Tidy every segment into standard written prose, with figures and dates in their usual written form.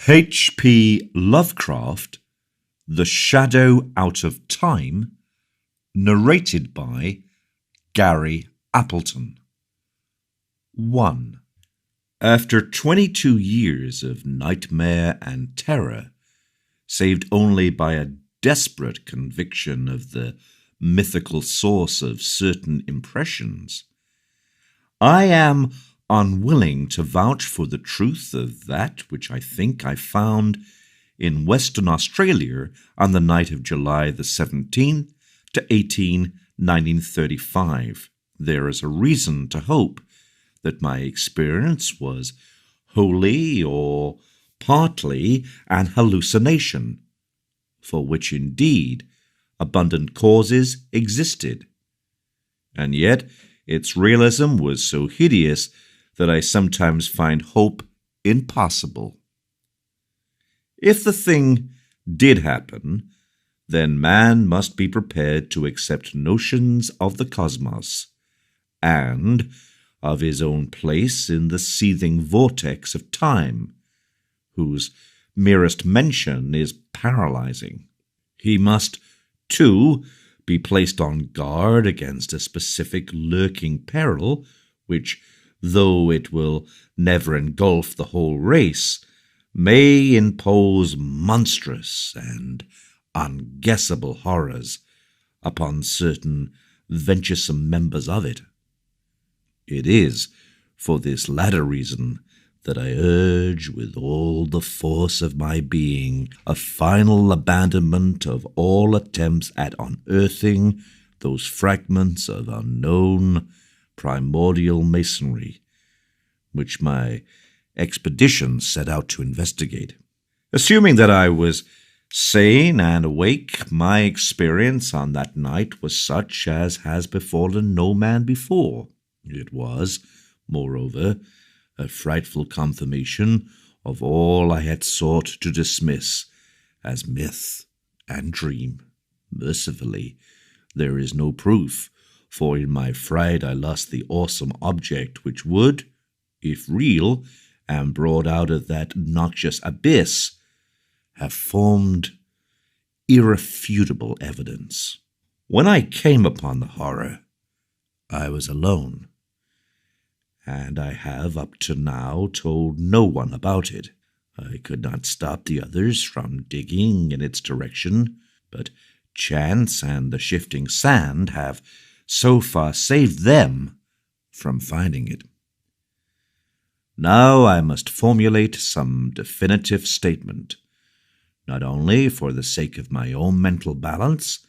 H.P. Lovecraft, The Shadow Out of Time, narrated by Gary Appleton. 1. After 22 years of nightmare and terror, saved only by a desperate conviction of the mythical source of certain impressions, I am unwilling to vouch for the truth of that which I think I found in Western Australia on the night of July the 17th to 1935. There is a reason to hope that my experience was wholly or partly an hallucination, for which indeed abundant causes existed. And yet its realism was so hideous that I sometimes find hope impossible. If the thing did happen, then man must be prepared to accept notions of the cosmos and of his own place in the seething vortex of time, whose merest mention is paralyzing. He must, too, be placed on guard against a specific lurking peril which, though it will never engulf the whole race, may impose monstrous and unguessable horrors upon certain venturesome members of it. It is for this latter reason that I urge with all the force of my being a final abandonment of all attempts at unearthing those fragments of unknown primordial masonry which my expedition set out to investigate. Assuming that I was sane and awake, my experience on that night was such as has befallen no man before. It was, moreover, a frightful confirmation of all I had sought to dismiss as myth and dream. Mercifully, there is no proof, for in my fright I lost the awesome object which would, if real, and brought out of that noxious abyss, have formed irrefutable evidence. When I came upon the horror, I was alone, and I have up to now told no one about it. I could not stop the others from digging in its direction, but chance and the shifting sand have so far saved them from finding it. Now I must formulate some definitive statement, not only for the sake of my own mental balance,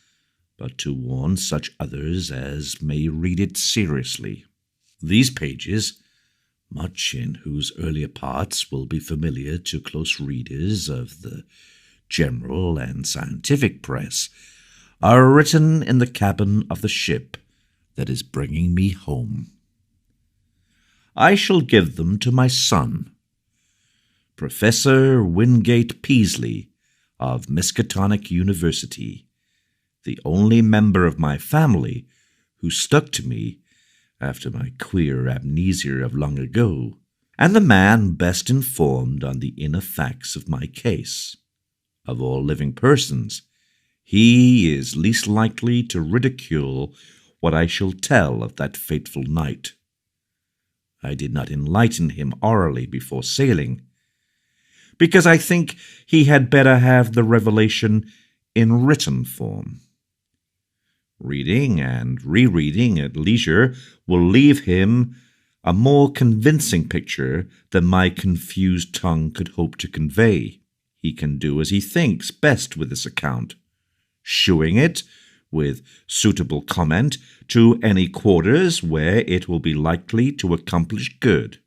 but to warn such others as may read it seriously. These pages, much in whose earlier parts will be familiar to close readers of the general and scientific press, are written in the cabin of the ship that is bringing me home. I shall give them to my son, Professor Wingate Peaslee of Miskatonic University, the only member of my family who stuck to me after my queer amnesia of long ago, and the man best informed on the inner facts of my case. Of all living persons, he is least likely to ridicule what I shall tell of that fateful night. I did not enlighten him orally before sailing, because I think he had better have the revelation in written form. Reading and rereading at leisure will leave him a more convincing picture than my confused tongue could hope to convey. He can do as he thinks best with this account, shewing it, with suitable comment, to any quarters where it will be likely to accomplish good.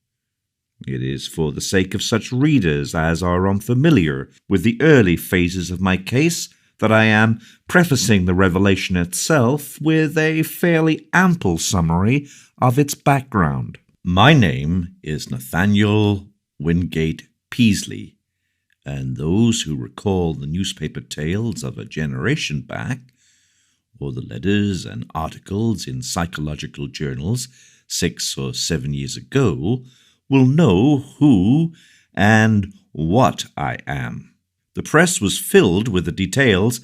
It is for the sake of such readers as are unfamiliar with the early phases of my case that I am prefacing the revelation itself with a fairly ample summary of its background. My name is Nathaniel Wingate Peaslee, and those who recall the newspaper tales of a generation back, or the letters and articles in psychological journals 6 or 7 years ago, will know who and what I am. The press was filled with the details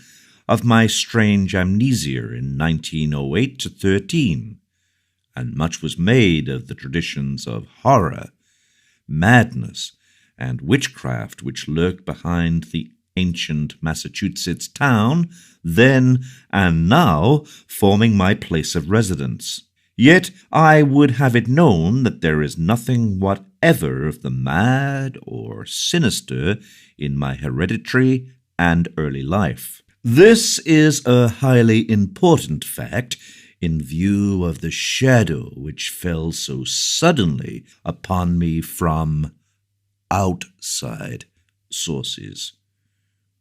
of my strange amnesia in 1908 to 13, and much was made of the traditions of horror, madness, and witchcraft which lurk behind the ancient Massachusetts town, then and now forming my place of residence. Yet I would have it known that there is nothing whatever of the mad or sinister in my hereditary and early life. This is a highly important fact in view of the shadow which fell so suddenly upon me from outside sources.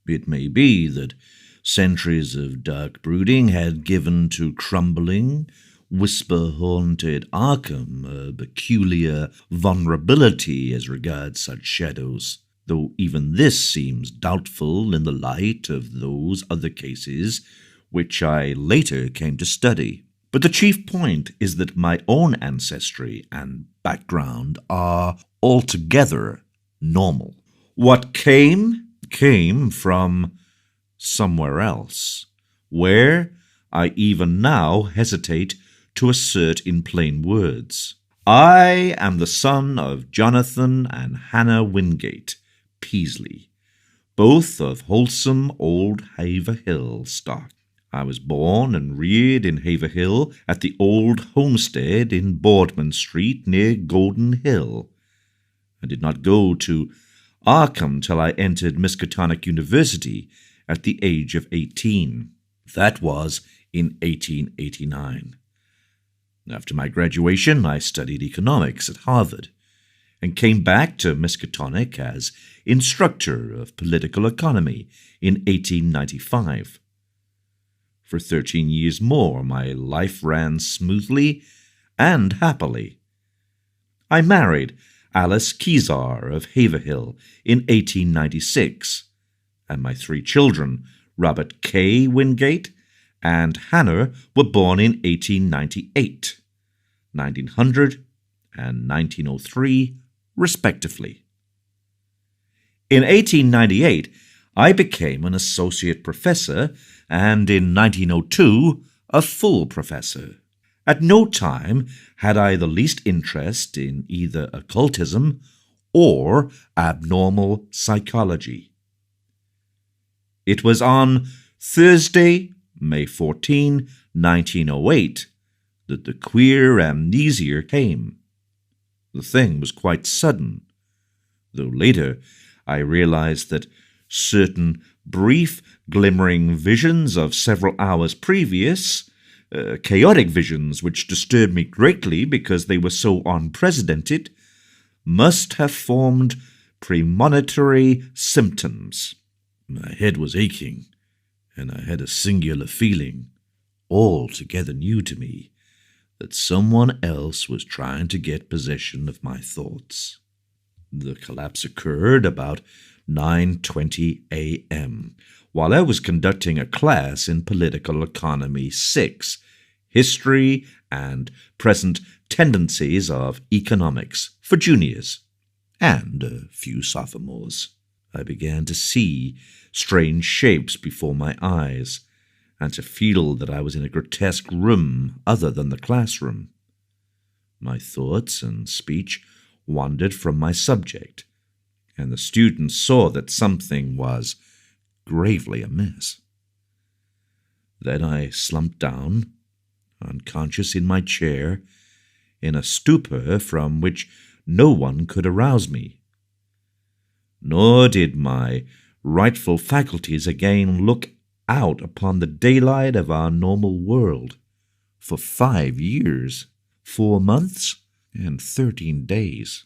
It may be that centuries of dark brooding had given to crumbling, whisper-haunted Arkham a peculiar vulnerability as regards such shadows, though even this seems doubtful in the light of those other cases which I later came to study. But the chief point is that my own ancestry and background are altogether normal. What came from somewhere else, where I even now hesitate to assert in plain words. I am the son of Jonathan and Hannah Wingate Peasley, both of wholesome old Haverhill stock. I was born and reared in Haverhill at the old homestead in Boardman Street near Golden Hill. I did not go to Arkham till I entered Miskatonic University at the age of 18. That was in 1889. After my graduation, I studied economics at Harvard and came back to Miskatonic as instructor of political economy in 1895. For 13 years more, my life ran smoothly and happily. I married Alice Kezar of Haverhill in 1896, and my 3 children, Robert K. Wingate and Hannah, were born in 1898, 1900, and 1903, respectively. In 1898, I became an associate professor, and in 1902, a full professor. At no time had I the least interest in either occultism or abnormal psychology. It was on Thursday, May 14, 1908, that the queer amnesia came. The thing was quite sudden, though later I realized that certain brief, glimmering visions of several hours previous, chaotic visions which disturbed me greatly because they were so unprecedented, must have formed premonitory symptoms. My head was aching, and I had a singular feeling, altogether new to me, that someone else was trying to get possession of my thoughts. The collapse occurred about 9:20 a.m., while I was conducting a class in Political Economy 6, History and Present Tendencies of Economics, for juniors, and a few sophomores. I began to see strange shapes before my eyes, and to feel that I was in a grotesque room other than the classroom. My thoughts and speech wandered from my subject, and the students saw that something was gravely amiss. Then I slumped down, unconscious in my chair, in a stupor from which no one could arouse me. Nor did my rightful faculties again look out upon the daylight of our normal world for 5 years, 4 months, and 13 days.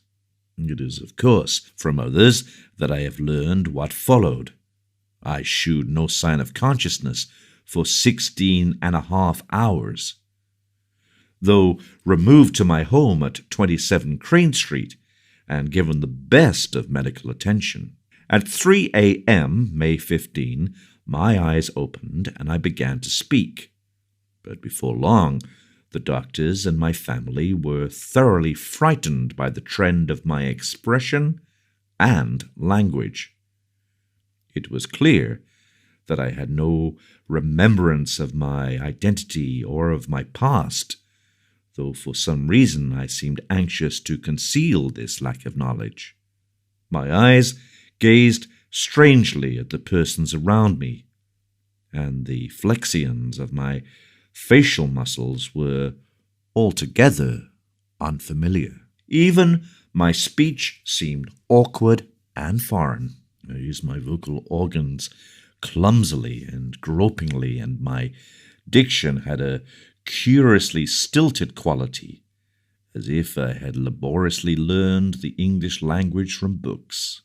It is, of course, from others that I have learned what followed. I shewed no sign of consciousness for 16.5 hours. Though removed to my home at 27 Crane Street and given the best of medical attention, at 3 a.m., May 15, my eyes opened and I began to speak. But before long, the doctors and my family were thoroughly frightened by the trend of my expression and language. It was clear that I had no remembrance of my identity or of my past, though for some reason I seemed anxious to conceal this lack of knowledge. My eyes gazed strangely at the persons around me, and the flexions of my facial muscles were altogether unfamiliar. Even my speech seemed awkward and foreign. I used my vocal organs clumsily and gropingly, and my diction had a curiously stilted quality, as if I had laboriously learned the English language from books.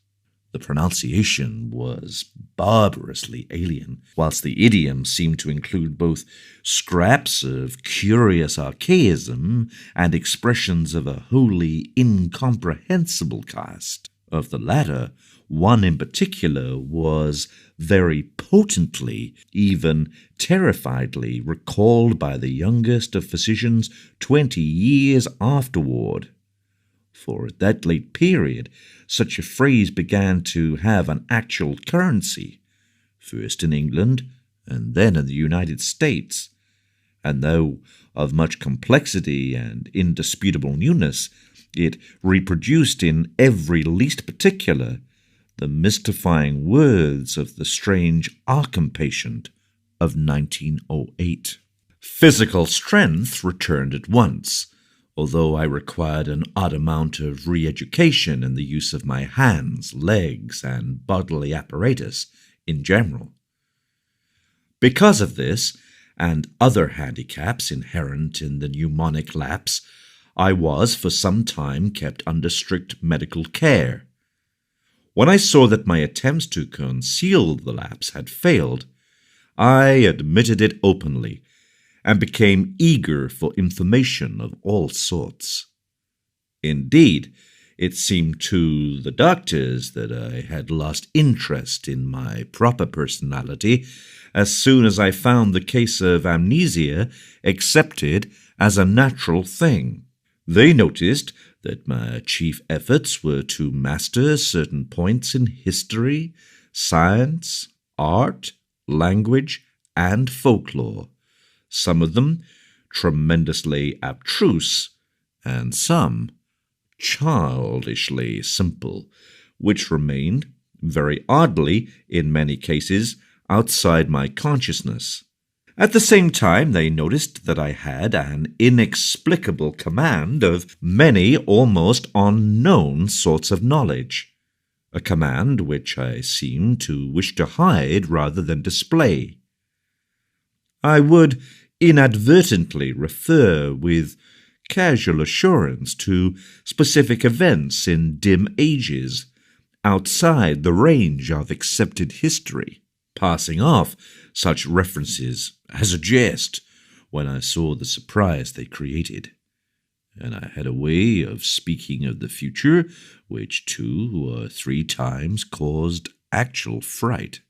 The pronunciation was barbarously alien, whilst the idiom seemed to include both scraps of curious archaism and expressions of a wholly incomprehensible cast. Of the latter, one in particular was very potently, even terrifiedly, recalled by the youngest of physicians 20 years afterward. For at that late period, such a phrase began to have an actual currency, first in England and then in the United States, and though of much complexity and indisputable newness, it reproduced in every least particular the mystifying words of the strange Arkham patient of 1908. Physical strength returned at once, although I required an odd amount of re-education in the use of my hands, legs, and bodily apparatus in general. Because of this, and other handicaps inherent in the pneumonic lapse, I was for some time kept under strict medical care. When I saw that my attempts to conceal the lapse had failed, I admitted it openly, and became eager for information of all sorts. Indeed, it seemed to the doctors that I had lost interest in my proper personality as soon as I found the case of amnesia accepted as a natural thing. They noticed that my chief efforts were to master certain points in history, science, art, language, and folklore, some of them tremendously abstruse, and some childishly simple, which remained, very oddly, in many cases, outside my consciousness. At the same time, they noticed that I had an inexplicable command of many almost unknown sorts of knowledge, a command which I seemed to wish to hide rather than display. I would inadvertently refer with casual assurance to specific events in dim ages, outside the range of accepted history, passing off such references as a jest when I saw the surprise they created. And I had a way of speaking of the future which 2 or 3 times caused actual fright.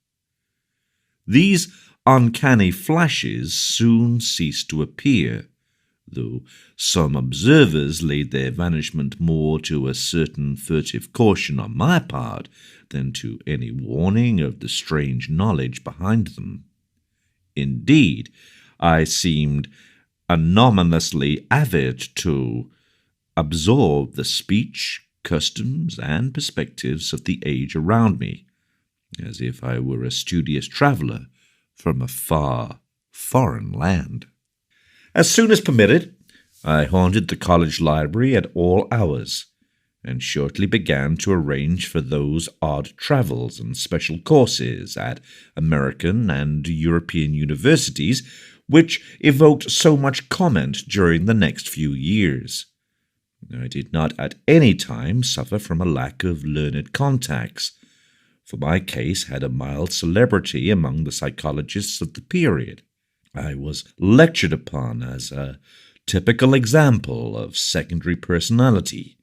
These uncanny flashes soon ceased to appear, though some observers laid their vanishment more to a certain furtive caution on my part than to any warning of the strange knowledge behind them. Indeed, I seemed anomalously avid to absorb the speech, customs, and perspectives of the age around me, as if I were a studious traveller from a far, foreign land. As soon as permitted, I haunted the college library at all hours, and shortly began to arrange for those odd travels and special courses at American and European universities which evoked so much comment during the next few years. I did not at any time suffer from a lack of learned contacts, for my case had a mild celebrity among the psychologists of the period. I was lectured upon as a typical example of secondary personality,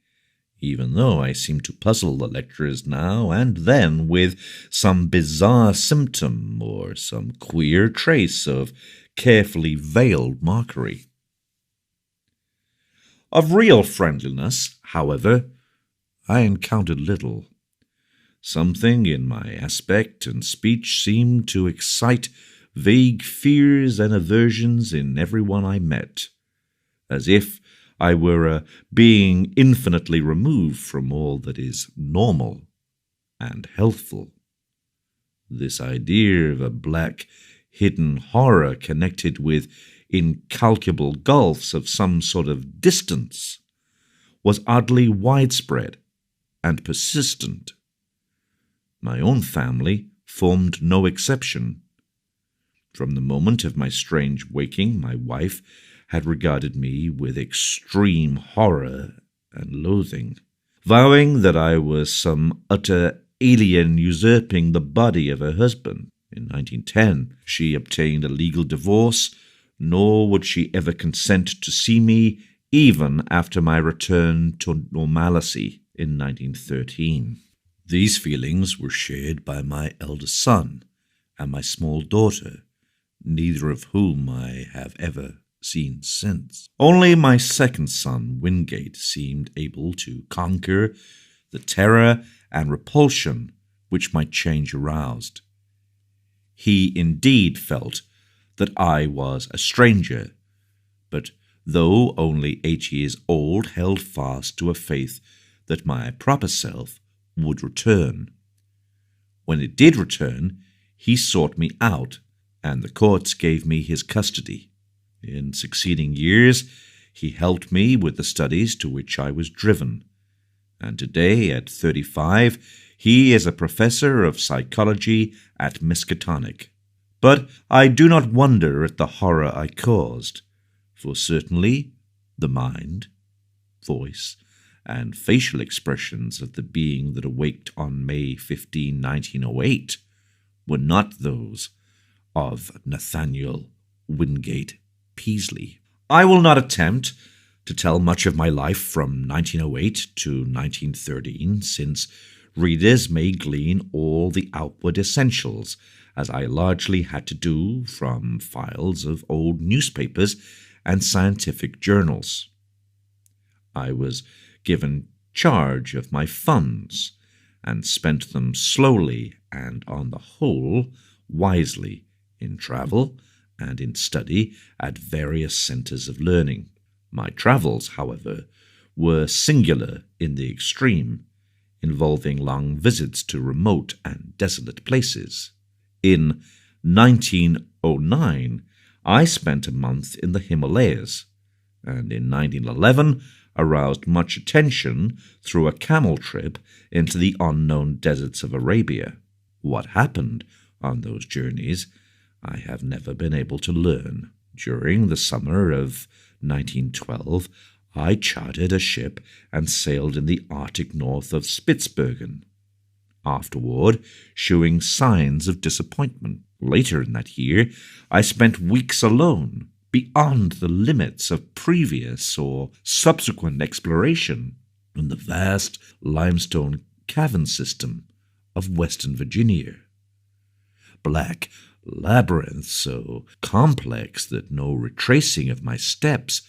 even though I seemed to puzzle the lecturers now and then with some bizarre symptom or some queer trace of carefully veiled mockery. Of real friendliness, however, I encountered little. Something in my aspect and speech seemed to excite vague fears and aversions in everyone I met, as if I were a being infinitely removed from all that is normal and healthful. This idea of a black, hidden horror connected with incalculable gulfs of some sort of distance was oddly widespread and persistent. My own family formed no exception. From the moment of my strange waking, my wife had regarded me with extreme horror and loathing, vowing that I was some utter alien usurping the body of her husband. In 1910, she obtained a legal divorce, nor would she ever consent to see me even after my return to normalcy in 1913. These feelings were shared by my eldest son and my small daughter, neither of whom I have ever seen since. Only my second son, Wingate, seemed able to conquer the terror and repulsion which my change aroused. He indeed felt that I was a stranger, but though only 8 years old, held fast to a faith that my proper self would return. When it did return, he sought me out, and the courts gave me his custody. In succeeding years, he helped me with the studies to which I was driven, and today, at 35, he is a professor of psychology at Miskatonic. But I do not wonder at the horror I caused, for certainly the mind, voice, and facial expressions of the being that awaked on May 15, 1908, were not those of Nathaniel Wingate Peasley. I will not attempt to tell much of my life from 1908 to 1913, since readers may glean all the outward essentials, as I largely had to do from files of old newspapers and scientific journals. I was given charge of my funds, and spent them slowly and, on the whole, wisely in travel and in study at various centers of learning. My travels, however, were singular in the extreme, involving long visits to remote and desolate places. In 1909, I spent a month in the Himalayas, and in 1911 aroused much attention through a camel trip into the unknown deserts of Arabia. What happened on those journeys I have never been able to learn. During the summer of 1912, I chartered a ship and sailed in the Arctic north of Spitsbergen, afterward showing signs of disappointment. Later in that year, I spent weeks alone, beyond the limits of previous or subsequent exploration, in the vast limestone cavern system of Western Virginia. Black labyrinths so complex that no retracing of my steps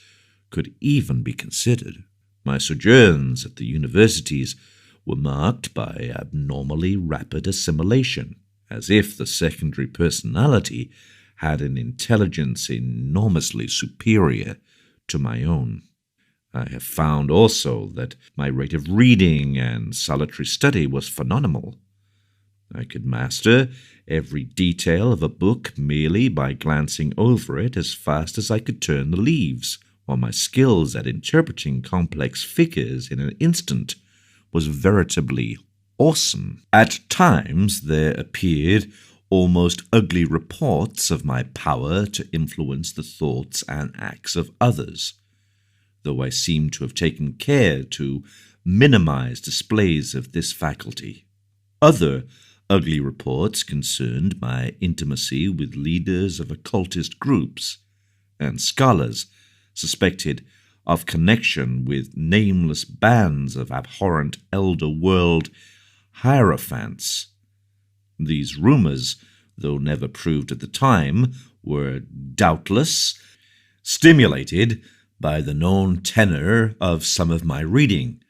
could even be considered. My sojourns at the universities were marked by abnormally rapid assimilation, as if the secondary personality had an intelligence enormously superior to my own. I have found also that my rate of reading and solitary study was phenomenal. I could master every detail of a book merely by glancing over it as fast as I could turn the leaves, while my skills at interpreting complex figures in an instant was veritably awesome. At times there appeared almost ugly reports of my power to influence the thoughts and acts of others, though I seem to have taken care to minimize displays of this faculty. Other ugly reports concerned my intimacy with leaders of occultist groups and scholars suspected of connection with nameless bands of abhorrent elder world hierophants. These rumors, though never proved at the time, were doubtless stimulated by the known tenor of some of my reading,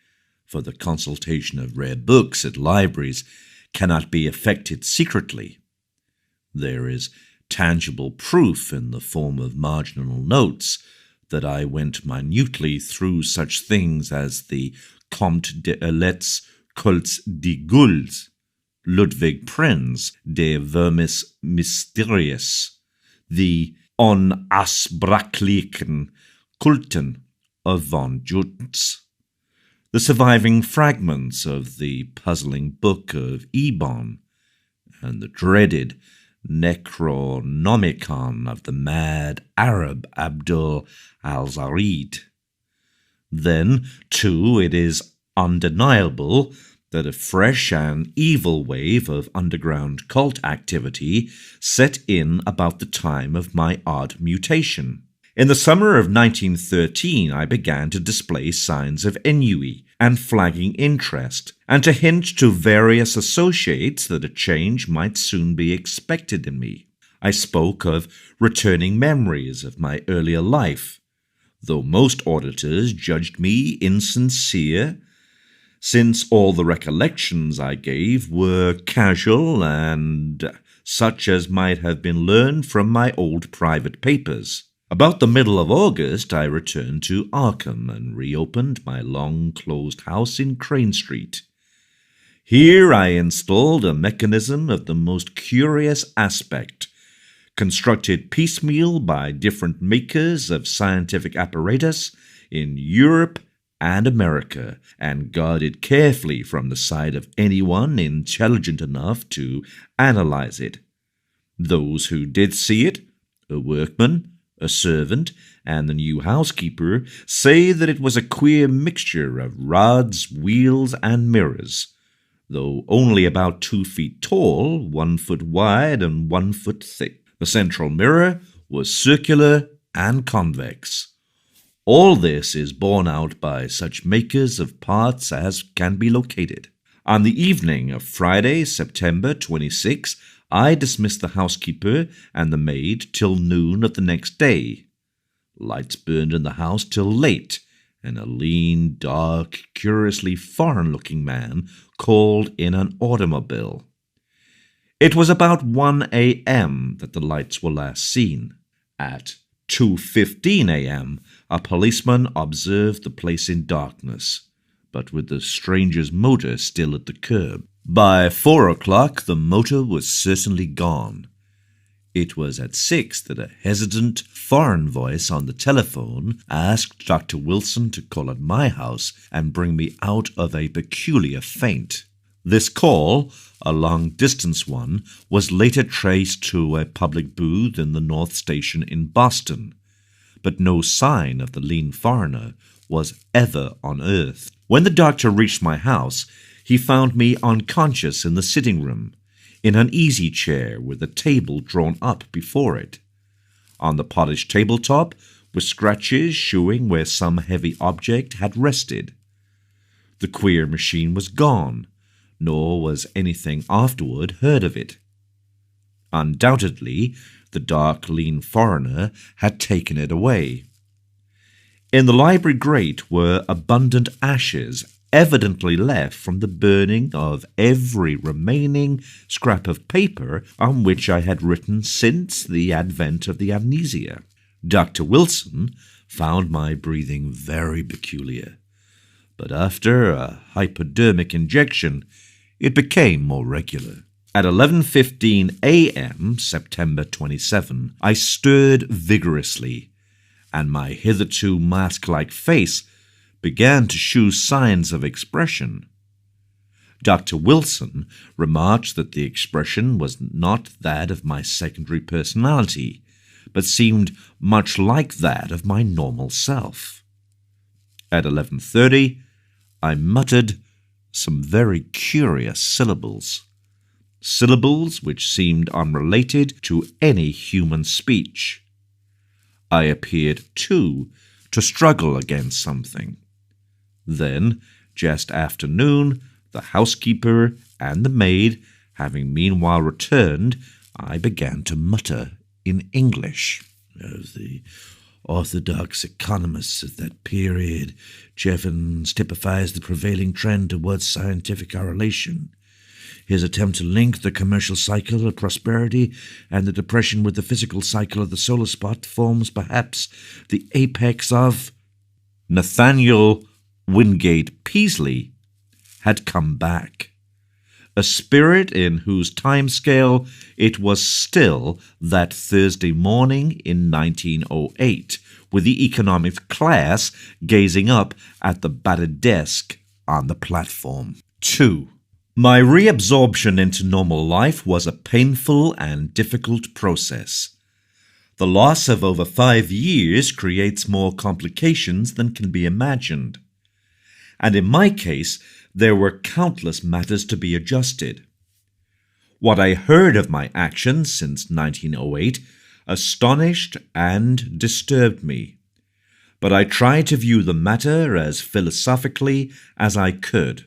for the consultation of rare books at libraries cannot be effected secretly. There is tangible proof in the form of marginal notes that I went minutely through such things as the Comte de Alet's Cults de Gules, Ludwig Prenz de Vermis Mysterius, the Onasbraklichen Kulten of von Jutz, the surviving fragments of the puzzling book of Ebon, and the dreaded Necronomicon of the mad Arab Abdul al-Zarid. Then, too, it is undeniable that a fresh and evil wave of underground cult activity set in about the time of my odd mutation. In the summer of 1913, I began to display signs of ennui and flagging interest, and to hint to various associates that a change might soon be expected in me. I spoke of returning memories of my earlier life, though most auditors judged me insincere, since all the recollections I gave were casual and such as might have been learned from my old private papers. About the middle of August, I returned to Arkham and reopened my long-closed house in Crane Street. Here I installed a mechanism of the most curious aspect, constructed piecemeal by different makers of scientific apparatus in Europe and America, and guarded carefully from the sight of anyone intelligent enough to analyze it. Those who did see it, a workman, a servant, and the new housekeeper, say that it was a queer mixture of rods, wheels, and mirrors, though only about 2 feet tall, 1 foot wide, and 1 foot thick. The central mirror was circular and convex. All this is borne out by such makers of parts as can be located. On the evening of Friday, September 26, I dismissed the housekeeper and the maid till noon of the next day. Lights burned in the house till late, and a lean, dark, curiously foreign-looking man called in an automobile. It was about 1 a.m. that the lights were last seen. At 2:15 a.m., a policeman observed the place in darkness, but with the stranger's motor still at the curb. By 4 o'clock, the motor was certainly gone. It was at 6 that a hesitant, foreign voice on the telephone asked Dr. Wilson to call at my house and bring me out of a peculiar faint. This call, a long-distance one, was later traced to a public booth in the North Station in Boston, but no sign of the lean foreigner was ever unearthed. When the doctor reached my house, he found me unconscious in the sitting room, in an easy chair with a table drawn up before it. On the polished tabletop were scratches showing where some heavy object had rested. The queer machine was gone, nor was anything afterward heard of it. Undoubtedly, the dark, lean foreigner had taken it away. In the library grate were abundant ashes, evidently left from the burning of every remaining scrap of paper on which I had written since the advent of the amnesia. Dr. Wilson found my breathing very peculiar, but after a hypodermic injection, it became more regular. At 11:15 a.m., September 27, I stirred vigorously, and my hitherto mask-like face began to shew signs of expression. Dr. Wilson remarked that the expression was not that of my secondary personality, but seemed much like that of my normal self. At 11:30, I muttered some very curious syllables which seemed unrelated to any human speech. I appeared, too, to struggle against something. Then, just after noon, the housekeeper and the maid having meanwhile returned, I began to mutter in English. Of the orthodox economists of that period, Jevons typifies the prevailing trend towards scientific correlation. His attempt to link the commercial cycle of prosperity and the depression with the physical cycle of the solar spot forms perhaps the apex of... Nathaniel Wingate Peaslee had come back, a spirit in whose timescale it was still that Thursday morning in 1908, with the economics class gazing up at the battered desk on the platform. 2. My reabsorption into normal life was a painful and difficult process. The loss of over 5 years creates more complications than can be imagined. And in my case, there were countless matters to be adjusted. What I heard of my actions since 1908 astonished and disturbed me, but I tried to view the matter as philosophically as I could.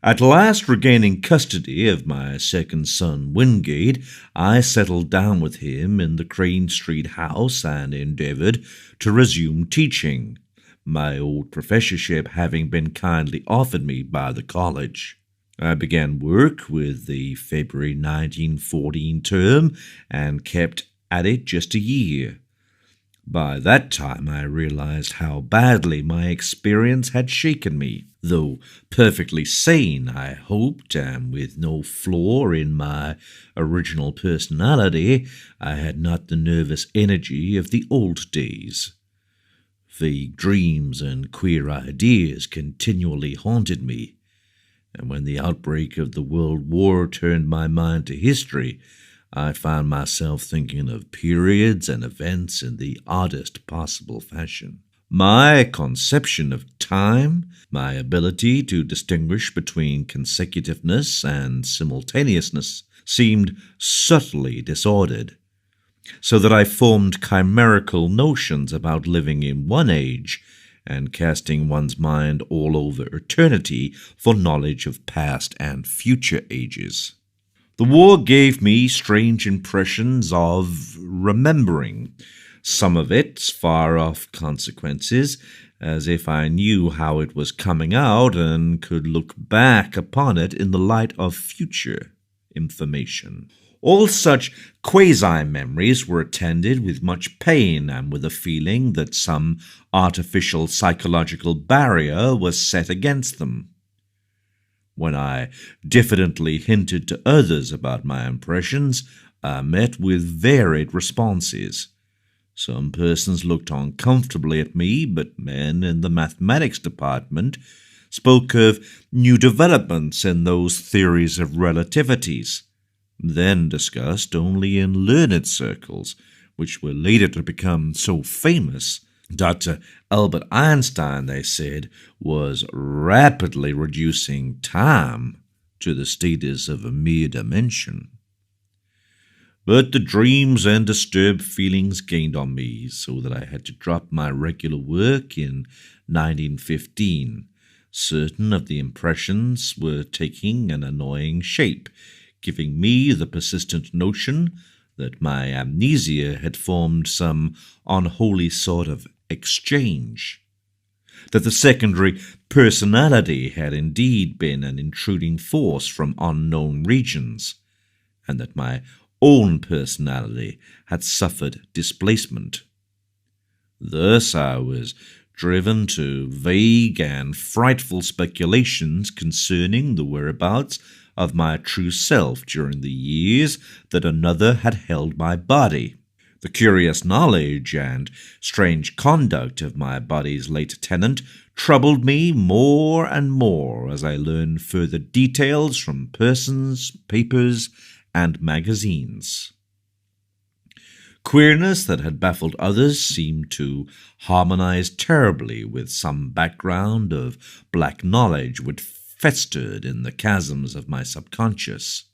At last regaining custody of my second son, Wingate, I settled down with him in the Crane Street house and endeavored to resume teaching, my old professorship having been kindly offered me by the college. I began work with the February 1914 term and kept at it just a year. By that time I realized how badly my experience had shaken me. Though perfectly sane, I hoped, and with no flaw in my original personality, I had not the nervous energy of the old days. Vague dreams and queer ideas continually haunted me, and when the outbreak of the World War turned my mind to history, I found myself thinking of periods and events in the oddest possible fashion. My conception of time, my ability to distinguish between consecutiveness and simultaneousness, seemed subtly disordered, so that I formed chimerical notions about living in one age and casting one's mind all over eternity for knowledge of past and future ages. The war gave me strange impressions of remembering, some of its far-off consequences, as if I knew how it was coming out and could look back upon it in the light of future information. All such quasi-memories were attended with much pain and with a feeling that some artificial psychological barrier was set against them. When I diffidently hinted to others about my impressions, I met with varied responses. Some persons looked uncomfortably at me, but men in the mathematics department spoke of new developments in those theories of relativities, then discussed only in learned circles, which were later to become so famous. Dr. Albert Einstein, they said, was rapidly reducing time to the status of a mere dimension. But the dreams and disturbed feelings gained on me, so that I had to drop my regular work in 1915. Certain of the impressions were taking an annoying shape, giving me the persistent notion that my amnesia had formed some unholy sort of exchange, that the secondary personality had indeed been an intruding force from unknown regions, and that my own personality had suffered displacement. Thus I was driven to vague and frightful speculations concerning the whereabouts of my true self during the years that another had held my body. The curious knowledge and strange conduct of my body's late tenant troubled me more and more as I learned further details from persons, papers, and magazines. Queerness that had baffled others seemed to harmonize terribly with some background of black knowledge which festered in the chasms of my subconscious.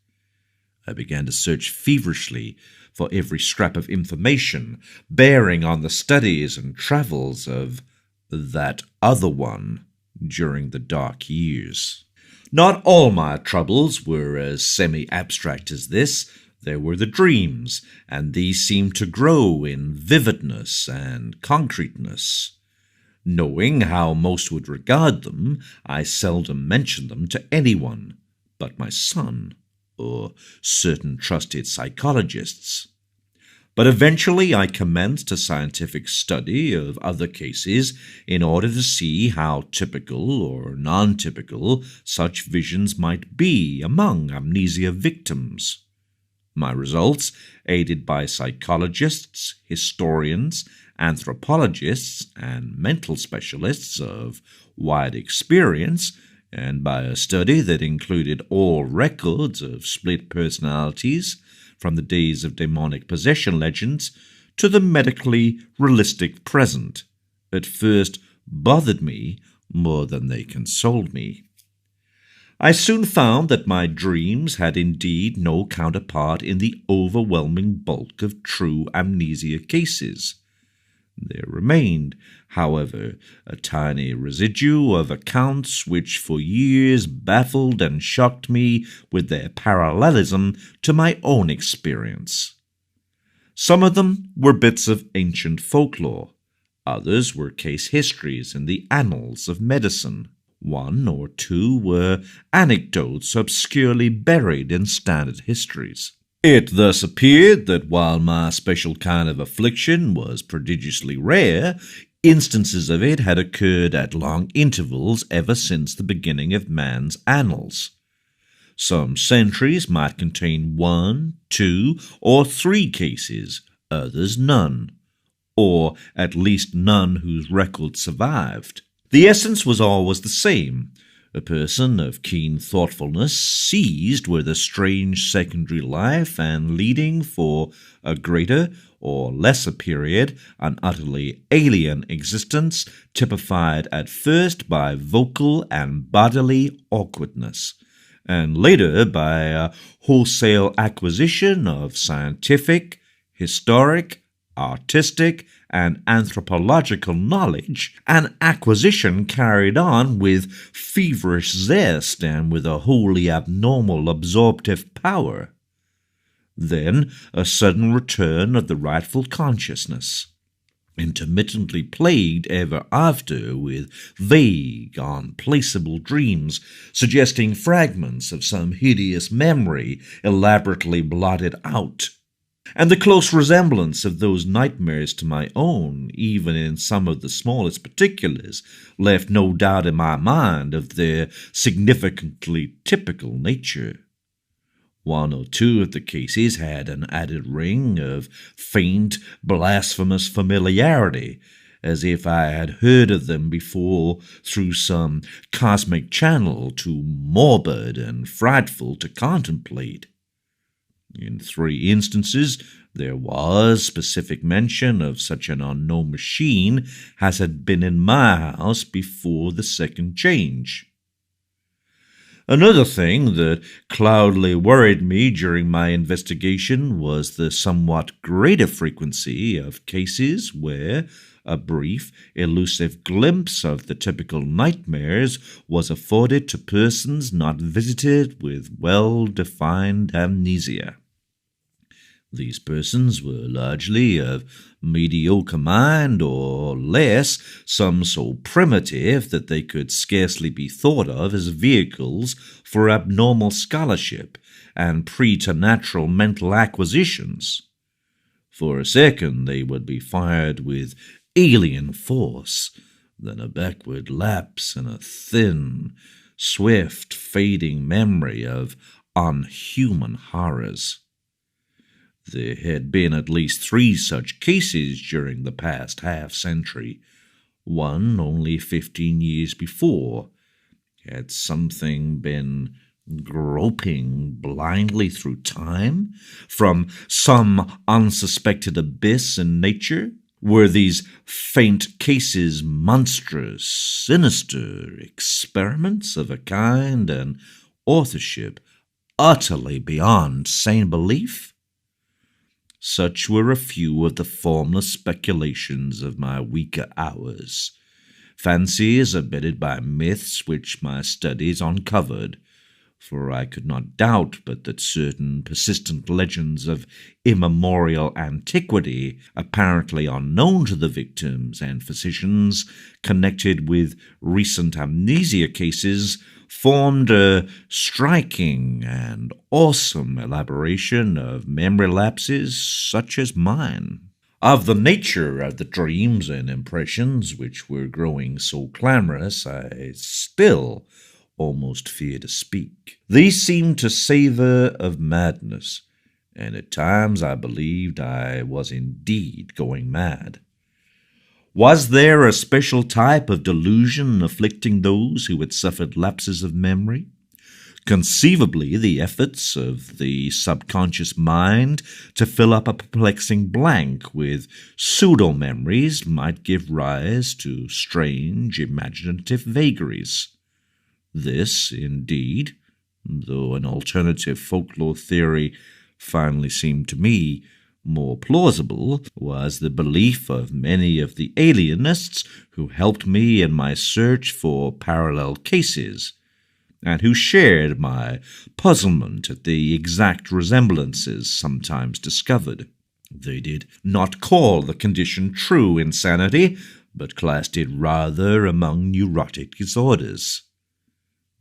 I began to search feverishly for every scrap of information bearing on the studies and travels of that other one during the dark years. Not all my troubles were as semi-abstract as this. There were the dreams, and these seemed to grow in vividness and concreteness. Knowing how most would regard them, I seldom mentioned them to anyone, but my son or certain trusted psychologists. But eventually I commenced a scientific study of other cases in order to see how typical or non-typical such visions might be among amnesia victims. My results, aided by psychologists, historians, anthropologists, and mental specialists of wide experience, and by a study that included all records of split personalities, from the days of demonic possession legends to the medically realistic present, at first bothered me more than they consoled me. I soon found that my dreams had indeed no counterpart in the overwhelming bulk of true amnesia cases. There remained, however, a tiny residue of accounts which for years baffled and shocked me with their parallelism to my own experience. Some of them were bits of ancient folklore. Others were case histories in the annals of medicine. One or two were anecdotes obscurely buried in standard histories. It thus appeared that while my special kind of affliction was prodigiously rare, instances of it had occurred at long intervals ever since the beginning of man's annals. Some centuries might contain 1, 2, or 3 cases, others none, or at least none whose record survived. The essence was always the same. A person of keen thoughtfulness, seized with a strange secondary life and leading for a greater or lesser period an utterly alien existence, typified at first by vocal and bodily awkwardness, and later by a wholesale acquisition of scientific, historic, artistic, and anthropological knowledge, an acquisition carried on with feverish zest and with a wholly abnormal absorptive power. Then a sudden return of the rightful consciousness, intermittently plagued ever after with vague, unplaceable dreams, suggesting fragments of some hideous memory elaborately blotted out. And the close resemblance of those nightmares to my own, even in some of the smallest particulars, left no doubt in my mind of their significantly typical nature. 1 or 2 of the cases had an added ring of faint, blasphemous familiarity, as if I had heard of them before through some cosmic channel too morbid and frightful to contemplate. In 3 instances, there was specific mention of such an unknown machine as had been in my house before the second change. Another thing that cloudily worried me during my investigation was the somewhat greater frequency of cases where a brief, elusive glimpse of the typical nightmares was afforded to persons not visited with well-defined amnesia. These persons were largely of mediocre mind or less, some so primitive that they could scarcely be thought of as vehicles for abnormal scholarship and preternatural mental acquisitions. For a second they would be fired with alien force, then a backward lapse in a thin, swift, fading memory of unhuman horrors. There had been at least 3 such cases during the past half-century, one only 15 years before. Had something been groping blindly through time from some unsuspected abyss in nature? Were these faint cases monstrous, sinister experiments of a kind and authorship utterly beyond sane belief? Such were a few of the formless speculations of my weaker hours, fancies abetted by myths which my studies uncovered, for I could not doubt but that certain persistent legends of immemorial antiquity, apparently unknown to the victims and physicians, connected with recent amnesia cases, formed a striking and awesome elaboration of memory lapses such as mine. Of the nature of the dreams and impressions which were growing so clamorous, I still almost fear to speak. These seemed to savour of madness, and at times I believed I was indeed going mad. Was there a special type of delusion afflicting those who had suffered lapses of memory? Conceivably, the efforts of the subconscious mind to fill up a perplexing blank with pseudo-memories might give rise to strange imaginative vagaries. This, indeed, though an alternative folklore theory finally seemed to me more plausible, was the belief of many of the alienists who helped me in my search for parallel cases, and who shared my puzzlement at the exact resemblances sometimes discovered. They did not call the condition true insanity, but classed it rather among neurotic disorders.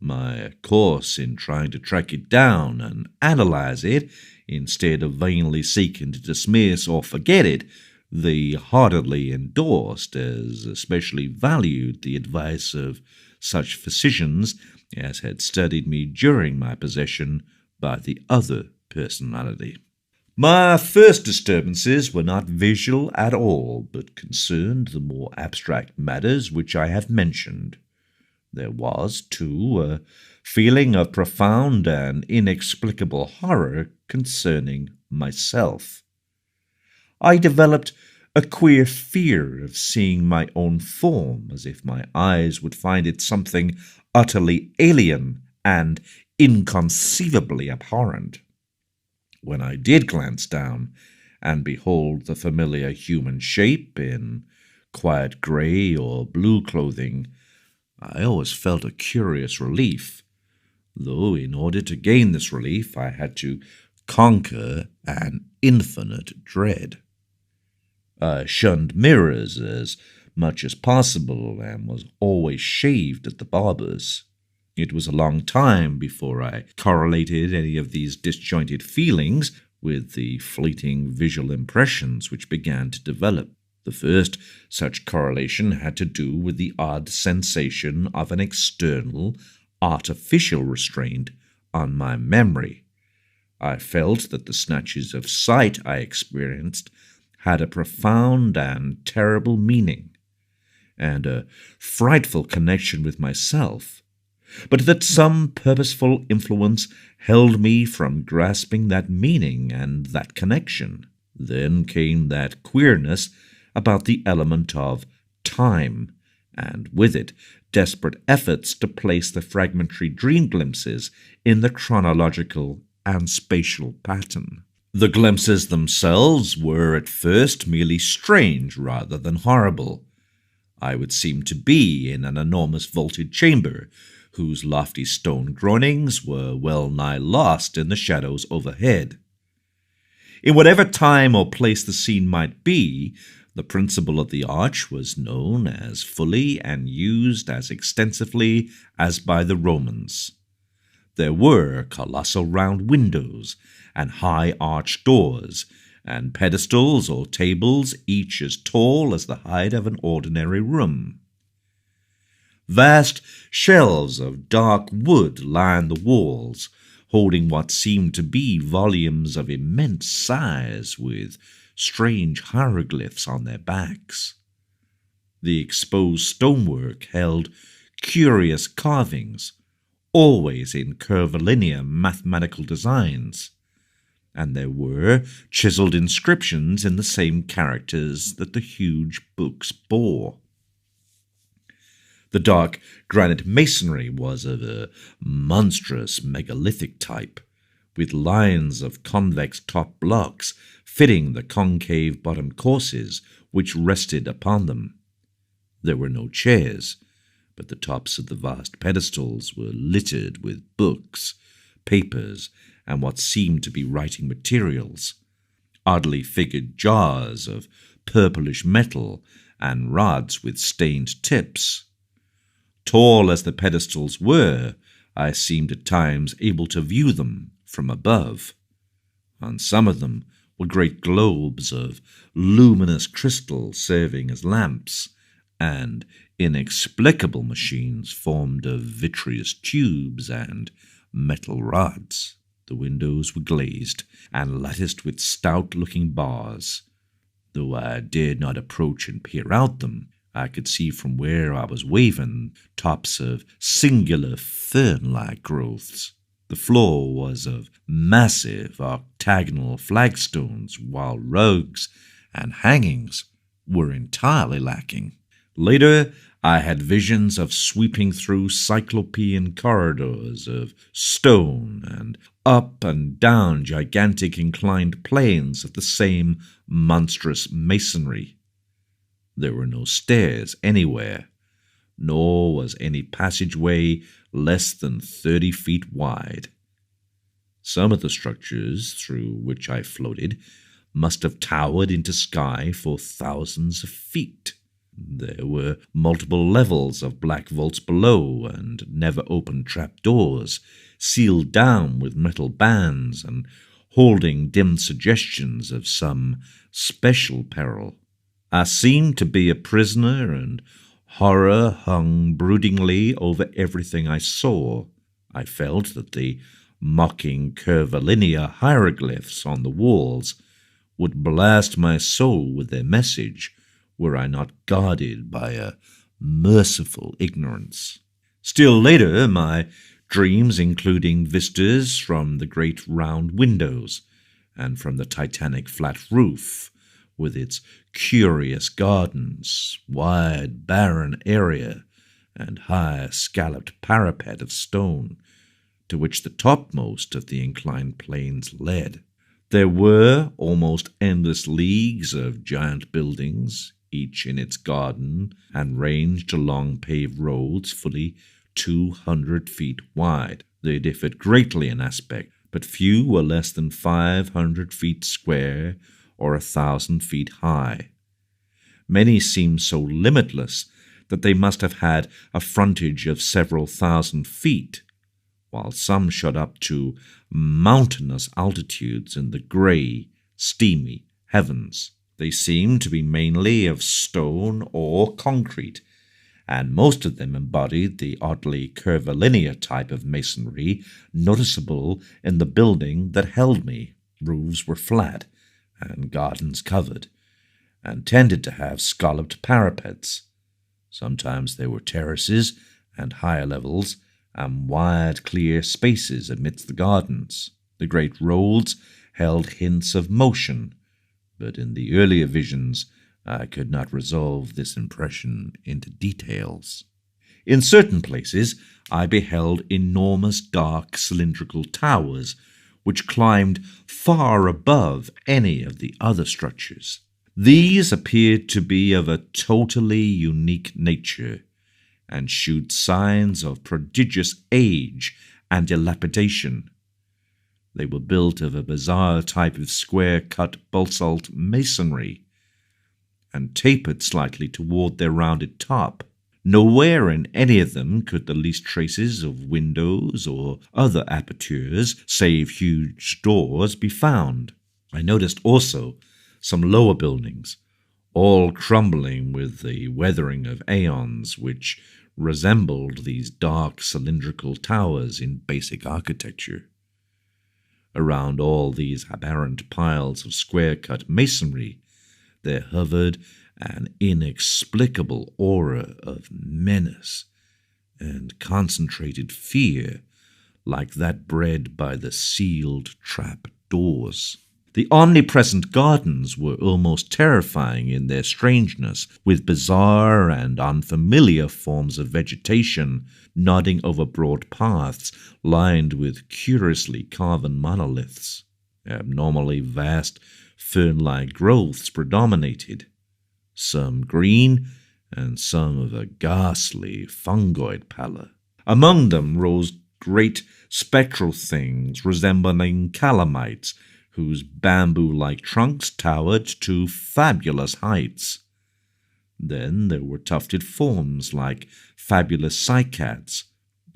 My course in trying to track it down and analyze it, instead of vainly seeking to dismiss or forget it, they heartily endorsed as especially valued the advice of such physicians as had studied me during my possession by the other personality. My first disturbances were not visual at all, but concerned the more abstract matters which I have mentioned. There was, too, a feeling of profound and inexplicable horror concerning myself. I developed a queer fear of seeing my own form, as if my eyes would find it something utterly alien and inconceivably abhorrent. When I did glance down and behold the familiar human shape in quiet grey or blue clothing, I always felt a curious relief, though in order to gain this relief I had to conquer an infinite dread. I shunned mirrors as much as possible and was always shaved at the barber's. It was a long time before I correlated any of these disjointed feelings with the fleeting visual impressions which began to develop. The first such correlation had to do with the odd sensation of an external, artificial restraint on my memory. I felt that the snatches of sight I experienced had a profound and terrible meaning, and a frightful connection with myself, but that some purposeful influence held me from grasping that meaning and that connection. Then came that queerness about the element of time, and with it desperate efforts to place the fragmentary dream glimpses in the chronological and spatial pattern. The glimpses themselves were at first merely strange rather than horrible. I would seem to be in an enormous vaulted chamber, whose lofty stone groinings were well nigh lost in the shadows overhead. In whatever time or place the scene might be, the principle of the arch was known as fully and used as extensively as by the Romans. There were colossal round windows and high arched doors, and pedestals or tables each as tall as the height of an ordinary room. Vast shelves of dark wood lined the walls, holding what seemed to be volumes of immense size with strange hieroglyphs on their backs. The exposed stonework held curious carvings, always in curvilinear mathematical designs, and there were chiseled inscriptions in the same characters that the huge books bore. The dark granite masonry was of a monstrous megalithic type, with lines of convex top blocks fitting the concave bottom courses which rested upon them. There were no chairs, but the tops of the vast pedestals were littered with books, papers, and what seemed to be writing materials, oddly figured jars of purplish metal and rods with stained tips. Tall as the pedestals were, I seemed at times able to view them from above. On some of them were great globes of luminous crystal serving as lamps, and inexplicable machines formed of vitreous tubes and metal rods. The windows were glazed and latticed with stout-looking bars. Though I dared not approach and peer out them, I could see from where I was waving tops of singular fern-like growths. The floor was of massive octagonal flagstones, while rugs and hangings were entirely lacking. Later, I had visions of sweeping through cyclopean corridors of stone and up and down gigantic inclined planes of the same monstrous masonry. There were no stairs anywhere, nor was any passageway less than 30 feet wide. Some of the structures through which I floated must have towered into sky for thousands of feet. There were multiple levels of black vaults below, and never-opened trapdoors, sealed down with metal bands and holding dim suggestions of some special peril. I seemed to be a prisoner, and horror hung broodingly over everything I saw. I felt that the mocking curvilinear hieroglyphs on the walls would blast my soul with their message, were I not guarded by a merciful ignorance. Still later, my dreams including vistas from the great round windows and from the Titanic flat roof, with its curious gardens, wide barren area, and high scalloped parapet of stone, to which the topmost of the inclined planes led. There were almost endless leagues of giant buildings, each in its garden, and ranged along paved roads fully 200 feet wide. They differed greatly in aspect, but few were less than 500 feet square or 1,000 feet high. Many seemed so limitless that they must have had a frontage of several thousand feet, while some shot up to mountainous altitudes in the grey, steamy heavens. They seemed to be mainly of stone or concrete, and most of them embodied the oddly curvilinear type of masonry noticeable in the building that held me. Roofs were flat and gardens covered, and tended to have scalloped parapets. Sometimes there were terraces and higher levels, and wide clear spaces amidst the gardens. The great roads held hints of motion, but in the earlier visions I could not resolve this impression into details. In certain places I beheld enormous dark cylindrical towers which climbed far above any of the other structures. These appeared to be of a totally unique nature, and shewed signs of prodigious age and dilapidation. They were built of a bizarre type of square-cut basalt masonry, and tapered slightly toward their rounded top. Nowhere in any of them could the least traces of windows or other apertures, save huge doors, be found. I noticed also some lower buildings, all crumbling with the weathering of aeons, which resembled these dark cylindrical towers in basic architecture. Around all these aberrant piles of square-cut masonry there hovered an inexplicable aura of menace and concentrated fear, like that bred by the sealed trap doors. The omnipresent gardens were almost terrifying in their strangeness, with bizarre and unfamiliar forms of vegetation nodding over broad paths lined with curiously carven monoliths. Abnormally vast fern-like growths predominated, some green and some of a ghastly fungoid pallor. Among them rose great spectral things resembling calamites, whose bamboo-like trunks towered to fabulous heights. Then there were tufted forms like fabulous cycads,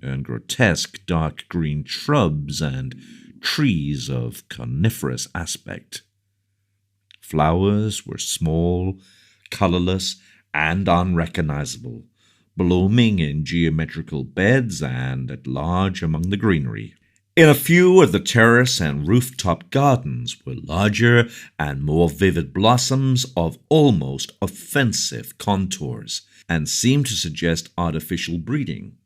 and grotesque dark green shrubs and trees of coniferous aspect. Flowers were small, colourless, and unrecognizable, blooming in geometrical beds and at large among the greenery. In a few of the terrace and rooftop gardens were larger and more vivid blossoms of almost offensive contours, and seemed to suggest artificial breeding.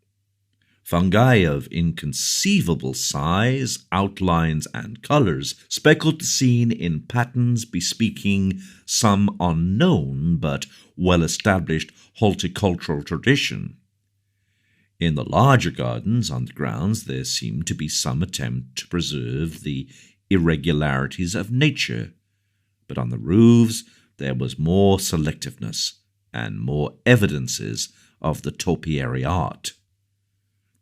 Fungi of inconceivable size, outlines, and colors speckled the scene in patterns bespeaking some unknown but well-established horticultural tradition. In the larger gardens on the grounds there seemed to be some attempt to preserve the irregularities of nature, but on the roofs there was more selectiveness and more evidences of the topiary art.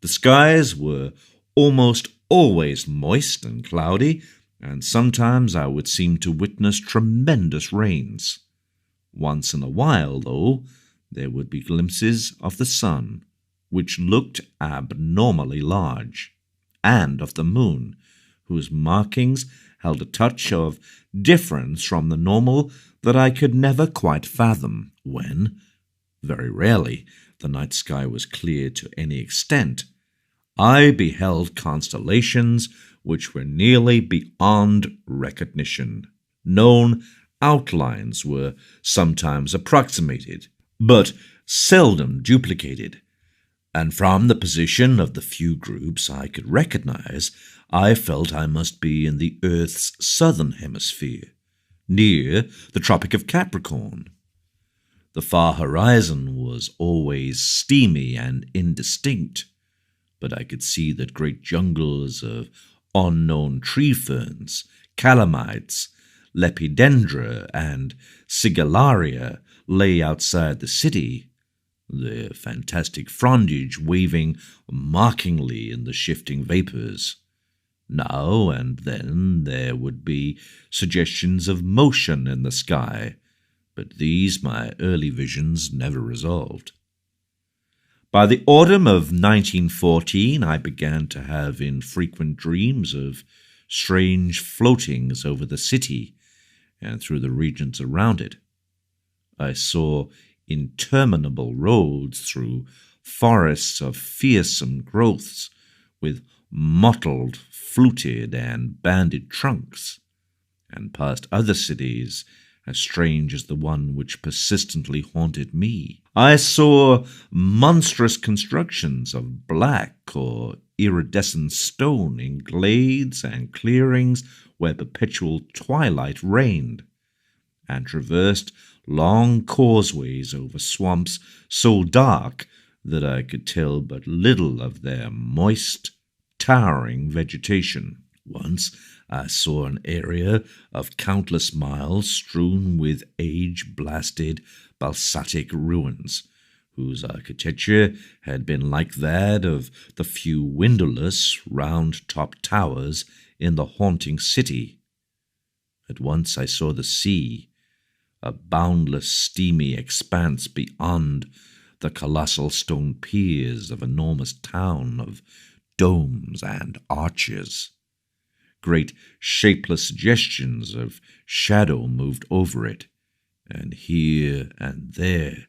The skies were almost always moist and cloudy, and sometimes I would seem to witness tremendous rains. Once in a while, though, there would be glimpses of the sun, which looked abnormally large, and of the moon, whose markings held a touch of difference from the normal that I could never quite fathom when, very rarely, the night sky was clear to any extent. I beheld constellations which were nearly beyond recognition. Known outlines were sometimes approximated, but seldom duplicated, and from the position of the few groups I could recognize, I felt I must be in the Earth's southern hemisphere, near the Tropic of Capricorn. The far horizon was always steamy and indistinct, but I could see that great jungles of unknown tree ferns, calamites, lepidendra, and sigillaria lay outside the city, their fantastic frondage waving mockingly in the shifting vapors. Now and then there would be suggestions of motion in the sky, but these my early visions never resolved. By the autumn of 1914, I began to have infrequent dreams of strange floatings over the city and through the regions around it. I saw interminable roads through forests of fearsome growths with mottled, fluted, and banded trunks, and past other cities as strange as the one which persistently haunted me. I saw monstrous constructions of black or iridescent stone in glades and clearings where perpetual twilight reigned, and traversed long causeways over swamps so dark that I could tell but little of their moist, towering vegetation. Once I saw an area of countless miles strewn with age-blasted basaltic ruins, whose architecture had been like that of the few windowless, round-topped towers in the haunting city. At once I saw the sea, a boundless steamy expanse beyond the colossal stone piers of an enormous town of domes and arches. Great shapeless suggestions of shadow moved over it, and here and there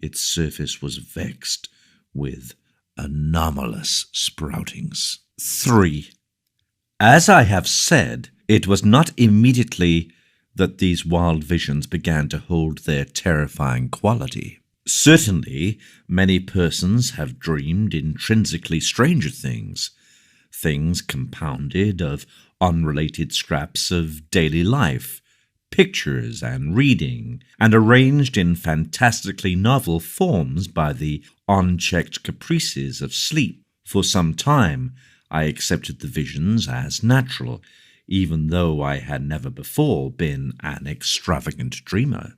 its surface was vexed with anomalous sproutings. 3. As I have said, it was not immediately that these wild visions began to hold their terrifying quality. Certainly, many persons have dreamed intrinsically stranger things, things compounded of unrelated scraps of daily life, pictures and reading, and arranged in fantastically novel forms by the unchecked caprices of sleep. For some time I accepted the visions as natural, even though I had never before been an extravagant dreamer.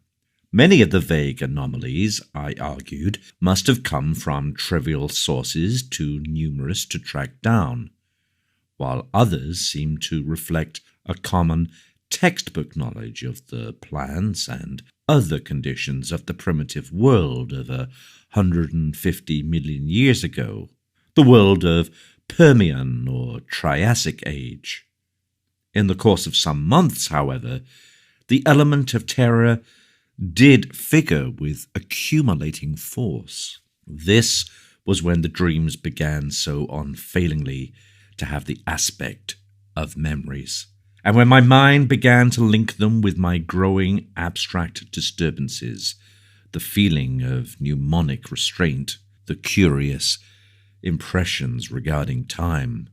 Many of the vague anomalies, I argued, must have come from trivial sources too numerous to track down, while others seemed to reflect a common textbook knowledge of the plants and other conditions of the primitive world of 150 million years ago. the world of Permian or Triassic age. In the course of some months, however, the element of terror did figure with accumulating force. This was when the dreams began so unfailingly to have the aspect of memories, and when my mind began to link them with my growing abstract disturbances, the feeling of mnemonic restraint, the curious impressions regarding time,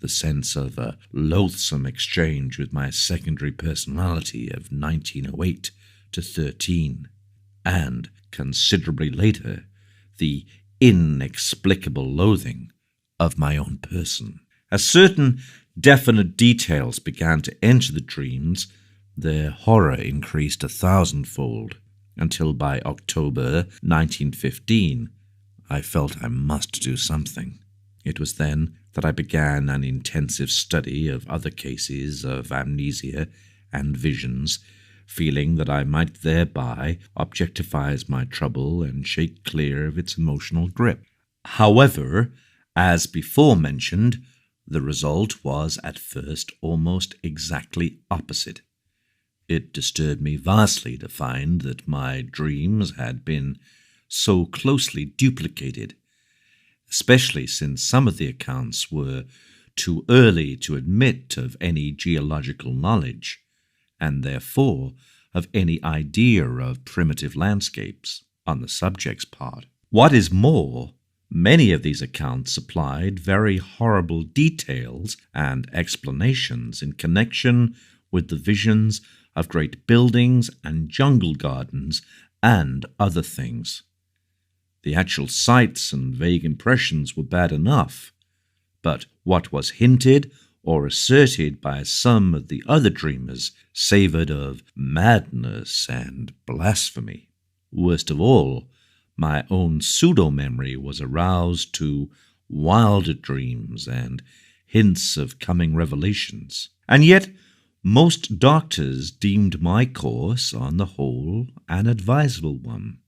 the sense of a loathsome exchange with my secondary personality of 1908 to 13, and, considerably later, the inexplicable loathing of my own person. As certain definite details began to enter the dreams, their horror increased 1,000-fold, until by October 1915, I felt I must do something. It was then that I began an intensive study of other cases of amnesia and visions, feeling that I might thereby objectify my trouble and shake clear of its emotional grip. However, as before mentioned, the result was at first almost exactly opposite. It disturbed me vastly to find that my dreams had been so closely duplicated, especially since some of the accounts were too early to admit of any geological knowledge, and therefore of any idea of primitive landscapes on the subject's part. What is more, many of these accounts supplied very horrible details and explanations in connection with the visions of great buildings and jungle gardens and other things. The actual sights and vague impressions were bad enough, but what was hinted or asserted by some of the other dreamers savored of madness and blasphemy. Worst of all, my own pseudo-memory was aroused to wilder dreams and hints of coming revelations. And yet, most doctors deemed my course, on the whole, an advisable one.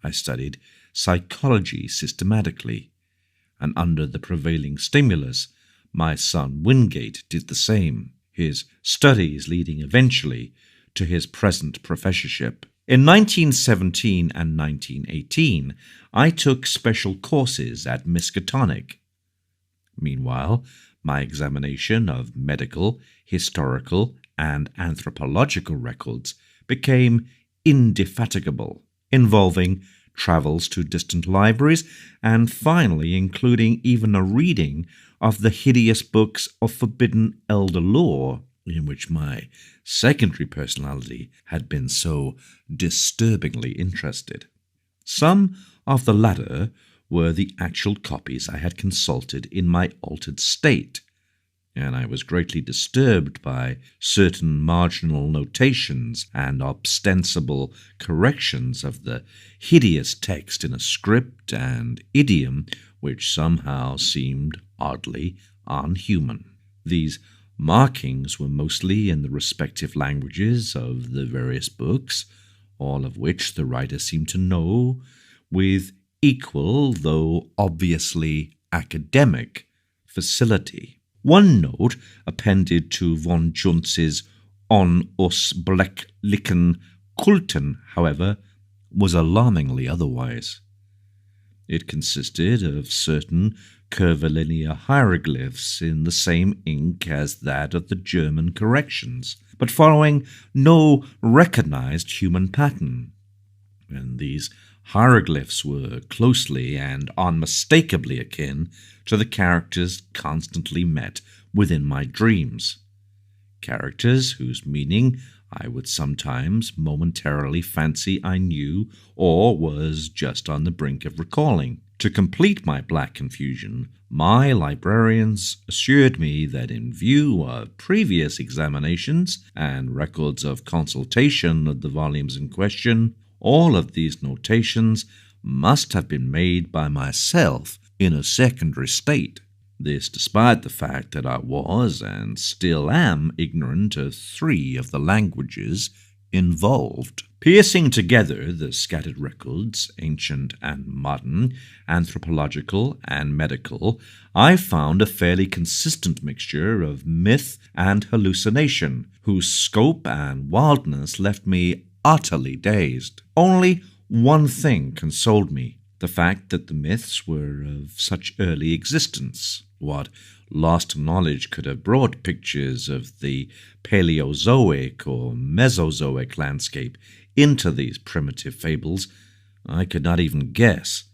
I studied psychology systematically, and under the prevailing stimulus, my son Wingate did the same, his studies leading eventually to his present professorship. In 1917 and 1918, I took special courses at Miskatonic. Meanwhile, my examination of medical, historical, and anthropological records became indefatigable, involving travels to distant libraries, and finally including even a reading of the hideous books of forbidden elder lore, in which my secondary personality had been so disturbingly interested. Some of the latter were the actual copies I had consulted in my altered state, and I was greatly disturbed by certain marginal notations and ostensible corrections of the hideous text in a script and idiom which somehow seemed oddly unhuman. These markings were mostly in the respective languages of the various books, all of which the writer seemed to know with equal, though obviously academic, facility. One note appended to von Juntz's On us Blecklichen Kulten, however, was alarmingly otherwise. It consisted of certain curvilinear hieroglyphs in the same ink as that of the German corrections, but following no recognized human pattern, and these hieroglyphs were closely and unmistakably akin to the characters constantly met within my dreams, characters whose meaning I would sometimes momentarily fancy I knew or was just on the brink of recalling. To complete my black confusion, my librarians assured me that in view of previous examinations and records of consultation of the volumes in question, all of these notations must have been made by myself in a secondary state. This despite the fact that I was and still am ignorant of 3 of the languages involved. Piecing together the scattered records, ancient and modern, anthropological and medical, I found a fairly consistent mixture of myth and hallucination, whose scope and wildness left me utterly dazed. Only one thing consoled me: the fact that the myths were of such early existence. What lost knowledge could have brought pictures of the Paleozoic or Mesozoic landscape into these primitive fables, I could not even guess,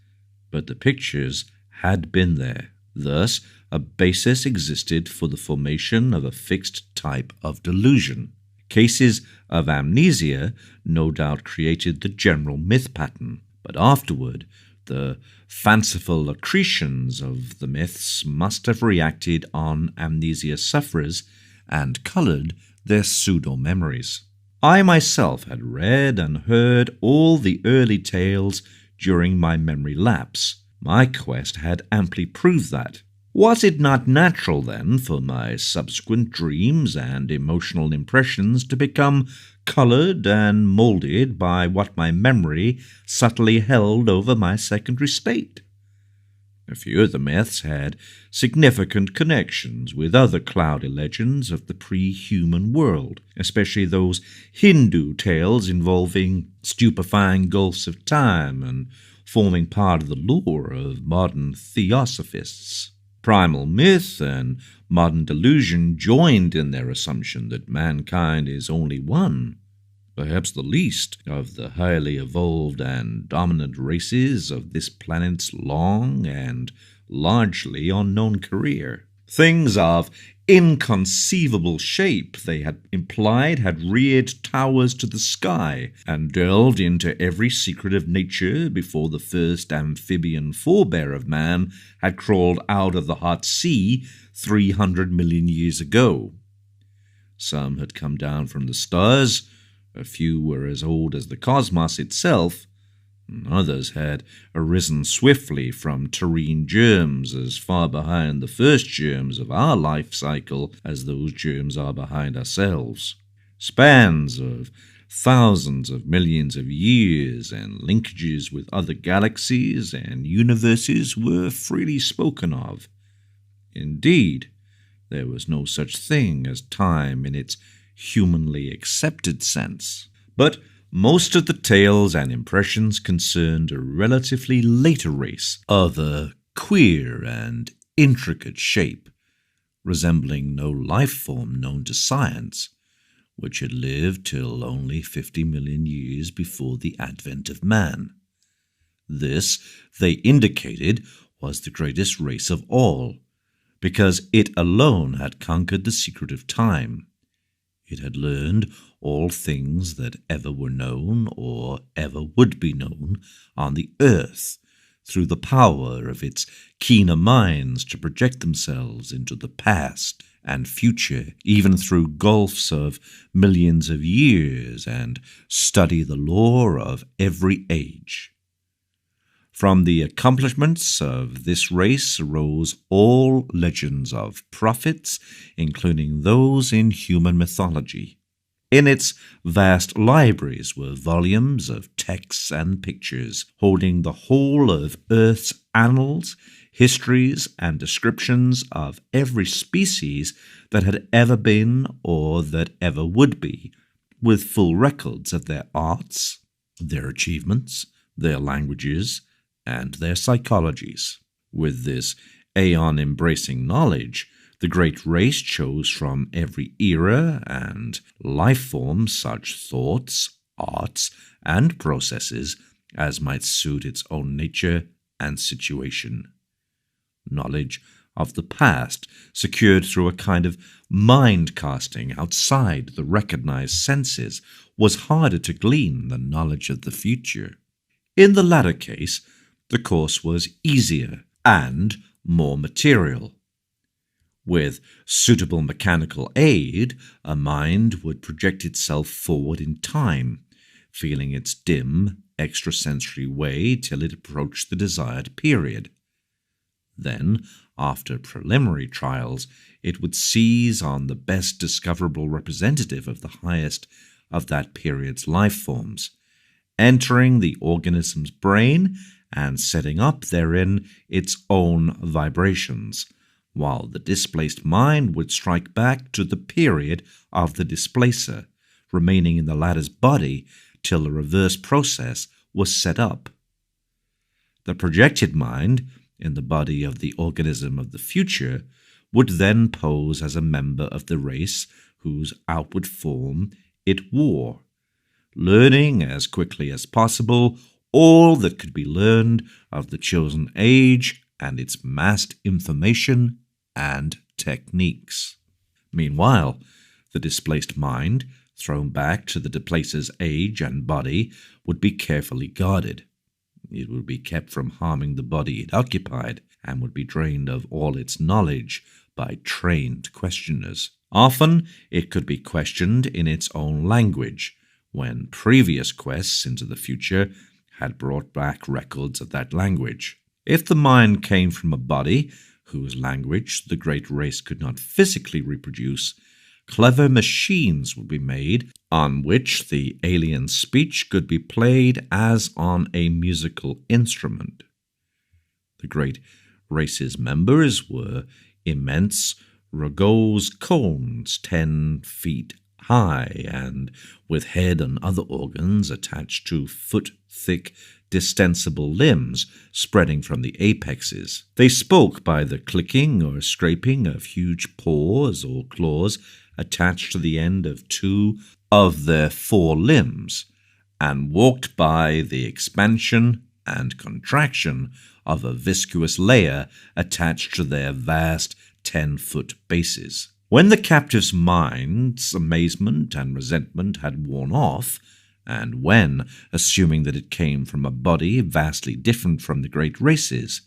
but the pictures had been there. Thus, a basis existed for the formation of a fixed type of delusion. Cases of amnesia no doubt created the general myth pattern, but afterward the fanciful accretions of the myths must have reacted on amnesia sufferers and colored their pseudo-memories. I myself had read and heard all the early tales during my memory lapse. My quest had amply proved that. Was it not natural, then, for my subsequent dreams and emotional impressions to become colored and molded by what my memory subtly held over my secondary state? A few of the myths had significant connections with other cloudy legends of the pre-human world, especially those Hindu tales involving stupefying gulfs of time and forming part of the lore of modern theosophists. Primal myth and modern delusion joined in their assumption that mankind is only one, perhaps the least, of the highly evolved and dominant races of this planet's long and largely unknown career. Things of inconceivable shape, they had implied, had reared towers to the sky and delved into every secret of nature before the first amphibian forebear of man had crawled out of the hot sea 300 million years ago. Some had come down from the stars, a few were as old as the cosmos itself, others had arisen swiftly from terrene germs as far behind the first germs of our life cycle as those germs are behind ourselves. Spans of thousands of millions of years and linkages with other galaxies and universes were freely spoken of. Indeed, there was no such thing as time in its humanly accepted sense. But most of the tales and impressions concerned a relatively later race of a queer and intricate shape, resembling no life form known to science, which had lived till only 50 million years before the advent of man. This, they indicated, was the greatest race of all, because it alone had conquered the secret of time. It had learned all things that ever were known or ever would be known on the earth through the power of its keener minds to project themselves into the past and future, even through gulfs of millions of years, and study the lore of every age. From the accomplishments of this race arose all legends of prophets, including those in human mythology. In its vast libraries were volumes of texts and pictures, holding the whole of Earth's annals, histories, and descriptions of every species that had ever been or that ever would be, with full records of their arts, their achievements, their languages, and their psychologies. With this aeon-embracing knowledge, the great race chose from every era and life form such thoughts, arts, and processes as might suit its own nature and situation. Knowledge of the past, secured through a kind of mind-casting outside the recognized senses, was harder to glean than knowledge of the future. In the latter case, the course was easier and more material. With suitable mechanical aid, a mind would project itself forward in time, feeling its dim, extrasensory way till it approached the desired period. Then, after preliminary trials, it would seize on the best discoverable representative of the highest of that period's life forms, entering the organism's brain and setting up therein its own vibrations, while the displaced mind would strike back to the period of the displacer, remaining in the latter's body till the reverse process was set up. The projected mind, in the body of the organism of the future, would then pose as a member of the race whose outward form it wore, learning as quickly as possible all that could be learned of the chosen age and its massed information and techniques. Meanwhile, the displaced mind, thrown back to the displacer's age and body, would be carefully guarded. It would be kept from harming the body it occupied, and would be drained of all its knowledge by trained questioners. Often it could be questioned in its own language, when previous quests into the future had brought back records of that language. If the mind came from a body whose language the great race could not physically reproduce, clever machines would be made on which the alien speech could be played as on a musical instrument. The great race's members were immense rugose cones 10 feet high, and with head and other organs attached to foot-thick, distensible limbs spreading from the apexes. They spoke by the clicking or scraping of huge paws or claws attached to the end of 2 of their 4 limbs, and walked by the expansion and contraction of a viscous layer attached to their vast 10-foot bases. When the captive's mind's amazement and resentment had worn off, and when, assuming that it came from a body vastly different from the great race's,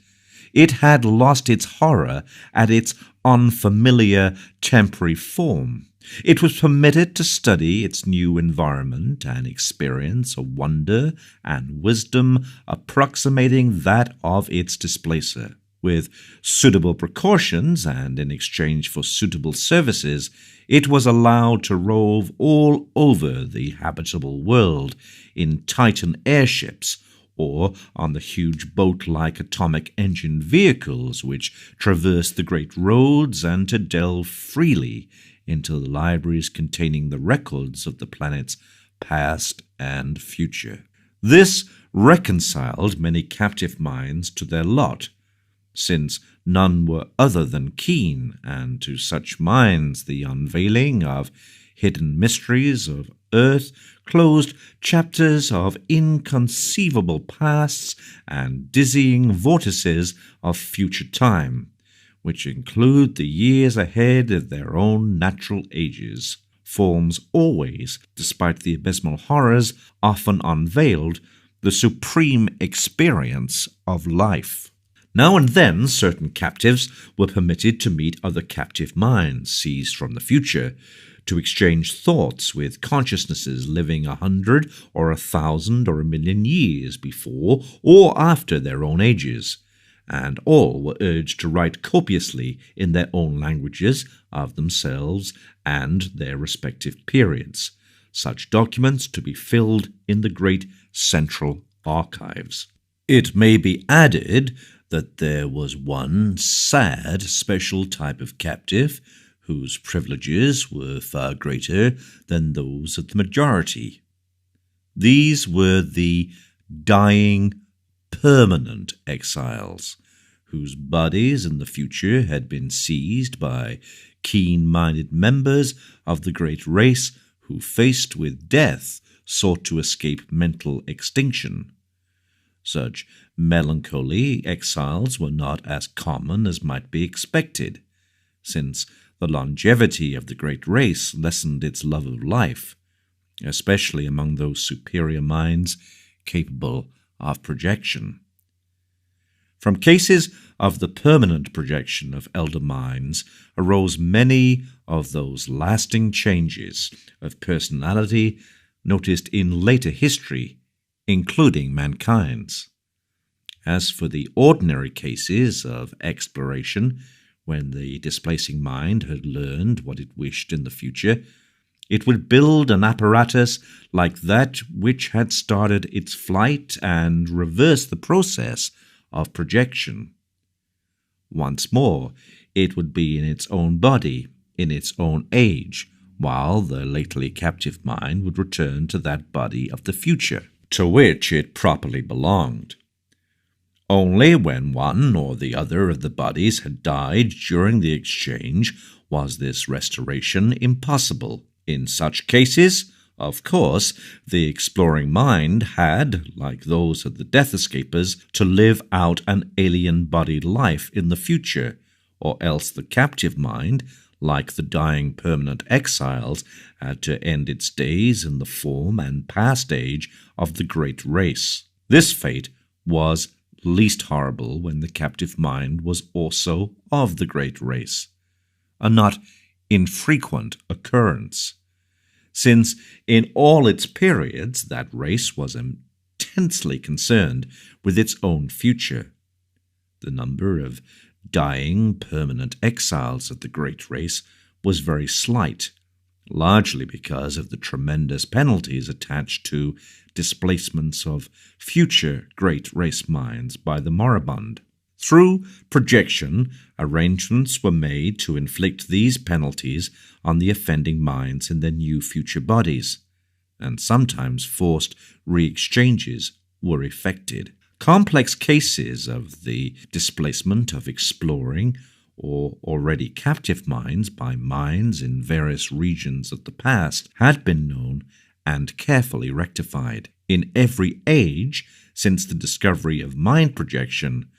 it had lost its horror at its unfamiliar temporary form, it was permitted to study its new environment and experience a wonder and wisdom approximating that of its displacer. With suitable precautions and in exchange for suitable services, it was allowed to rove all over the habitable world in Titan airships or on the huge boat-like atomic-engine vehicles which traversed the great roads, and to delve freely into the libraries containing the records of the planet's past and future. This reconciled many captive minds to their lot, since none were other than keen, and to such minds the unveiling of hidden mysteries of earth closed chapters of inconceivable pasts and dizzying vortices of future time, which include the years ahead of their own natural ages. Forms always, despite the abysmal horrors often unveiled, the supreme experience of life. Now and then certain captives were permitted to meet other captive minds seized from the future, to exchange thoughts with consciousnesses living 100 or 1,000 or 1,000,000 years before or after their own ages, and all were urged to write copiously in their own languages of themselves and their respective periods, such documents to be filled in the great central archives. It may be added that there was one sad special type of captive whose privileges were far greater than those of the majority. These were the dying permanent exiles, whose bodies in the future had been seized by keen-minded members of the great race who, faced with death, sought to escape mental extinction. Such melancholy exiles were not as common as might be expected, since the longevity of the great race lessened its love of life, especially among those superior minds capable of projection. From cases of the permanent projection of elder minds arose many of those lasting changes of personality noticed in later history, including mankind's. As for the ordinary cases of exploration, when the displacing mind had learned what it wished in the future, It would build an apparatus like that which had started its flight and reverse the process of projection. Once more, it would be in its own body, in its own age, while the lately captive mind would return to that body of the future, to which it properly belonged. Only when one or the other of the bodies had died during the exchange was this restoration impossible. In such cases, of course, the exploring mind had, like those of the death escapers, to live out an alien-bodied life in the future, or else the captive mind, like the dying permanent exiles, had to end its days in the form and past age of the great race. This fate was least horrible when the captive mind was also of the great race, a not infrequent occurrence, since in all its periods that race was intensely concerned with its own future. The number of dying permanent exiles of the great race was very slight, largely because of the tremendous penalties attached to displacements of future great race minds by the moribund. Through projection, arrangements were made to inflict these penalties on the offending minds in their new future bodies, and sometimes forced re-exchanges were effected. Complex cases of the displacement of exploring or already captive minds by minds in various regions of the past had been known and carefully rectified. In every age since the discovery of mind projection,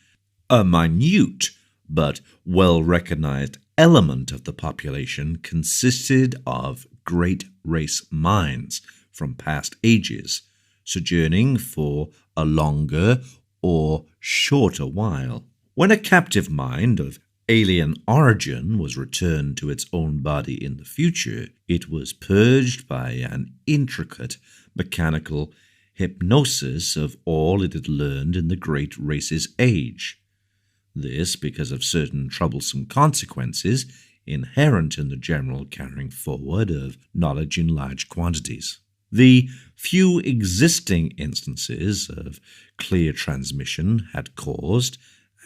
a minute but well-recognized element of the population consisted of great race minds from past ages, sojourning for a longer or shorter while. When a captive mind of alien origin was returned to its own body in the future, it was purged by an intricate mechanical hypnosis of all it had learned in the great race's age. This because of certain troublesome consequences inherent in the general carrying forward of knowledge in large quantities. The few existing instances of clear transmission had caused,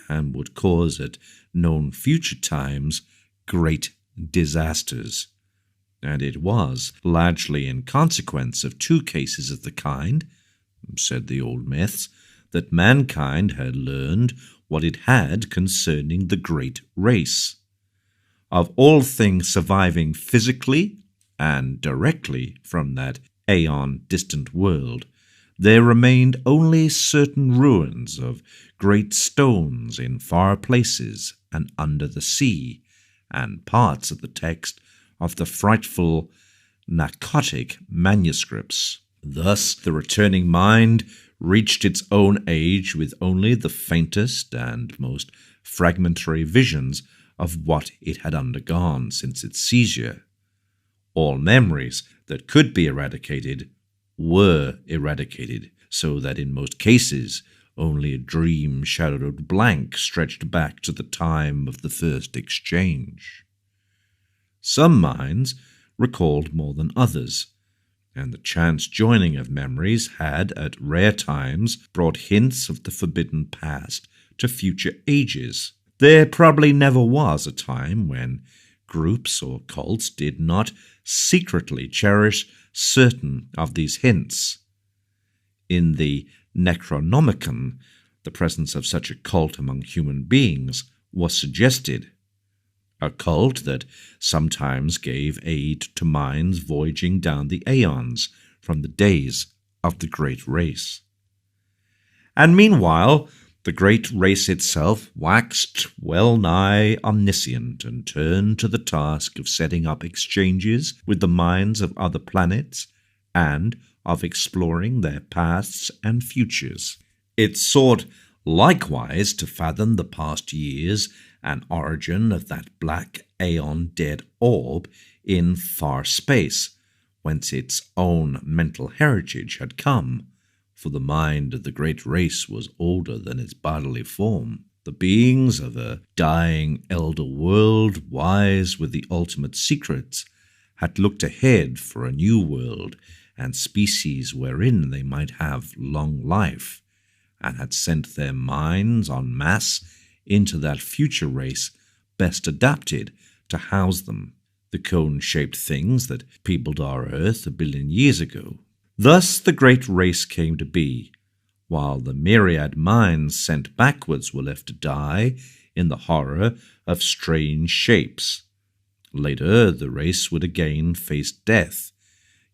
and would cause at known future times, great disasters. And it was largely in consequence of two cases of the kind, said the old myths, that mankind had learned what it had concerning the great race. Of all things surviving physically and directly from that aeon-distant world, there remained only certain ruins of great stones in far places and under the sea, and parts of the text of the frightful narcotic manuscripts. Thus the returning mind reached its own age with only the faintest and most fragmentary visions of what it had undergone since its seizure. All memories that could be eradicated were eradicated, so that in most cases only a dream-shadowed blank stretched back to the time of the first exchange. Some minds recalled more than others, and the chance joining of memories had at rare times brought hints of the forbidden past to future ages. There probably never was a time when groups or cults did not secretly cherish certain of these hints. In the Necronomicon, the presence of such a cult among human beings was suggested, a cult that sometimes gave aid to minds voyaging down the aeons from the days of the great race. And meanwhile, the great race itself waxed well nigh omniscient and turned to the task of setting up exchanges with the minds of other planets and of exploring their pasts and futures. It sought likewise to fathom the past years and origin of that black aeon-dead orb in far space, whence its own mental heritage had come, for the mind of the great race was older than its bodily form. The beings of a dying elder world, wise with the ultimate secrets, had looked ahead for a new world and species wherein they might have long life, and had sent their minds en masse into that future race best adapted to house them, the cone-shaped things that peopled our earth 1 billion years ago. Thus the great race came to be, while the myriad minds sent backwards were left to die in the horror of strange shapes. Later, the race would again face death,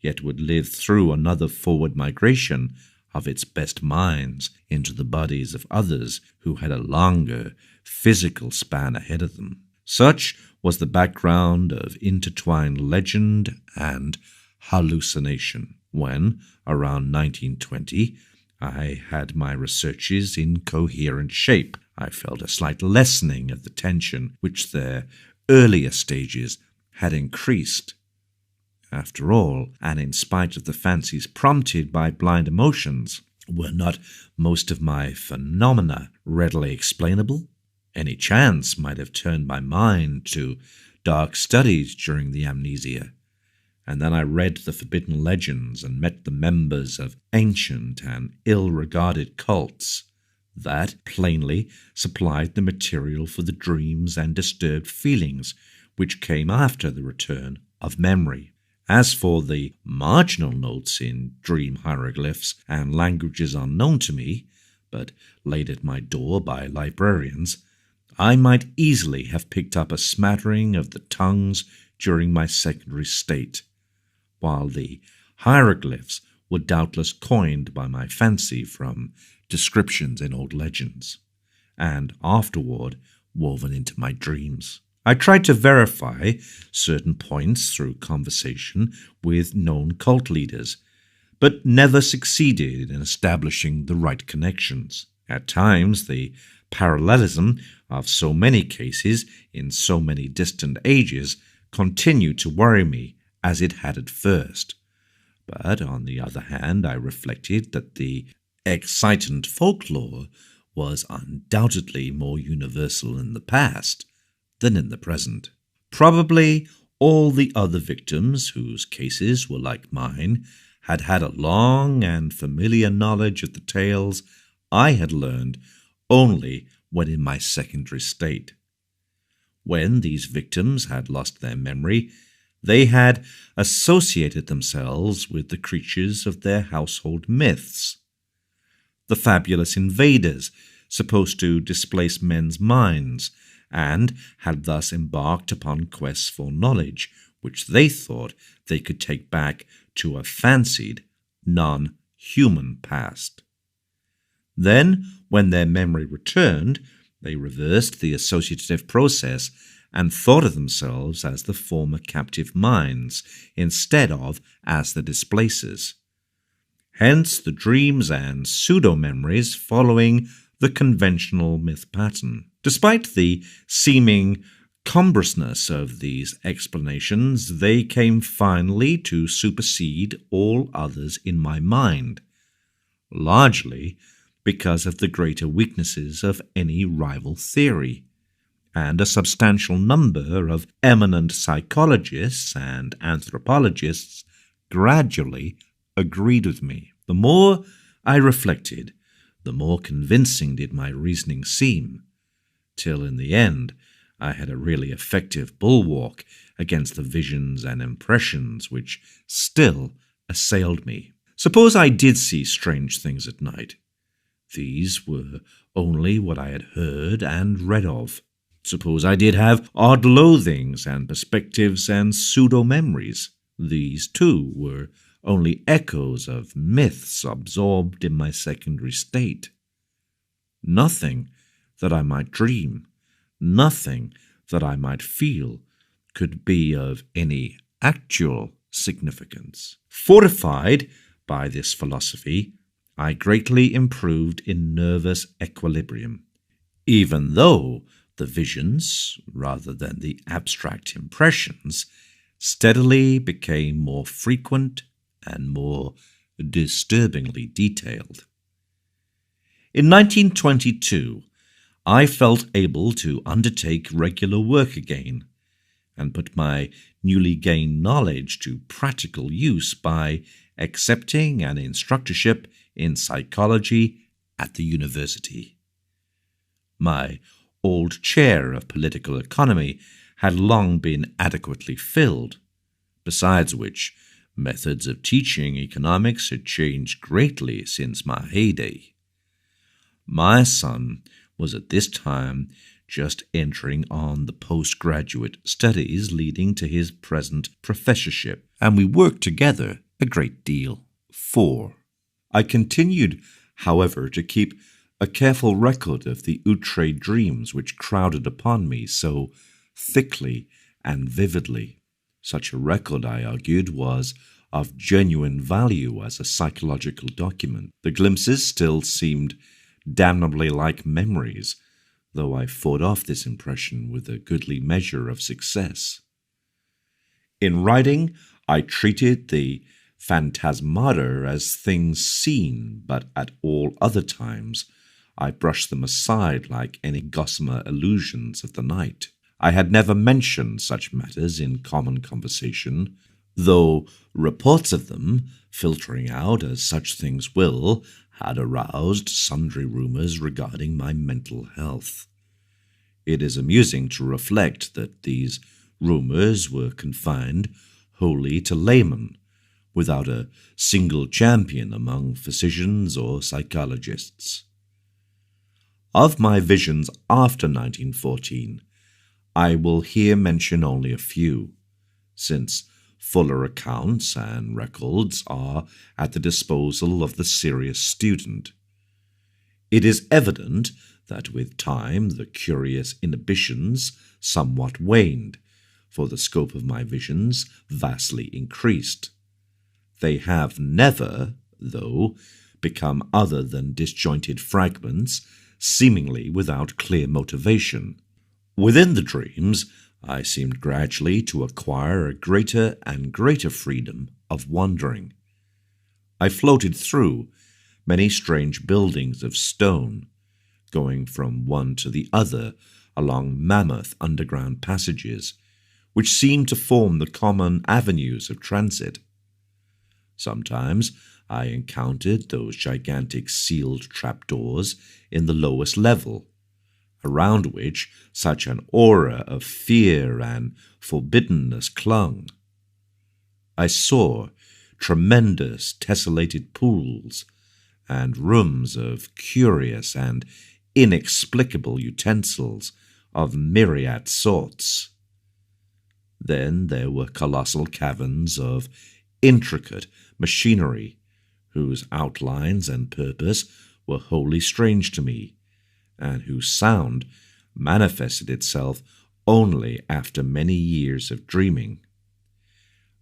yet would live through another forward migration of its best minds into the bodies of others who had a longer physical span ahead of them. Such was the background of intertwined legend and hallucination. When, around 1920, I had my researches in coherent shape, I felt a slight lessening of the tension which their earlier stages had increased. After all, and in spite of the fancies prompted by blind emotions, were not most of my phenomena readily explainable? Any chance might have turned my mind to dark studies during the amnesia, and then I read the forbidden legends and met the members of ancient and ill-regarded cults that plainly supplied the material for the dreams and disturbed feelings which came after the return of memory. As for the marginal notes in dream hieroglyphs and languages unknown to me, but laid at my door by librarians, I might easily have picked up a smattering of the tongues during my secondary state, while the hieroglyphs were doubtless coined by my fancy from descriptions in old legends, and afterward woven into my dreams. I tried to verify certain points through conversation with known cult leaders, but never succeeded in establishing the right connections. At times, the parallelism of so many cases in so many distant ages continued to worry me as it had at first. But on the other hand, I reflected that the excitant folklore was undoubtedly more universal in the past than in the present. Probably all the other victims whose cases were like mine had had a long and familiar knowledge of the tales I had learned only when in my secondary state. When these victims had lost their memory, they had associated themselves with the creatures of their household myths. The fabulous invaders supposed to displace men's minds, and had thus embarked upon quests for knowledge which they thought they could take back to a fancied, non-human past. Then, when their memory returned, they reversed the associative process and thought of themselves as the former captive minds instead of as the displacers. Hence the dreams and pseudo-memories following the conventional myth pattern. Despite the seeming cumbrousness of these explanations, they came finally to supersede all others in my mind, largely because of the greater weaknesses of any rival theory, and a substantial number of eminent psychologists and anthropologists gradually agreed with me. The more I reflected, the more convincing did my reasoning seem, till in the end I had a really effective bulwark against the visions and impressions which still assailed me. Suppose I did see strange things at night. These were only what I had heard and read of. Suppose I did have odd loathings and perspectives and pseudo-memories. These, too, were only echoes of myths absorbed in my secondary state. Nothing that I might dream, nothing that I might feel could be of any actual significance. Fortified by this philosophy, I greatly improved in nervous equilibrium, even though the visions, rather than the abstract impressions, steadily became more frequent and more disturbingly detailed. In 1922, I felt able to undertake regular work again, and put my newly gained knowledge to practical use by accepting an instructorship in psychology at the university. My old chair of political economy had long been adequately filled, besides which methods of teaching economics had changed greatly since my heyday. My son was at this time just entering on the postgraduate studies leading to his present professorship, and we worked together a great deal. 4. I continued, however, to keep a careful record of the outre dreams which crowded upon me so thickly and vividly. Such a record, I argued, was of genuine value as a psychological document. The glimpses still seemed damnably like memories, though I fought off this impression with a goodly measure of success. In writing, I treated the phantasmata as things seen, but at all other times I brushed them aside like any gossamer illusions of the night. I had never mentioned such matters in common conversation, though reports of them, filtering out as such things will, had aroused sundry rumors regarding my mental health. It is amusing to reflect that these rumors were confined wholly to laymen, without a single champion among physicians or psychologists. Of my visions after 1914, I will here mention only a few, since fuller accounts and records are at the disposal of the serious student. It is evident that with time the curious inhibitions somewhat waned, for the scope of my visions vastly increased. They have never, though, become other than disjointed fragments, seemingly without clear motivation. Within the dreams, I seemed gradually to acquire a greater and greater freedom of wandering. I floated through many strange buildings of stone, going from one to the other along mammoth underground passages, which seemed to form the common avenues of transit. Sometimes I encountered those gigantic sealed trapdoors in the lowest level, around which such an aura of fear and forbiddenness clung. I saw tremendous tessellated pools and rooms of curious and inexplicable utensils of myriad sorts. Then there were colossal caverns of intricate machinery, whose outlines and purpose were wholly strange to me, and whose sound manifested itself only after many years of dreaming.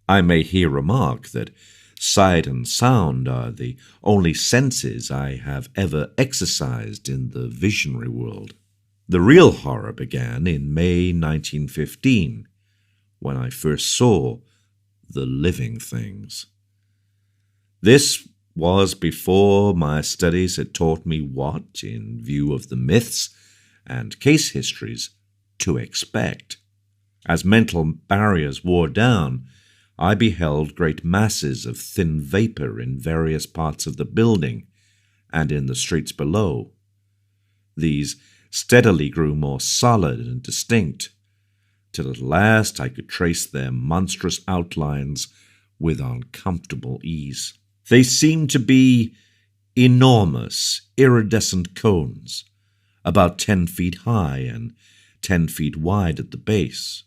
I may here remark that sight and sound are the only senses I have ever exercised in the visionary world. The real horror began in May 1915, when I first saw the living things. This was before my studies had taught me what, in view of the myths and case histories, to expect. As mental barriers wore down, I beheld great masses of thin vapor in various parts of the building and in the streets below. These steadily grew more solid and distinct, till at last I could trace their monstrous outlines with uncomfortable ease. They seemed to be enormous, iridescent cones, about 10 feet high and 10 feet wide at the base,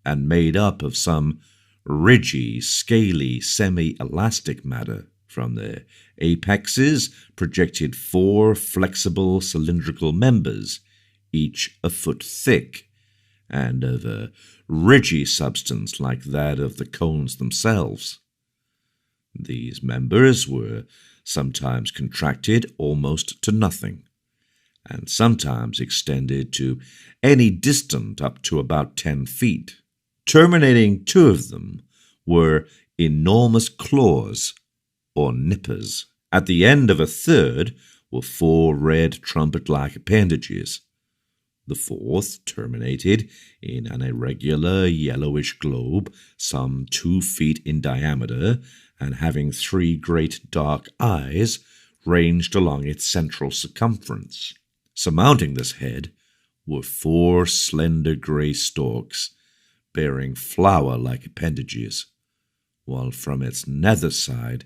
and made up of some ridgy, scaly, semi-elastic matter. From their apexes projected 4 flexible cylindrical members, each a foot thick, and of a ridgy substance like that of the cones themselves. These members were sometimes contracted almost to nothing, and sometimes extended to any distance up to about 10 feet. Terminating 2 of them were enormous claws, or nippers. At the end of a third were 4 red trumpet-like appendages. The fourth terminated in an irregular yellowish globe some 2 feet in diameter and having 3 great dark eyes ranged along its central circumference. Surmounting this head were 4 slender grey stalks bearing flower-like appendages, while from its nether side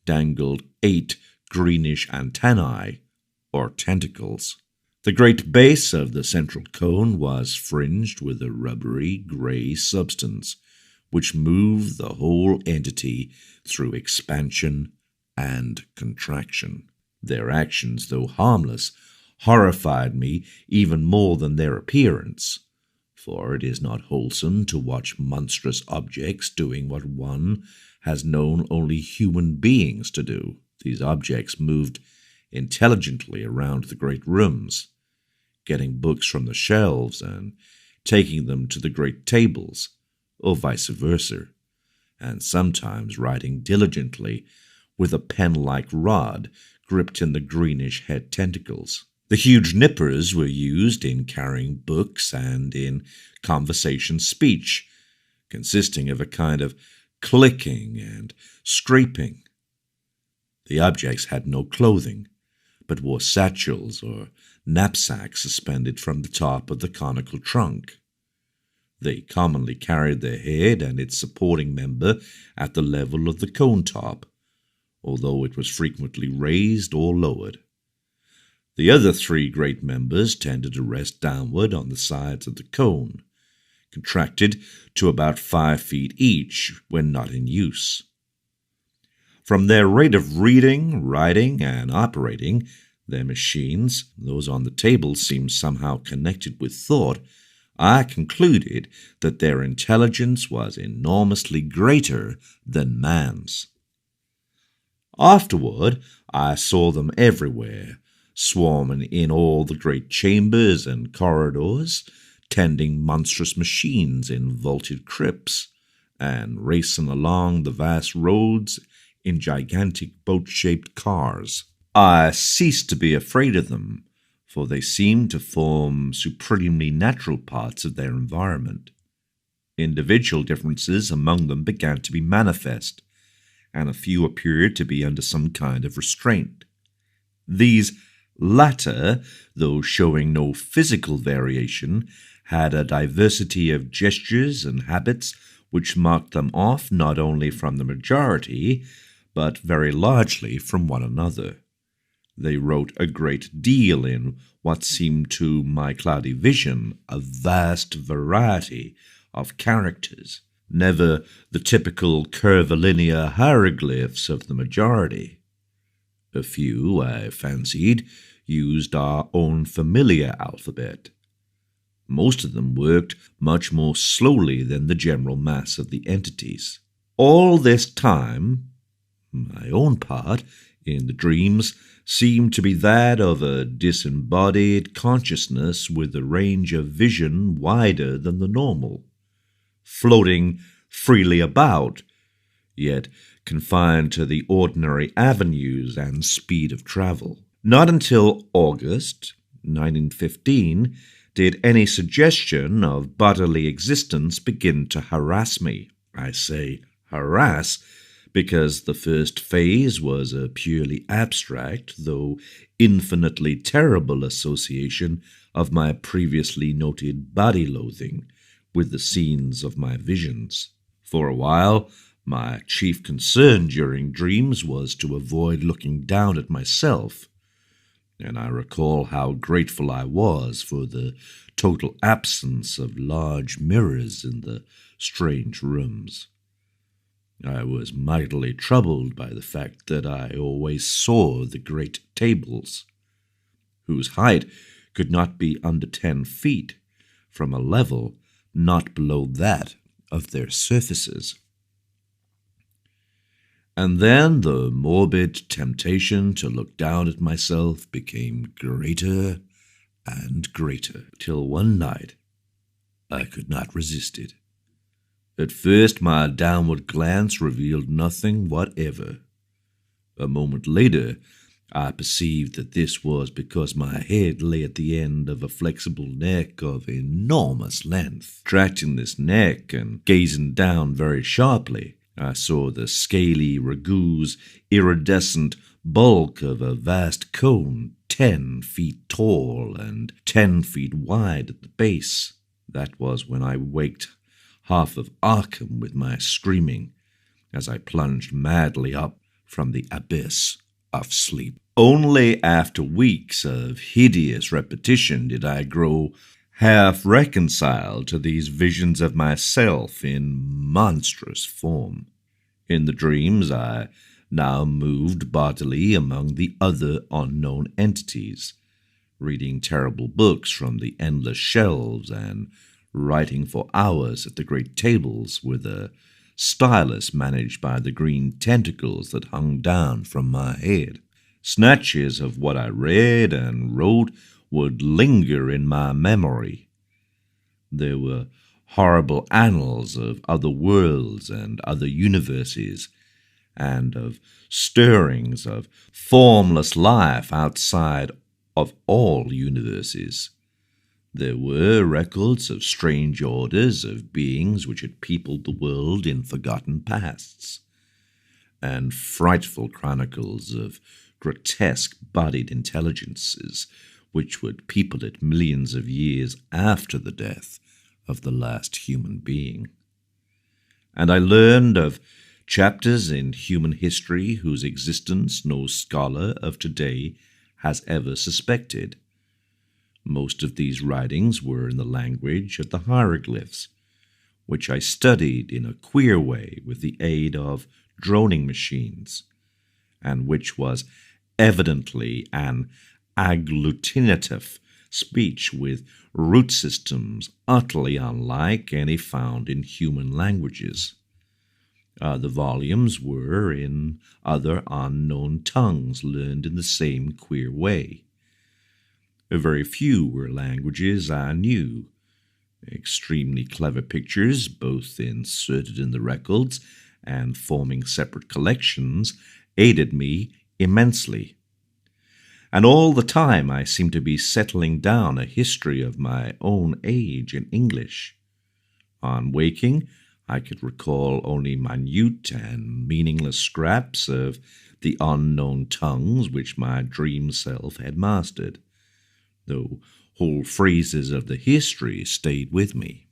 dangled 8 greenish antennae, or tentacles. The great base of the central cone was fringed with a rubbery grey substance, which moved the whole entity through expansion and contraction. Their actions, though harmless, horrified me even more than their appearance, for it is not wholesome to watch monstrous objects doing what one has known only human beings to do. These objects moved intelligently around the great rooms, getting books from the shelves and taking them to the great tables, or vice versa, and sometimes writing diligently with a pen-like rod gripped in the greenish head tentacles. The huge nippers were used in carrying books and in conversation speech, consisting of a kind of clicking and scraping. The objects had no clothing, but wore satchels or knapsacks suspended from the top of the conical trunk. They commonly carried their head and its supporting member at the level of the cone top, although it was frequently raised or lowered. The other 3 great members tended to rest downward on the sides of the cone, contracted to about 5 feet each when not in use. From their rate of reading, writing, and operating, their machines, those on the table, seemed somehow connected with thought. I concluded that their intelligence was enormously greater than man's. Afterward, I saw them everywhere, swarming in all the great chambers and corridors, tending monstrous machines in vaulted crypts, and racing along the vast roads in gigantic boat-shaped cars. I ceased to be afraid of them, for they seemed to form supremely natural parts of their environment. Individual differences among them began to be manifest, and a few appeared to be under some kind of restraint. These latter, though showing no physical variation, had a diversity of gestures and habits which marked them off not only from the majority, but very largely from one another. They wrote a great deal in what seemed to my cloudy vision a vast variety of characters, never the typical curvilinear hieroglyphs of the majority. A few, I fancied, used our own familiar alphabet. Most of them worked much more slowly than the general mass of the entities. All this time, my own part in the dreams seemed to be that of a disembodied consciousness with a range of vision wider than the normal, floating freely about, yet confined to the ordinary avenues and speed of travel. Not until August 1915 did any suggestion of bodily existence begin to harass me. I say harass because the first phase was a purely abstract, though infinitely terrible association of my previously noted body loathing with the scenes of my visions. For a while, my chief concern during dreams was to avoid looking down at myself, and I recall how grateful I was for the total absence of large mirrors in the strange rooms. I was mightily troubled by the fact that I always saw the great tables, whose height could not be under 10 feet, from a level not below that of their surfaces. And then the morbid temptation to look down at myself became greater and greater, till one night I could not resist it. At first my downward glance revealed nothing whatever. A moment later I perceived that this was because my head lay at the end of a flexible neck of enormous length. Tracting this neck and gazing down very sharply, I saw the scaly ragout's iridescent bulk of a vast cone 10 feet tall and 10 feet wide at the base. That was when I waked half of Arkham with my screaming as I plunged madly up from the abyss of sleep. Only after weeks of hideous repetition did I grow half reconciled to these visions of myself in monstrous form. In the dreams I now moved bodily among the other unknown entities, reading terrible books from the endless shelves and writing for hours at the great tables with a stylus managed by the green tentacles that hung down from my head. Snatches of what I read and wrote would linger in my memory. There were horrible annals of other worlds and other universes, and of stirrings of formless life outside of all universes. There were records of strange orders of beings which had peopled the world in forgotten pasts, and frightful chronicles of grotesque-bodied intelligences which would people it millions of years after the death of the last human being. And I learned of chapters in human history whose existence no scholar of today has ever suspected. Most of these writings were in the language of the hieroglyphs, which I studied in a queer way with the aid of droning machines, and which was evidently an agglutinative speech with root systems utterly unlike any found in human languages. The volumes were in other unknown tongues learned in the same queer way. Very few were languages I knew. Extremely clever pictures, both inserted in the records and forming separate collections, aided me immensely. And all the time I seemed to be settling down a history of my own age in English. On waking, I could recall only minute and meaningless scraps of the unknown tongues which my dream self had mastered, though whole phrases of the history stayed with me.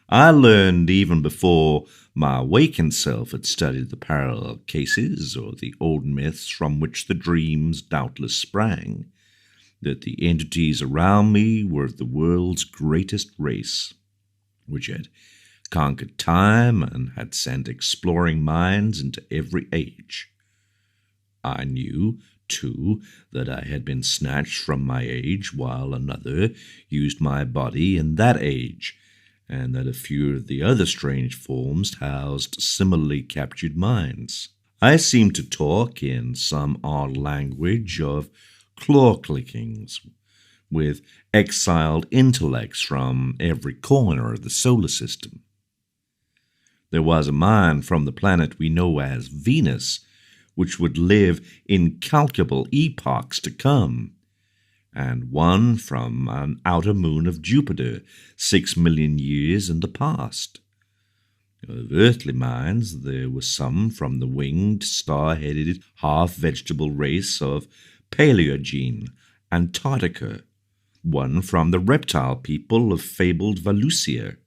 I learned even before my awakened self had studied the parallel cases or the old myths from which the dreams doubtless sprang, that the entities around me were the world's greatest race, which had conquered time and had sent exploring minds into every age. I knew, too, that I had been snatched from my age while another used my body in that age, and that a few of the other strange forms housed similarly captured minds. I seemed to talk in some odd language of claw-clickings with exiled intellects from every corner of the solar system. There was a mind from the planet we know as Venus, which would live incalculable epochs to come, and one from an outer moon of Jupiter 6 million years in the past. Of earthly minds, there were some from the winged, star-headed, half-vegetable race of Paleogene, Antarctica, one from the reptile people of fabled Valusia,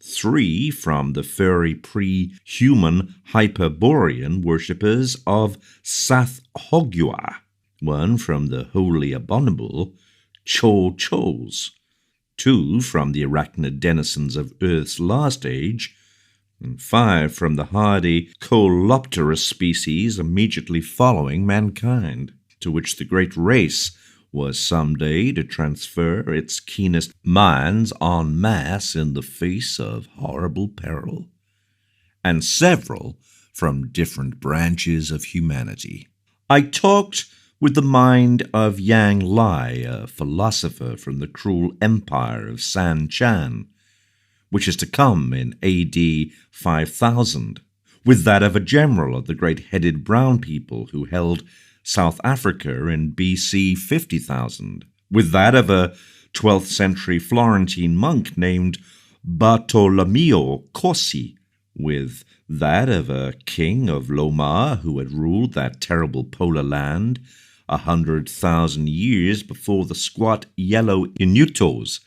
3 from the furry pre-human Hyperborean worshippers of Sath-Hogua, 1 from the wholly abominable Cho-Chos, 2 from the arachnid denizens of Earth's last age, and 5 from the hardy Colopterus species immediately following mankind, to which the great race was some day to transfer its keenest minds en masse in the face of horrible peril, and several from different branches of humanity. I talked with the mind of Yang Lai, a philosopher from the cruel empire of San Chan, which is to come in A.D. 5000, with that of a general of the great-headed brown people who held South Africa in BC 50,000, with that of a 12th century Florentine monk named Bartolomeo Corsi, with that of a king of Lomar who had ruled that terrible polar land 100,000 years before the squat yellow Inutos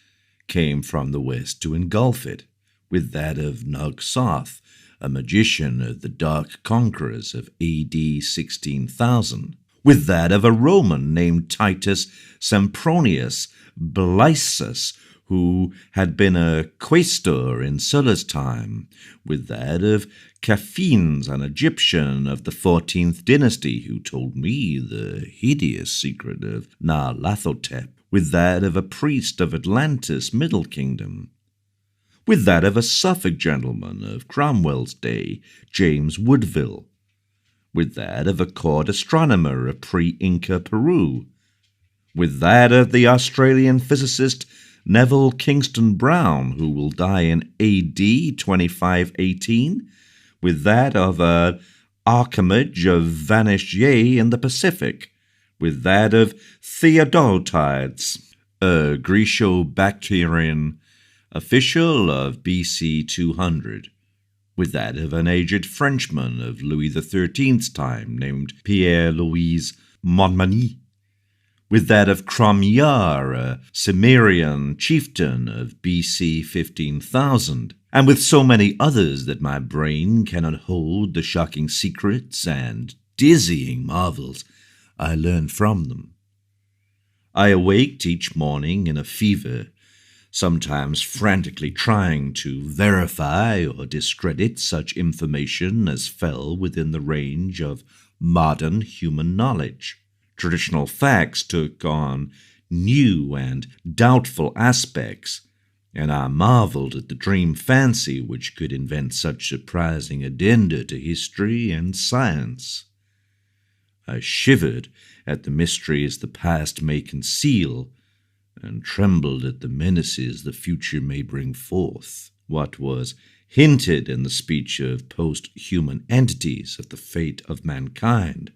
came from the west to engulf it, with that of Nag-Soth, a magician of the Dark Conquerors of AD 16,000, with that of a Roman named Titus Sempronius Bellisus, who had been a quaestor in Sulla's time, with that of Caphenes, an Egyptian of the 14th dynasty, who told me the hideous secret of Nyarlathotep, with that of a priest of Atlantis' Middle Kingdom, with that of a Suffolk gentleman of Cromwell's day, James Woodville, with that of a court astronomer of pre-Inca Peru, with that of the Australian physicist Neville Kingston Brown, who will die in AD 2518, with that of an Archimage of vanished Ye in the Pacific, with that of Theodotides, a Greco-Bactrian official of BC 200, with that of an aged Frenchman of Louis XIII's time named Pierre-Louis Montmagny, with that of Cromyar, a Cimmerian chieftain of BC 15,000, and with so many others that my brain cannot hold the shocking secrets and dizzying marvels I learned from them. I awaked each morning in a fever, sometimes frantically trying to verify or discredit such information as fell within the range of modern human knowledge. Traditional facts took on new and doubtful aspects, and I marveled at the dream fancy which could invent such surprising addenda to history and science. I shivered at the mysteries the past may conceal, and trembled at the menaces the future may bring forth. What was hinted in the speech of post-human entities of the fate of mankind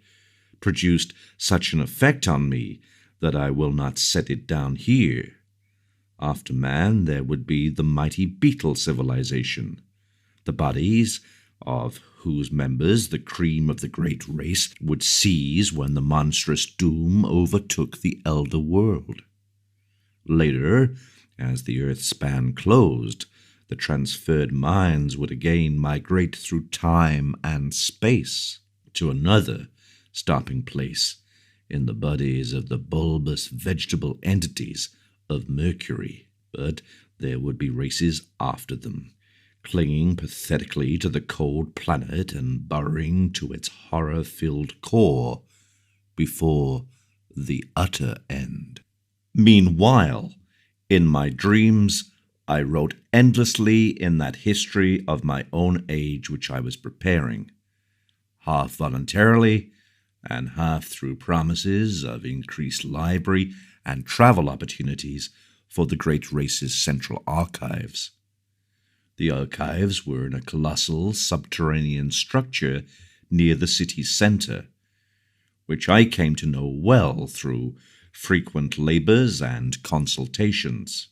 produced such an effect on me that I will not set it down here. After man there would be the mighty beetle civilization, the bodies of whose members the cream of the great race would seize when the monstrous doom overtook the elder world. Later, as the earth span closed, the transferred minds would again migrate through time and space to another stopping place in the bodies of the bulbous vegetable entities of Mercury. But there would be races after them, clinging pathetically to the cold planet and burrowing to its horror-filled core before the utter end. Meanwhile, in my dreams, I wrote endlessly in that history of my own age which I was preparing, half voluntarily and half through promises of increased library and travel opportunities for the great race's central archives. The archives were in a colossal subterranean structure near the city's center, which I came to know well through frequent labors and consultations.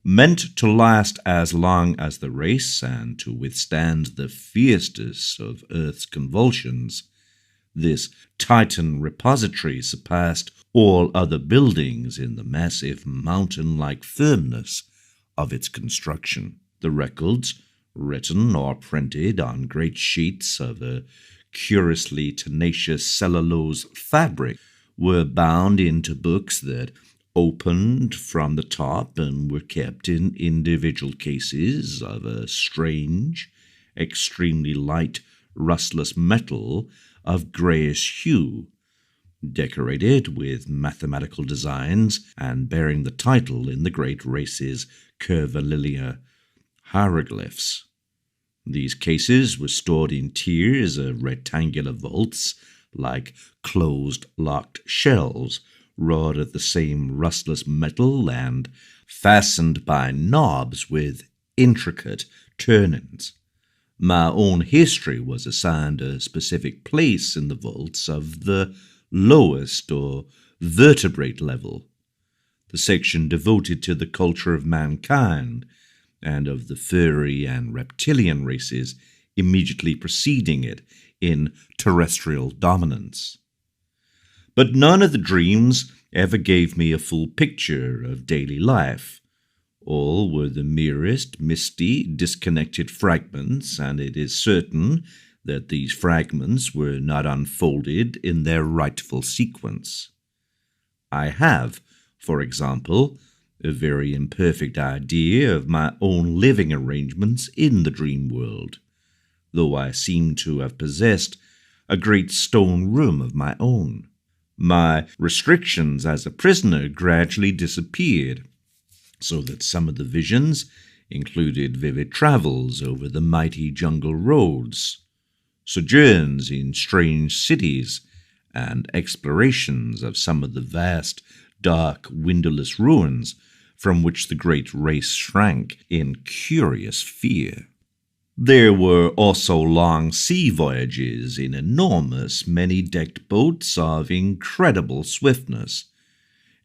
Meant to last as long as the race and to withstand the fiercest of Earth's convulsions, this Titan repository surpassed all other buildings in the massive mountain-like firmness of its construction. The records, written or printed on great sheets of a curiously tenacious cellulose fabric, were bound into books that opened from the top and were kept in individual cases of a strange, extremely light, rustless metal of grayish hue, decorated with mathematical designs and bearing the title in the great race's curvilinear hieroglyphs. These cases were stored in tiers of rectangular vaults, like closed, locked shelves, wrought of the same rustless metal and fastened by knobs with intricate turnings. My own history was assigned a specific place in the vaults of the lowest or vertebrate level, the section devoted to the culture of mankind and of the furry and reptilian races immediately preceding it in terrestrial dominance. But none of the dreams ever gave me a full picture of daily life. All were the merest misty, disconnected fragments, and it is certain that these fragments were not unfolded in their rightful sequence. I have, for example, a very imperfect idea of my own living arrangements in the dream world, though I seem to have possessed a great stone room of my own. My restrictions as a prisoner gradually disappeared, so that some of the visions included vivid travels over the mighty jungle roads, sojourns in strange cities, and explorations of some of the vast, dark, windowless ruins from which the great race shrank in curious fear. There were also long sea voyages in enormous, many-decked boats of incredible swiftness,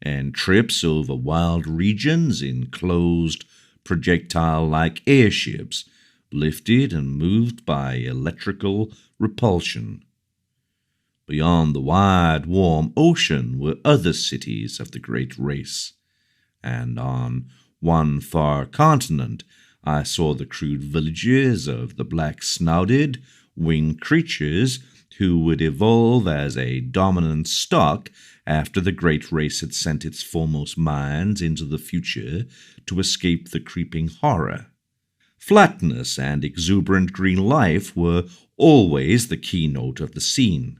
and trips over wild regions in closed, projectile-like airships, lifted and moved by electrical repulsion. Beyond the wide, warm ocean were other cities of the great race, and on one far continent I saw the crude villages of the black-snouted, winged creatures who would evolve as a dominant stock after the great race had sent its foremost minds into the future to escape the creeping horror. Flatness and exuberant green life were always the keynote of the scene.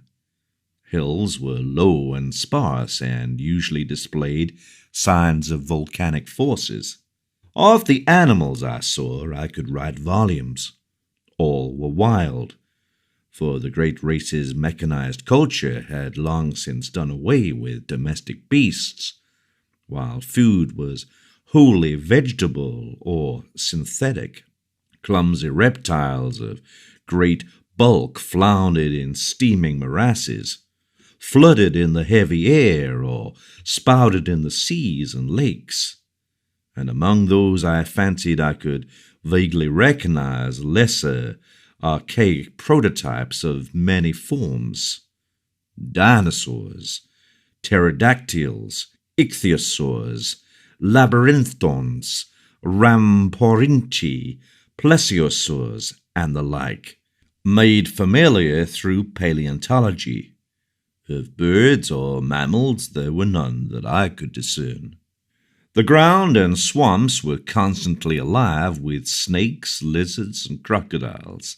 Hills were low and sparse and usually displayed signs of volcanic forces. Of the animals I saw, I could write volumes. All were wild, for the great race's mechanized culture had long since done away with domestic beasts, while food was wholly vegetable or synthetic. Clumsy reptiles of great bulk floundered in steaming morasses, flooded in the heavy air, or spouted in the seas and lakes. And among those I fancied I could vaguely recognize lesser, archaic prototypes of many forms: dinosaurs, pterodactyls, ichthyosaurs, labyrinthons, ramporinchi, plesiosaurs, and the like, made familiar through paleontology. Of birds or mammals there were none that I could discern. The ground and swamps were constantly alive with snakes, lizards, and crocodiles,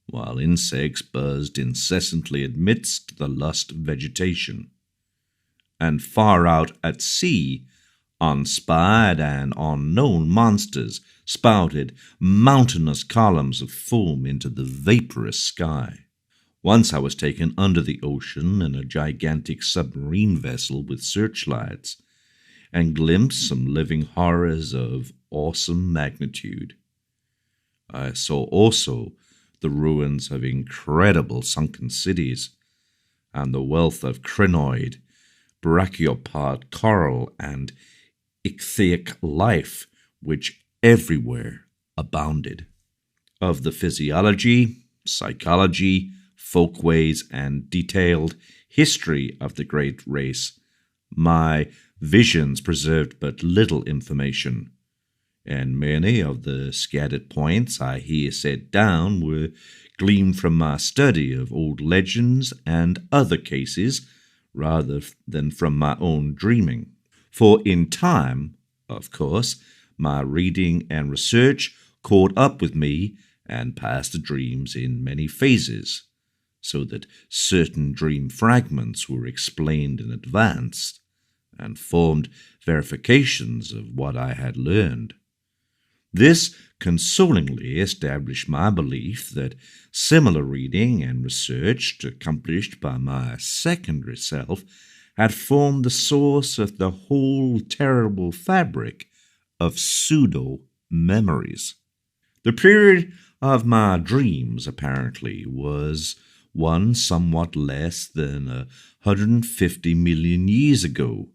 while insects buzzed incessantly amidst the lush vegetation. And far out at sea, unspied and unknown monsters spouted mountainous columns of foam into the vaporous sky. Once I was taken under the ocean in a gigantic submarine vessel with searchlights, and glimpsed some living horrors of awesome magnitude. I saw also the ruins of incredible sunken cities, and the wealth of crinoid, brachiopod, coral, and ichthytic life which everywhere abounded. Of the physiology, psychology, folkways, and detailed history of the great race, my visions preserved but little information, and many of the scattered points I here set down were gleaned from my study of old legends and other cases rather than from my own dreaming. For in time, of course, my reading and research caught up with me and passed the dreams in many phases, so that certain dream fragments were explained in advance and formed verifications of what I had learned. This consolingly established my belief that similar reading and research accomplished by my secondary self had formed the source of the whole terrible fabric of pseudo-memories. The period of my dreams, apparently, was one somewhat less than 150 million years ago,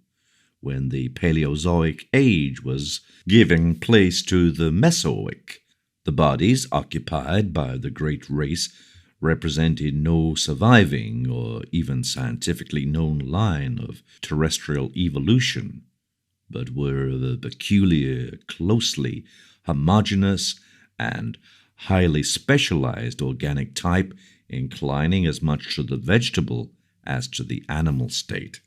when the Paleozoic age was giving place to the Mesozoic. The bodies occupied by the great race represented no surviving or even scientifically known line of terrestrial evolution, but were of a peculiar, closely homogeneous, and highly specialized organic type, inclining as much to the vegetable as to the animal state.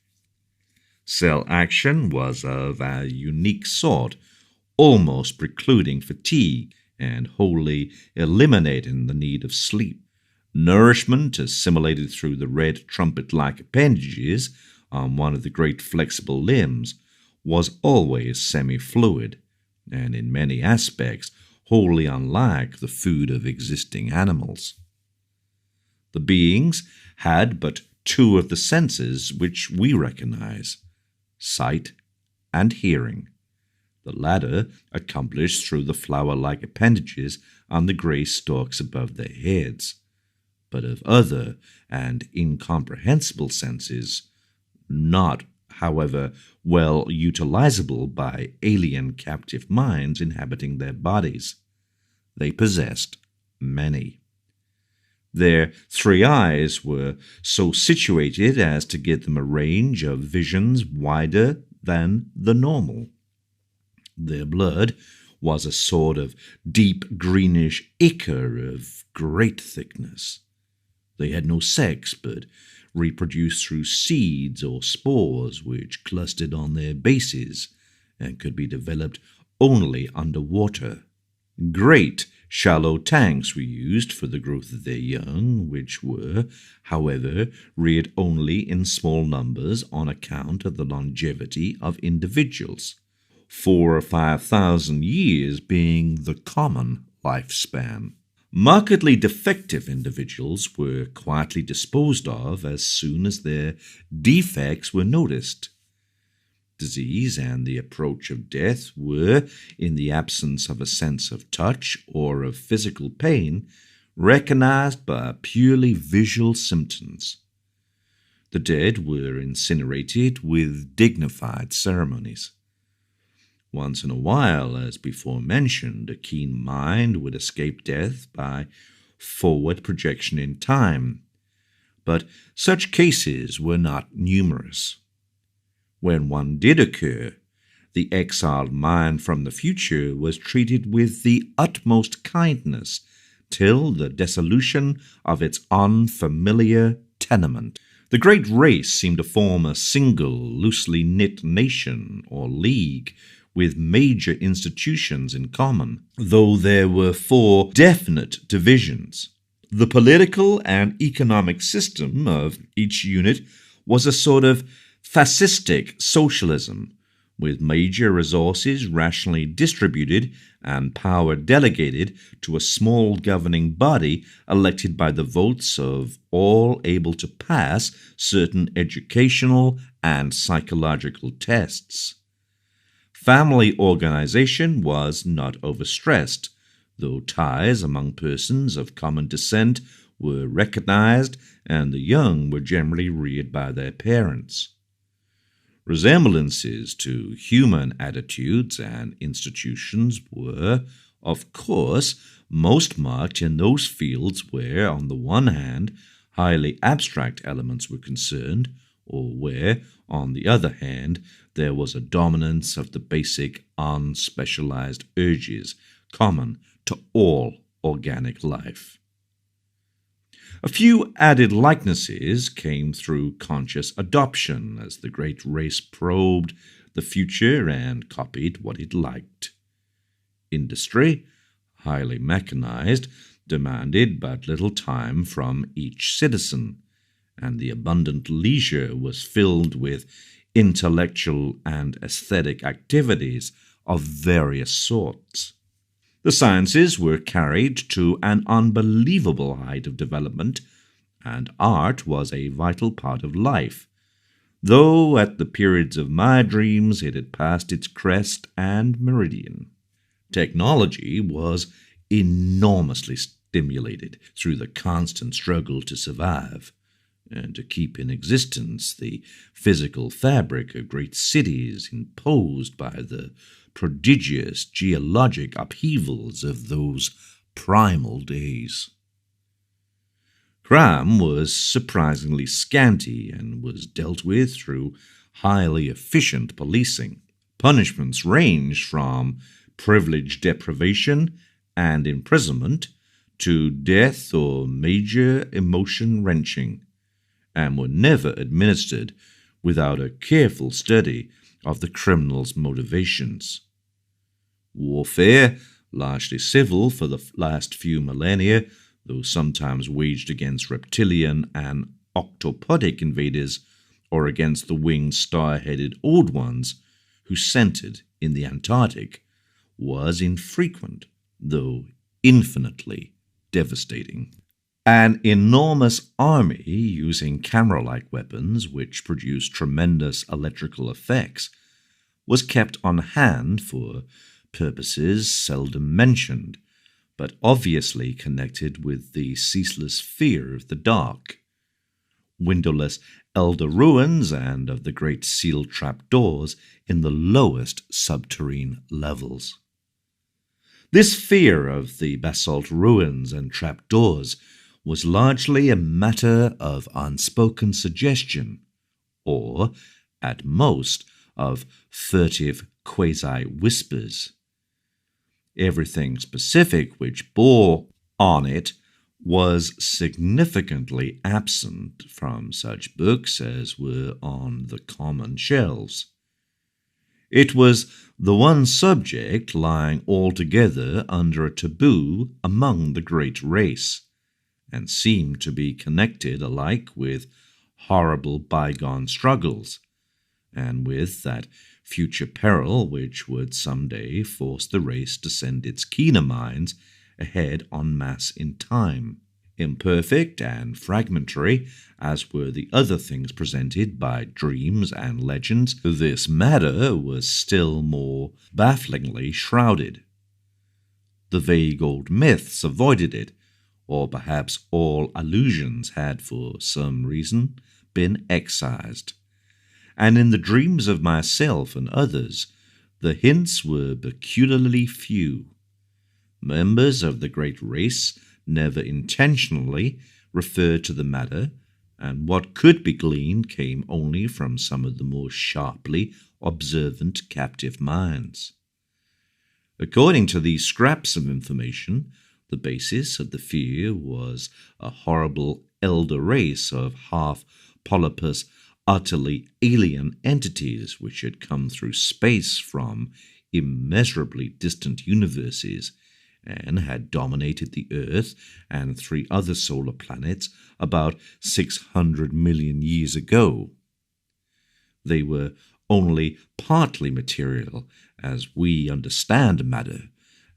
Cell action was of a unique sort, almost precluding fatigue and wholly eliminating the need of sleep. Nourishment, assimilated through the red trumpet-like appendages on one of the great flexible limbs, was always semi-fluid, and in many aspects wholly unlike the food of existing animals. The beings had but two of the senses which we recognize: sight and hearing, the latter accomplished through the flower-like appendages on the grey stalks above their heads, but of other and incomprehensible senses, not, however, well utilizable by alien captive minds inhabiting their bodies. They possessed many. Their three eyes were so situated as to give them a range of visions wider than the normal. Their blood was a sort of deep greenish ichor of great thickness. They had no sex, but reproduced through seeds or spores which clustered on their bases and could be developed only under water. Great shallow tanks were used for the growth of their young, which were, however, reared only in small numbers on account of the longevity of individuals, 4,000 or 5,000 years being the common lifespan. Markedly defective individuals were quietly disposed of as soon as their defects were noticed. Disease and the approach of death were, in the absence of a sense of touch or of physical pain, recognized by purely visual symptoms. The dead were incinerated with dignified ceremonies. Once in a while, as before mentioned, a keen mind would escape death by forward projection in time, but such cases were not numerous. When one did occur, the exiled mind from the future was treated with the utmost kindness till the dissolution of its unfamiliar tenement. The great race seemed to form a single, loosely knit nation or league, with major institutions in common, though there were 4 definite divisions. The political and economic system of each unit was a sort of fascistic socialism, with major resources rationally distributed and power delegated to a small governing body elected by the votes of all able to pass certain educational and psychological tests. Family organization was not overstressed, though ties among persons of common descent were recognized and the young were generally reared by their parents. Resemblances to human attitudes and institutions were, of course, most marked in those fields where, on the one hand, highly abstract elements were concerned, or where, on the other hand, there was a dominance of the basic, unspecialized urges common to all organic life. A few added likenesses came through conscious adoption as the great race probed the future and copied what it liked. Industry, highly mechanized, demanded but little time from each citizen, and the abundant leisure was filled with intellectual and aesthetic activities of various sorts. The sciences were carried to an unbelievable height of development, and art was a vital part of life, though at the periods of my dreams it had passed its crest and meridian. Technology was enormously stimulated through the constant struggle to survive and to keep in existence the physical fabric of great cities imposed by the prodigious geologic upheavals of those primal days. Crime was surprisingly scanty and was dealt with through highly efficient policing. Punishments ranged from privilege deprivation and imprisonment to death or major emotion wrenching, and were never administered without a careful study of the criminal's motivations. Warfare, largely civil for the last few millennia, though sometimes waged against reptilian and octopodic invaders or against the winged star-headed Old Ones who centered in the Antarctic, was infrequent, though infinitely devastating. An enormous army using camera-like weapons, which produced tremendous electrical effects, was kept on hand for purposes seldom mentioned, but obviously connected with the ceaseless fear of the dark. Windowless elder ruins and of the great sealed trapdoors in the lowest subterranean levels. This fear of the basalt ruins and trapdoors was largely a matter of unspoken suggestion, or, at most, of furtive quasi-whispers. Everything specific which bore on it was significantly absent from such books as were on the common shelves. It was the one subject lying altogether under a taboo among the great race, and seemed to be connected alike with horrible bygone struggles, and with that future peril which would some day force the race to send its keener minds ahead en masse in time. Imperfect and fragmentary as were the other things presented by dreams and legends, this matter was still more bafflingly shrouded. The vague old myths avoided it, or perhaps all allusions had for some reason been excised, and in the dreams of myself and others the hints were peculiarly few. Members of the great race never intentionally referred to the matter, and what could be gleaned came only from some of the more sharply observant captive minds. According to these scraps of information, the basis of the fear was a horrible elder race of half-polypus, utterly alien entities which had come through space from immeasurably distant universes and had dominated the Earth and 3 other solar planets about 600 million years ago. They were only partly material as we understand matter,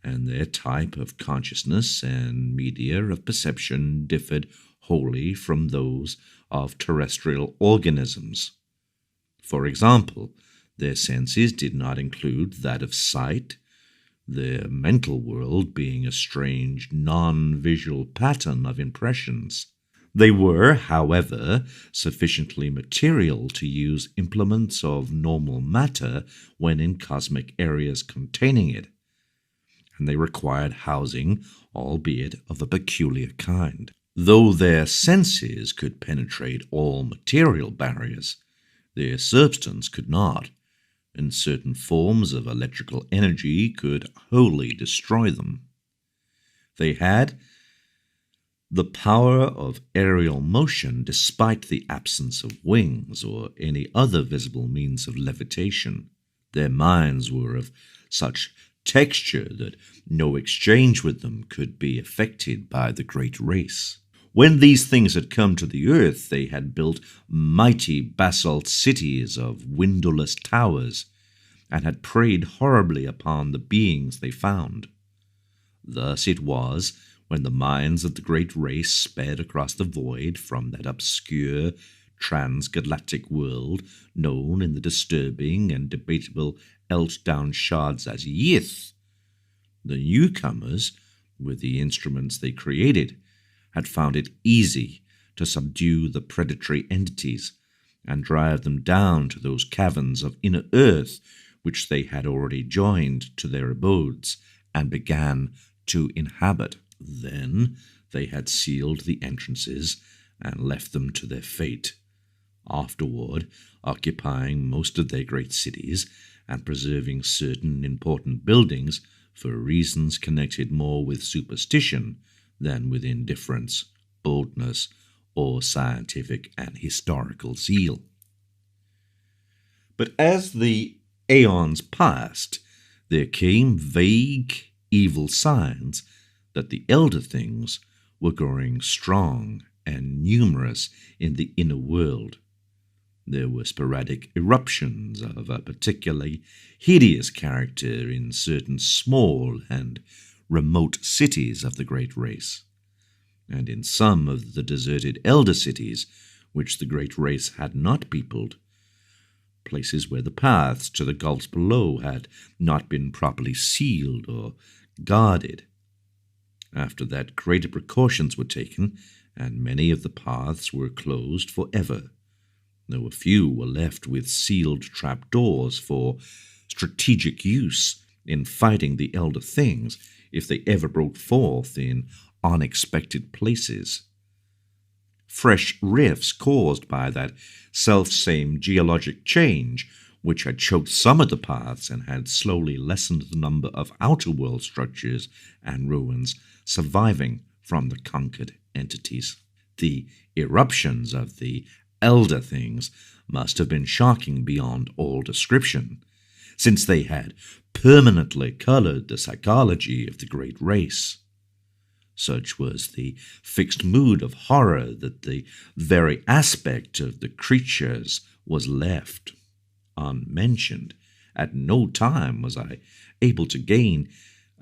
and their type of consciousness and media of perception differed wholly from those of terrestrial organisms. For example, their senses did not include that of sight, their mental world being a strange non-visual pattern of impressions. They were, however, sufficiently material to use implements of normal matter when in cosmic areas containing it, and they required housing, albeit of a peculiar kind. Though their senses could penetrate all material barriers, their substance could not, and certain forms of electrical energy could wholly destroy them. They had the power of aerial motion despite the absence of wings or any other visible means of levitation. Their minds were of such texture that no exchange with them could be effected by the great race. When these things had come to the earth, they had built mighty basalt cities of windowless towers, and had preyed horribly upon the beings they found. Thus it was, when the minds of the great race sped across the void from that obscure transgalactic world known in the disturbing and debatable Elchdown shards as Yith, the newcomers with the instruments they created, had found it easy to subdue the predatory entities and drive them down to those caverns of inner earth which they had already joined to their abodes and began to inhabit. Then they had sealed the entrances and left them to their fate, afterward occupying most of their great cities and preserving certain important buildings for reasons connected more with superstition than with indifference, boldness, or scientific and historical zeal. But as the aeons passed, there came vague, evil signs that the elder things were growing strong and numerous in the inner world. There were sporadic eruptions of a particularly hideous character in certain small and remote cities of the great race, and in some of the deserted elder cities which the great race had not peopled, places where the paths to the gulfs below had not been properly sealed or guarded. After that, greater precautions were taken, and many of the paths were closed forever, though a few were left with sealed trapdoors for strategic use in fighting the elder things if they ever broke forth in unexpected places. Fresh rifts caused by that self-same geologic change, which had choked some of the paths and had slowly lessened the number of outer-world structures and ruins surviving from the conquered entities. The eruptions of the elder things must have been shocking beyond all description, since they had permanently colored the psychology of the great race. Such was the fixed mood of horror that the very aspect of the creatures was left unmentioned. At no time was I able to gain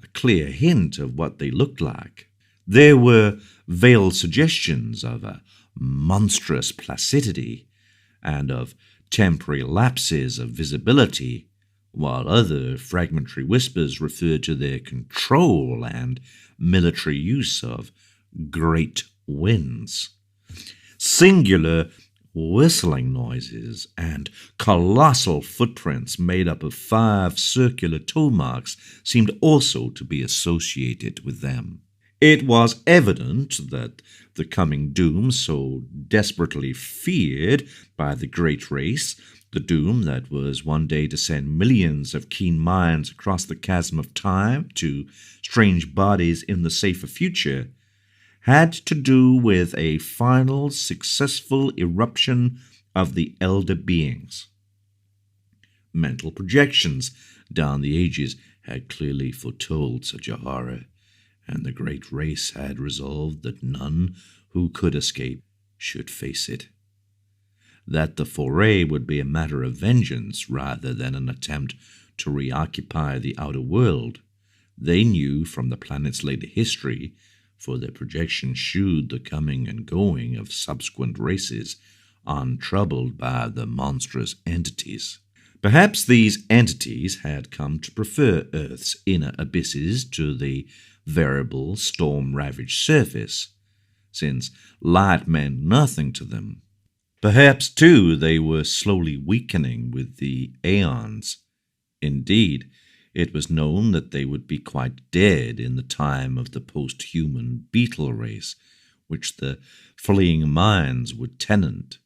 a clear hint of what they looked like. There were veiled suggestions of a monstrous placidity and of temporary lapses of visibility, while other fragmentary whispers referred to their control and military use of great winds. Singular whistling noises and colossal footprints made up of 5 circular toe marks seemed also to be associated with them. It was evident that the coming doom so desperately feared by the great race, the doom that was one day to send millions of keen minds across the chasm of time to strange bodies in the safer future, had to do with a final successful eruption of the elder beings. Mental projections down the ages had clearly foretold such a horror, and the great race had resolved that none who could escape should face it. That the foray would be a matter of vengeance rather than an attempt to reoccupy the outer world, they knew from the planet's later history, for their projections shewed the coming and going of subsequent races, untroubled by the monstrous entities. Perhaps these entities had come to prefer Earth's inner abysses to the variable, storm-ravaged surface, since light meant nothing to them. Perhaps, too, they were slowly weakening with the aeons. Indeed, it was known that they would be quite dead in the time of the post-human beetle race, which the fleeing minds would tenant.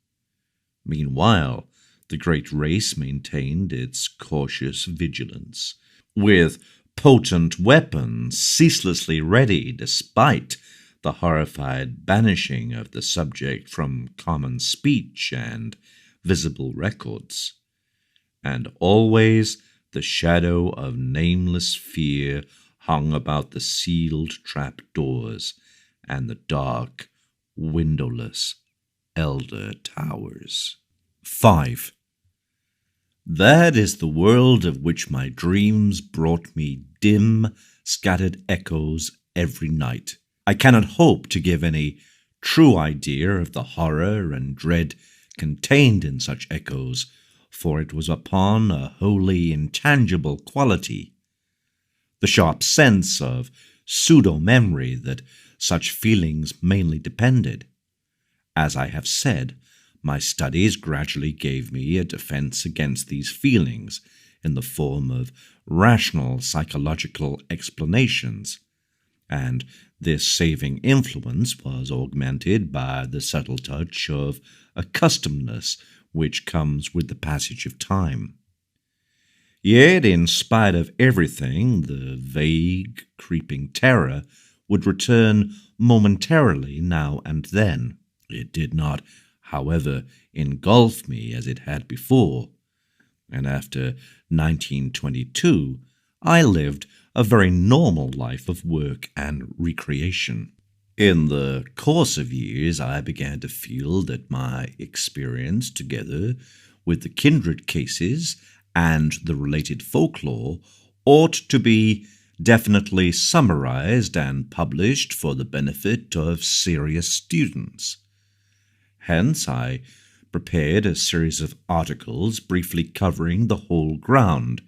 Meanwhile, the great race maintained its cautious vigilance, with potent weapons ceaselessly ready despite the horrified banishing of the subject from common speech and visible records. And always the shadow of nameless fear hung about the sealed trap-doors and the dark, windowless elder towers. 5. That is the world of which my dreams brought me dim, scattered echoes every night. I cannot hope to give any true idea of the horror and dread contained in such echoes, for it was upon a wholly intangible quality. The sharp sense of pseudo-memory that such feelings mainly depended. As I have said, my studies gradually gave me a defense against these feelings in the form of rational psychological explanations, and this saving influence was augmented by the subtle touch of accustomedness which comes with the passage of time. Yet, in spite of everything, the vague, creeping terror would return momentarily now and then. It did not, however, engulf me as it had before, and after 1922 I lived a very normal life of work and recreation. In the course of years I began to feel that my experience, together with the kindred cases and the related folklore, ought to be definitely summarized and published for the benefit of serious students. Hence I prepared a series of articles briefly covering the whole ground,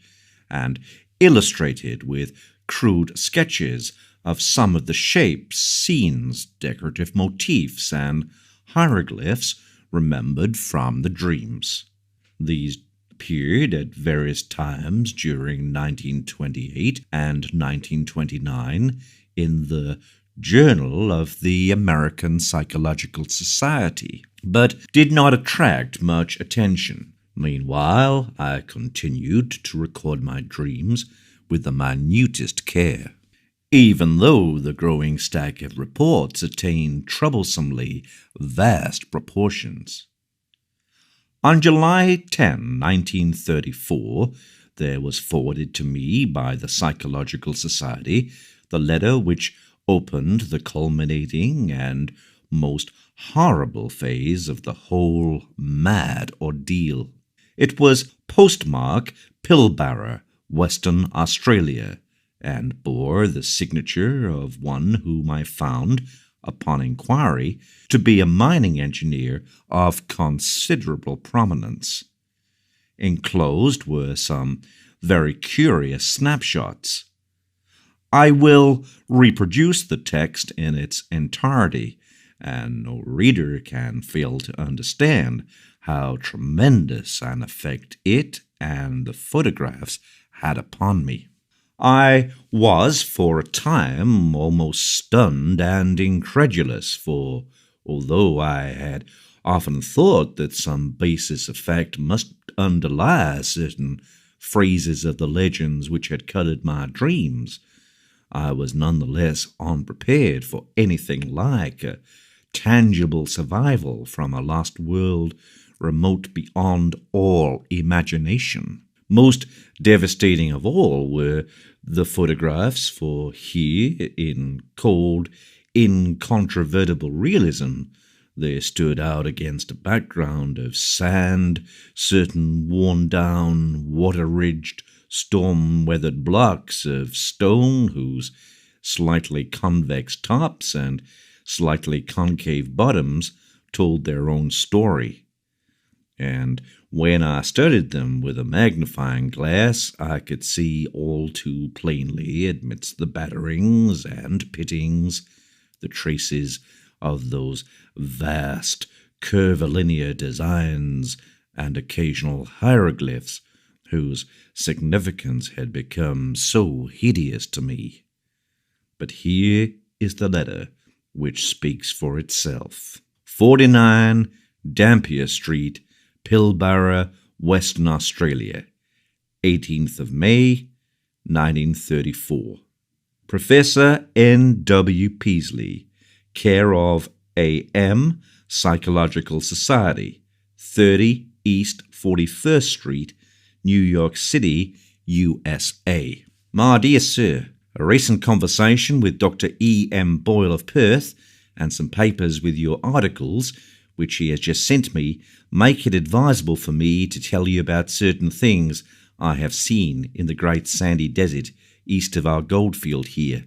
and illustrated with crude sketches of some of the shapes, scenes, decorative motifs, and hieroglyphs remembered from the dreams. These appeared at various times during 1928 and 1929 in the Journal of the American Psychological Society, but did not attract much attention. Meanwhile, I continued to record my dreams with the minutest care, even though the growing stack of reports attained troublesomely vast proportions. On July 10, 1934, there was forwarded to me by the Psychological Society the letter which opened the culminating and most horrible phase of the whole mad ordeal. It was postmarked Pilbara, Western Australia, and bore the signature of one whom I found, upon inquiry, to be a mining engineer of considerable prominence. Enclosed were some very curious snapshots. I will reproduce the text in its entirety, and no reader can fail to understand how tremendous an effect it and the photographs had upon me. I was for a time almost stunned and incredulous, for although I had often thought that some basis of fact must underlie certain phrases of the legends which had colored my dreams, I was none the less unprepared for anything like a tangible survival from a lost world remote beyond all imagination. Most devastating of all were the photographs, for here, in cold, incontrovertible realism, they stood out against a background of sand, certain worn-down, water-ridged, storm-weathered blocks of stone whose slightly convex tops and slightly concave bottoms told their own story. And when I studied them with a magnifying glass, I could see all too plainly, amidst the batterings and pittings, the traces of those vast curvilinear designs and occasional hieroglyphs whose significance had become so hideous to me. But here is the letter which speaks for itself. 49 Dampier Street, Pilbara, Western Australia, 18th of May, 1934. Professor N. W. Peasley, care of A.M. Psychological Society, 30 East 41st Street, New York City, USA. My dear sir, a recent conversation with Dr. E. M. Boyle of Perth and some papers with your articles, which he has just sent me, make it advisable for me to tell you about certain things I have seen in the great sandy desert east of our goldfield here.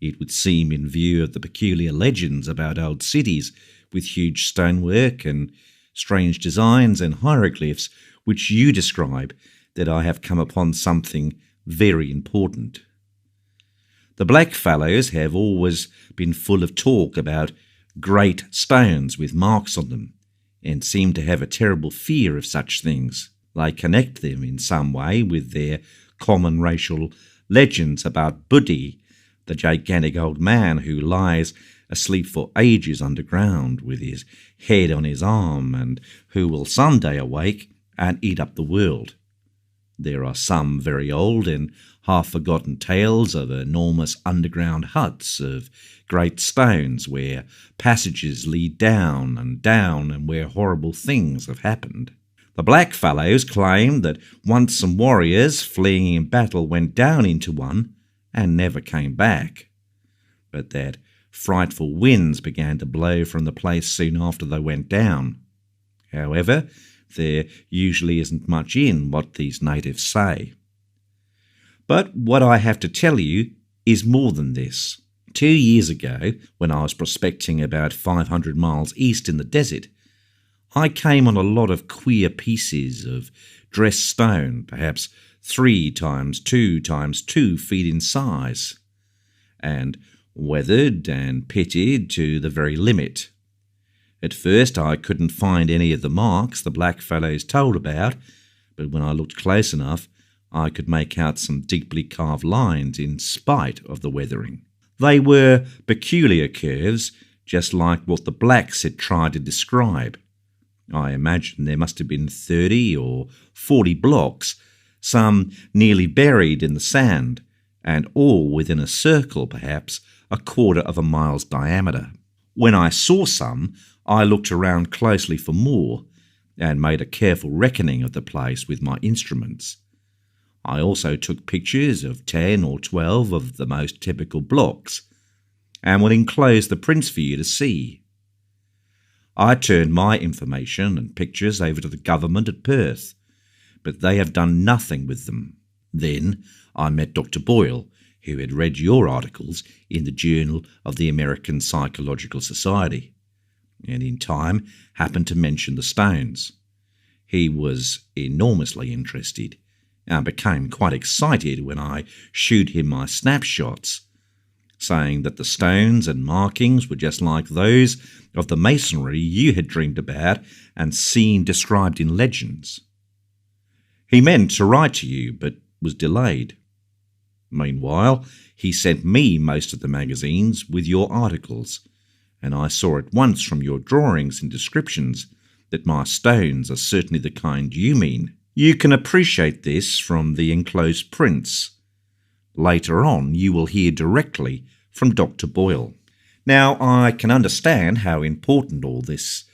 It would seem, in view of the peculiar legends about old cities with huge stonework and strange designs and hieroglyphs which you describe, that I have come upon something very important. The blackfellows have always been full of talk about great stones with marks on them, and seem to have a terrible fear of such things. They connect them in some way with their common racial legends about Buddy, the gigantic old man who lies asleep for ages underground with his head on his arm, and who will someday awake and eat up the world. There are some very old and half-forgotten tales of enormous underground huts of great stones where passages lead down and where horrible things have happened. The blackfellows claim that once some warriors fleeing in battle went down into one and never came back, but that frightful winds began to blow from the place soon after they went down. However, there usually isn't much in what these natives say. But what I have to tell you is more than this. 2 years ago, when I was prospecting about 500 miles east in the desert, I came on a lot of queer pieces of dressed stone, perhaps 3 times 2 times 2 feet in size, and weathered and pitted to the very limit. At first I couldn't find any of the marks the blackfellows told about, but when I looked close enough, I could make out some deeply carved lines in spite of the weathering. They were peculiar curves, just like what the blacks had tried to describe. I imagine there must have been 30 or 40 blocks, some nearly buried in the sand, and all within a circle perhaps a quarter of a mile's diameter. When I saw some, I looked around closely for more, and made a careful reckoning of the place with my instruments. I also took pictures of 10 or 12 of the most typical blocks, and will enclose the prints for you to see. I turned my information and pictures over to the government at Perth, but they have done nothing with them. Then I met Dr. Boyle, who had read your articles in the Journal of the American Psychological Society, and in time happened to mention the stones. He was enormously interested, and became quite excited when I showed him my snapshots, saying that the stones and markings were just like those of the masonry you had dreamed about and seen described in legends. He meant to write to you, but was delayed. Meanwhile, he sent me most of the magazines with your articles, and I saw at once from your drawings and descriptions that my stones are certainly the kind you mean. You can appreciate this from the enclosed prints. Later on, you will hear directly from Dr. Boyle. Now, I can understand how important all this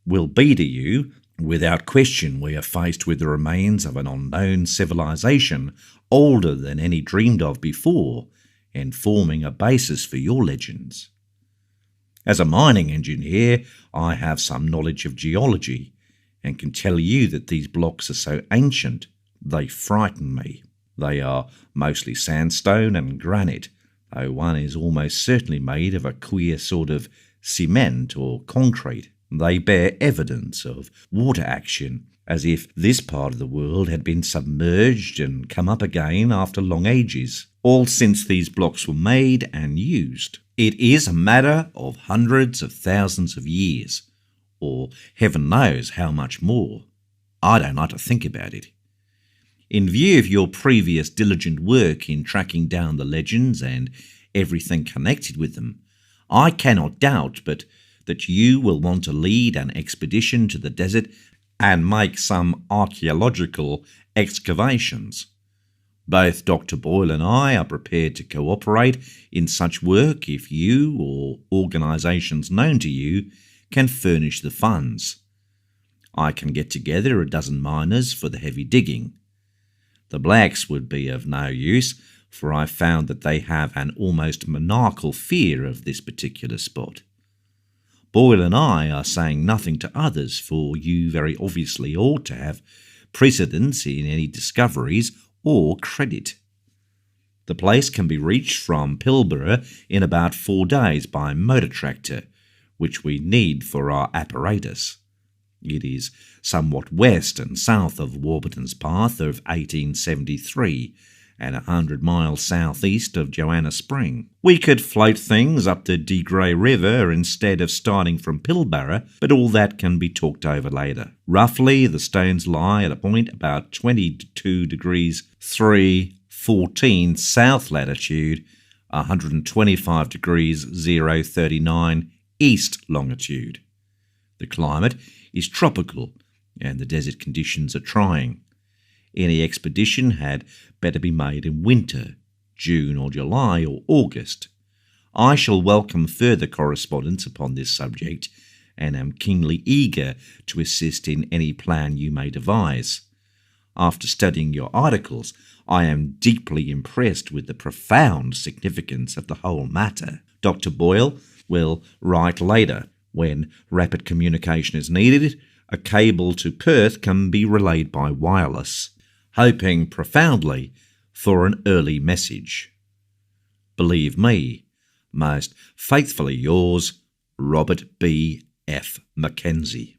will be to you. Without question, we are faced with the remains of an unknown civilization older than any dreamed of before, and forming a basis for your legends. As a mining engineer, I have some knowledge of geology, and can tell you that these blocks are so ancient, they frighten me. They are mostly sandstone and granite, though one is almost certainly made of a queer sort of cement or concrete. They bear evidence of water action, as if this part of the world had been submerged and come up again after long ages, all since these blocks were made and used. It is a matter of hundreds of thousands of years, or heaven knows how much more. I don't like to think about it. In view of your previous diligent work in tracking down the legends and everything connected with them, I cannot doubt but that you will want to lead an expedition to the desert and make some archaeological excavations. Both Dr. Boyle and I are prepared to cooperate in such work if you or organisations known to you can furnish the funds. I can get together a dozen miners for the heavy digging. The blacks would be of no use, for I found that they have an almost maniacal fear of this particular spot. Boyle and I are saying nothing to others, for you very obviously ought to have precedence in any discoveries or credit. The place can be reached from Pilbara in about 4 days by motor tractor, which we need for our apparatus. It is somewhat west and south of Warburton's Path of 1873, and 100 miles southeast of Joanna Spring. We could float things up the De Grey River instead of starting from Pilbara, but all that can be talked over later. Roughly, the stones lie at a point about 22 degrees 3'14" south latitude, 125 degrees 0'39" east longitude. The climate is tropical, and the desert conditions are trying. Any expedition had better be made in winter, June or July or August. I shall welcome further correspondence upon this subject, and am keenly eager to assist in any plan you may devise. After studying your articles, I am deeply impressed with the profound significance of the whole matter. Dr. Boyle will write later. When rapid communication is needed, a cable to Perth can be relayed by wireless. Hoping profoundly for an early message. Believe me, most faithfully yours, Robert B. F. Mackenzie.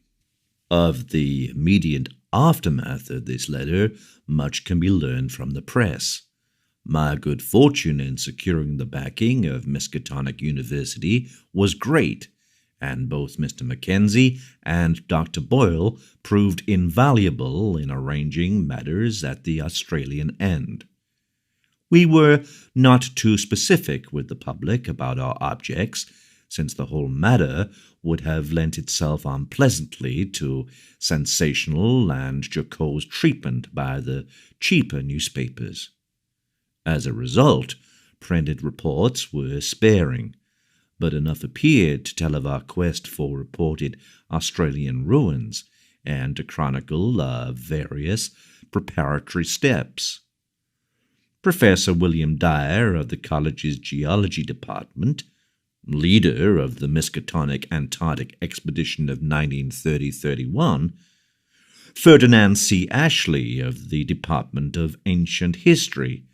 Of the immediate aftermath of this letter, much can be learned from the press. My good fortune in securing the backing of Miskatonic University was great, and both Mr. Mackenzie and Dr. Boyle proved invaluable in arranging matters at the Australian end. We were not too specific with the public about our objects, since the whole matter would have lent itself unpleasantly to sensational and jocose treatment by the cheaper newspapers. As a result, printed reports were sparing, but enough appeared to tell of our quest for reported Australian ruins and to chronicle various preparatory steps. Professor William Dyer of the college's geology department, leader of the Miskatonic Antarctic expedition of 1930-31, Ferdinand C. Ashley of the Department of Ancient History,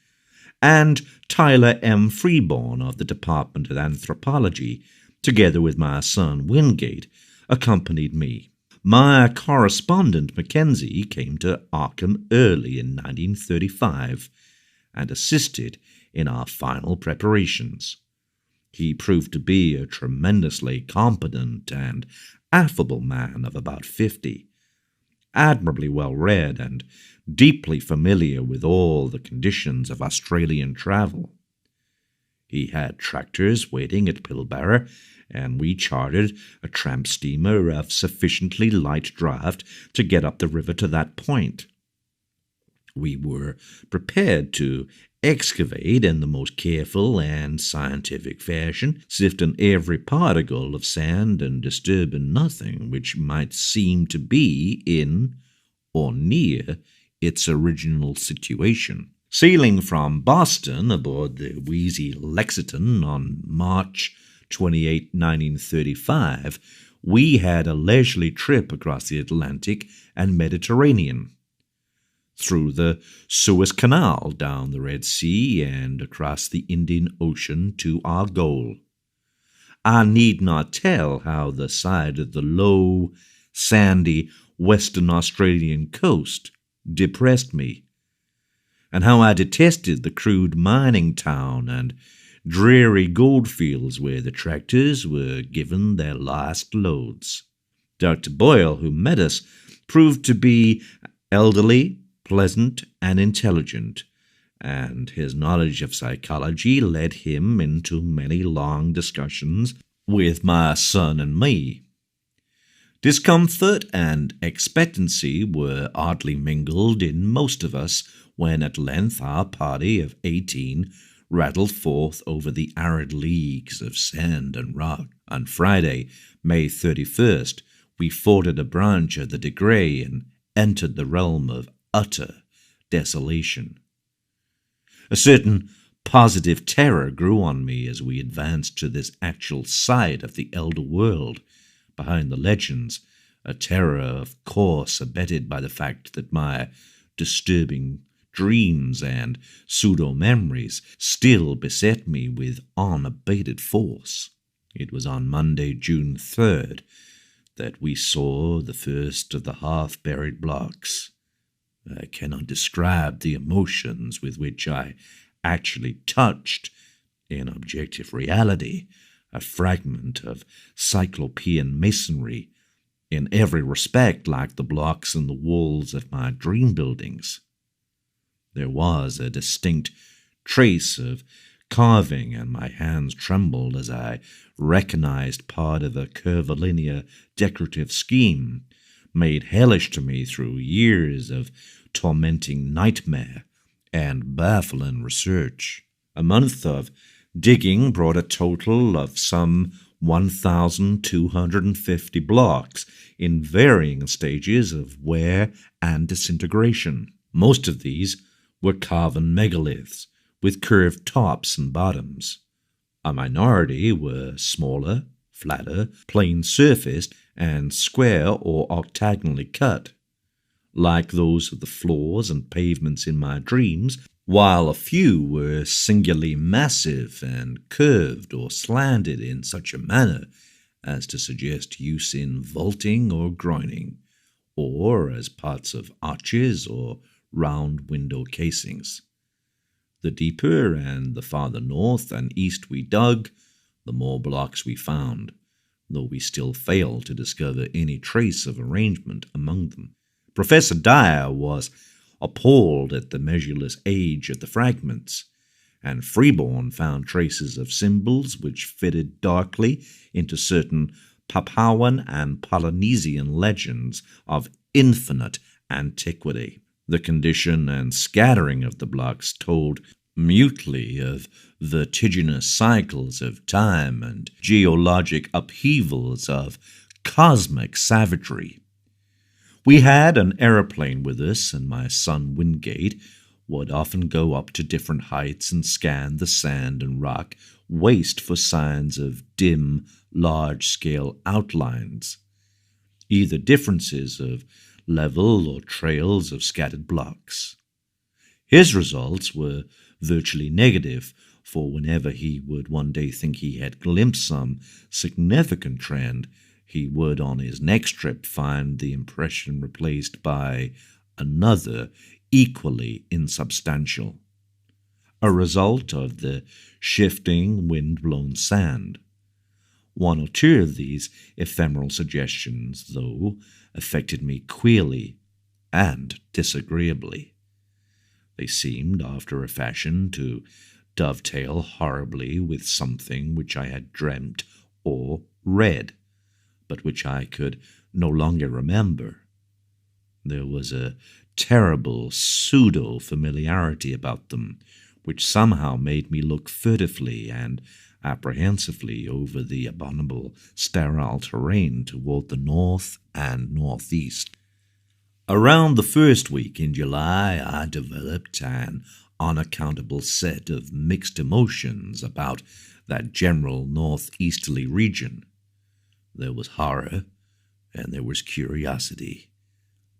and Tyler M. Freeborn of the Department of Anthropology, together with my son Wingate, accompanied me. My correspondent Mackenzie came to Arkham early in 1935 and assisted in our final preparations. He proved to be a tremendously competent and affable man of about 50, admirably well read and deeply familiar with all the conditions of Australian travel. He had tractors waiting at Pilbara, and we chartered a tramp steamer of sufficiently light draught to get up the river to that point. We were prepared to excavate in the most careful and scientific fashion, sifting every particle of sand and disturbing nothing which might seem to be in or near its original situation. Sailing from Boston aboard the Wheezy Lexington on March 28, 1935, we had a leisurely trip across the Atlantic and Mediterranean, through the Suez Canal, down the Red Sea, and across the Indian Ocean to our goal. I need not tell how the side of the low, sandy Western Australian coast depressed me, and how I detested the crude mining town and dreary goldfields where the tractors were given their last loads. Dr. Boyle, who met us, proved to be elderly, pleasant, and intelligent, and his knowledge of psychology led him into many long discussions with my son and me. Discomfort and expectancy were oddly mingled in most of us when at length our party of 18 rattled forth over the arid leagues of sand and rock. On Friday, May 31st, we forded a branch of the De Grey and entered the realm of utter desolation. A certain positive terror grew on me as we advanced to this actual side of the elder world, behind the legends, a terror of course abetted by the fact that my disturbing dreams and pseudo-memories still beset me with unabated force. It was on Monday, June 3rd, that we saw the first of the half-buried blocks. I cannot describe the emotions with which I actually touched, in objective reality, a fragment of cyclopean masonry, in every respect like the blocks and the walls of my dream buildings. There was a distinct trace of carving, and my hands trembled as I recognized part of a curvilinear decorative scheme made hellish to me through years of tormenting nightmare and baffling research. A month of digging brought a total of some 1,250 blocks in varying stages of wear and disintegration. Most of these were carven megaliths with curved tops and bottoms. A minority were smaller, flatter, plain-surfaced, and square or octagonally cut, like those of the floors and pavements in my dreams, while a few were singularly massive and curved or slanted in such a manner as to suggest use in vaulting or groining, or as parts of arches or round window casings. The deeper and the farther north and east we dug, the more blocks we found, though we still failed to discover any trace of arrangement among them. Professor Dyer was appalled at the measureless age of the fragments, and Freeborn found traces of symbols which fitted darkly into certain Papuan and Polynesian legends of infinite antiquity. The condition and scattering of the blocks told mutely of vertiginous cycles of time and geologic upheavals of cosmic savagery. We had an aeroplane with us, and my son Wingate would often go up to different heights and scan the sand and rock waste for signs of dim, large-scale outlines, either differences of level or trails of scattered blocks. His results were virtually negative, for whenever he would one day think he had glimpsed some significant trend, he would on his next trip find the impression replaced by another equally insubstantial, a result of the shifting, wind-blown sand. One or two of these ephemeral suggestions, though, affected me queerly and disagreeably. They seemed, after a fashion, to dovetail horribly with something which I had dreamt or read, but which I could no longer remember. There was a terrible pseudo-familiarity about them, which somehow made me look furtively and apprehensively over the abominable sterile terrain toward the north and northeast. Around the first week in July, I developed an unaccountable set of mixed emotions about that general northeasterly region. There was horror, and there was curiosity,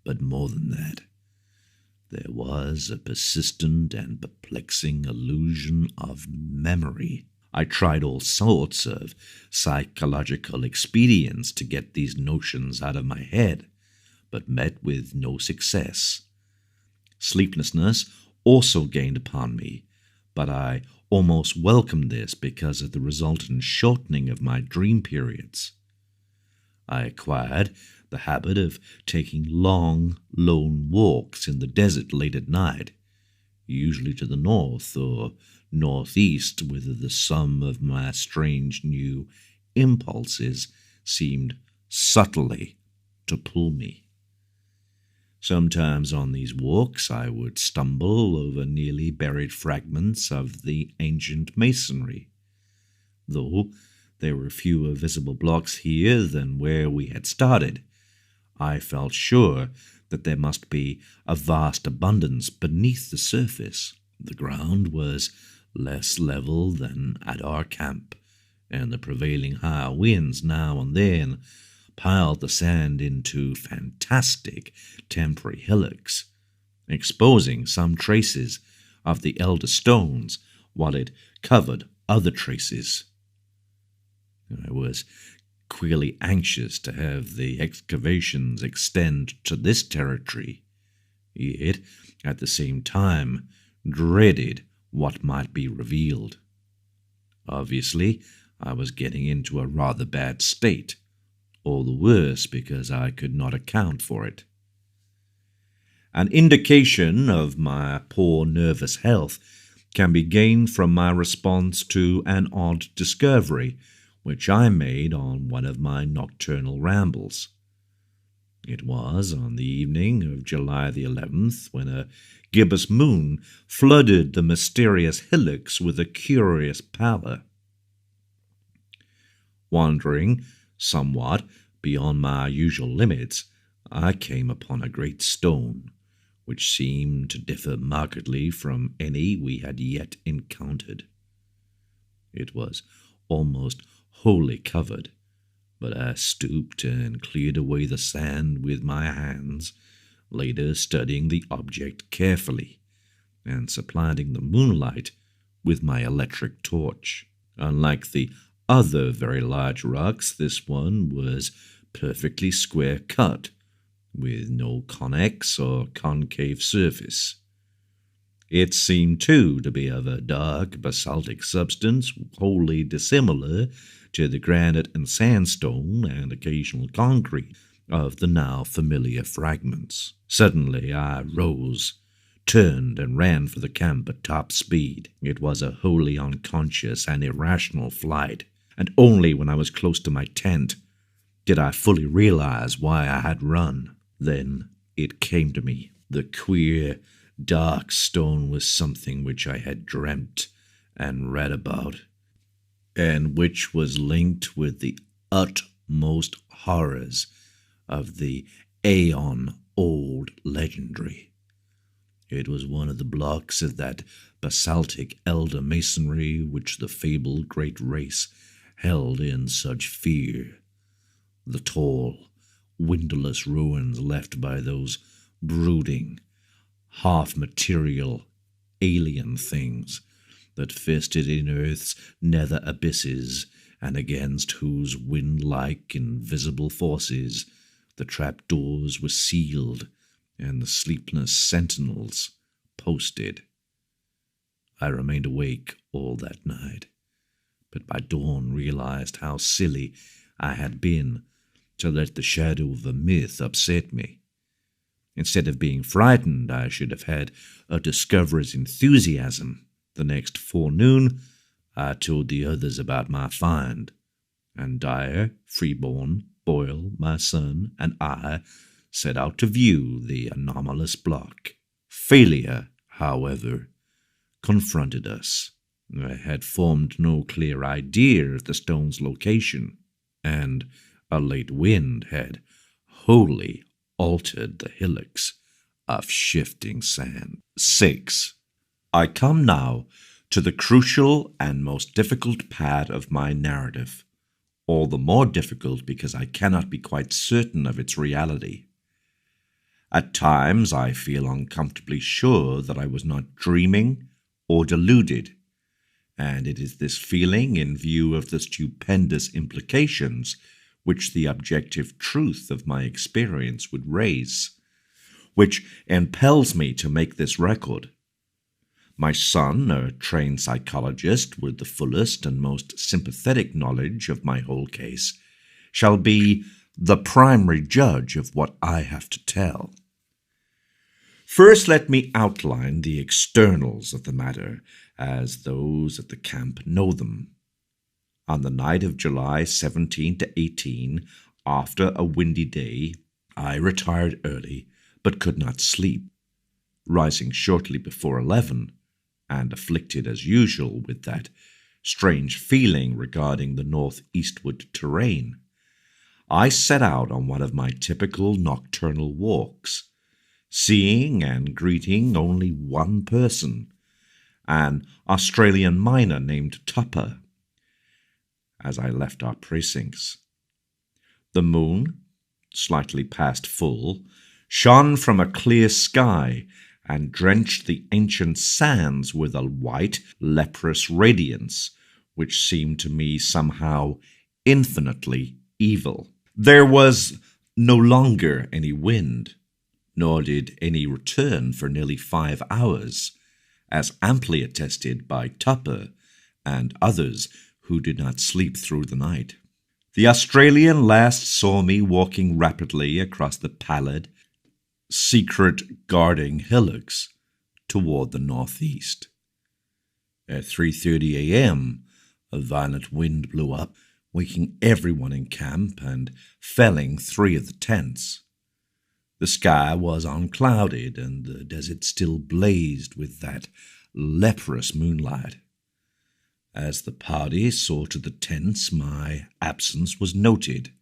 but more than that, there was a persistent and perplexing illusion of memory. I tried all sorts of psychological expedients to get these notions out of my head, but met with no success. Sleeplessness also gained upon me, but I almost welcomed this because of the resultant shortening of my dream periods. I acquired the habit of taking long, lone walks in the desert late at night, usually to the north or northeast, whither the sum of my strange new impulses seemed subtly to pull me. Sometimes on these walks I would stumble over nearly buried fragments of the ancient masonry. Though there were fewer visible blocks here than where we had started, I felt sure that there must be a vast abundance beneath the surface. The ground was less level than at our camp, and the prevailing high winds now and then piled the sand into fantastic temporary hillocks, exposing some traces of the elder stones while it covered other traces. I was queerly anxious to have the excavations extend to this territory, yet at the same time dreaded what might be revealed. Obviously, I was getting into a rather bad state, all the worse because I could not account for it. An indication of my poor nervous health can be gained from my response to an odd discovery which I made on one of my nocturnal rambles. It was on the evening of July the 11th when a gibbous moon flooded the mysterious hillocks with a curious pallor. Wandering somewhat beyond my usual limits, I came upon a great stone, which seemed to differ markedly from any we had yet encountered. It was almost wholly covered, but I stooped and cleared away the sand with my hands, later studying the object carefully, and supplanting the moonlight with my electric torch. Unlike the other very large rocks, this one was perfectly square cut, with no convex or concave surface. It seemed, too, to be of a dark basaltic substance wholly dissimilar to the granite and sandstone and occasional concrete of the now familiar fragments. Suddenly I rose, turned, and ran for the camp at top speed. It was a wholly unconscious and irrational flight, and only when I was close to my tent did I fully realize why I had run. Then it came to me. The queer, dark stone was something which I had dreamt and read about, and which was linked with the utmost horrors of the aeon-old legendary. It was one of the blocks of that basaltic elder masonry which the fabled great race held in such fear. The tall, windowless ruins left by those brooding, half-material, alien things that feasted in earth's nether abysses, and against whose wind-like invisible forces the trap-doors were sealed and the sleepless sentinels posted. I remained awake all that night, but by dawn realized how silly I had been to let the shadow of a myth upset me. Instead of being frightened, I should have had a discoverer's enthusiasm. The next forenoon, I told the others about my find, and Dyer, Freeborn, Boyle, my son, and I set out to view the anomalous block. Failure, however, confronted us. I had formed no clear idea of the stone's location, and a late wind had wholly altered the hillocks of shifting sand. 6. I come now to the crucial and most difficult part of my narrative, all the more difficult because I cannot be quite certain of its reality. At times I feel uncomfortably sure that I was not dreaming or deluded, and it is this feeling, in view of the stupendous implications which the objective truth of my experience would raise, which impels me to make this record. My son, a trained psychologist with the fullest and most sympathetic knowledge of my whole case, shall be the primary judge of what I have to tell. First, let me outline the externals of the matter as those at the camp know them. On the night of July 17 to 18, after a windy day, I retired early but could not sleep. Rising shortly before 11, and afflicted as usual with that strange feeling regarding the northeastward terrain, I set out on one of my typical nocturnal walks, seeing and greeting only one person, an Australian miner named Tupper, as I left our precincts. The moon, slightly past full, shone from a clear sky and drenched the ancient sands with a white, leprous radiance, which seemed to me somehow infinitely evil. There was no longer any wind, nor did any return for nearly 5 hours, as amply attested by Tupper and others who did not sleep through the night. The Australian last saw me walking rapidly across the pallid, secret guarding hillocks toward the northeast. At 3:30 a.m., a violent wind blew up, waking everyone in camp and felling 3 of the tents. The sky was unclouded, and the desert still blazed with that leprous moonlight. As the party saw to the tents, my absence was noted,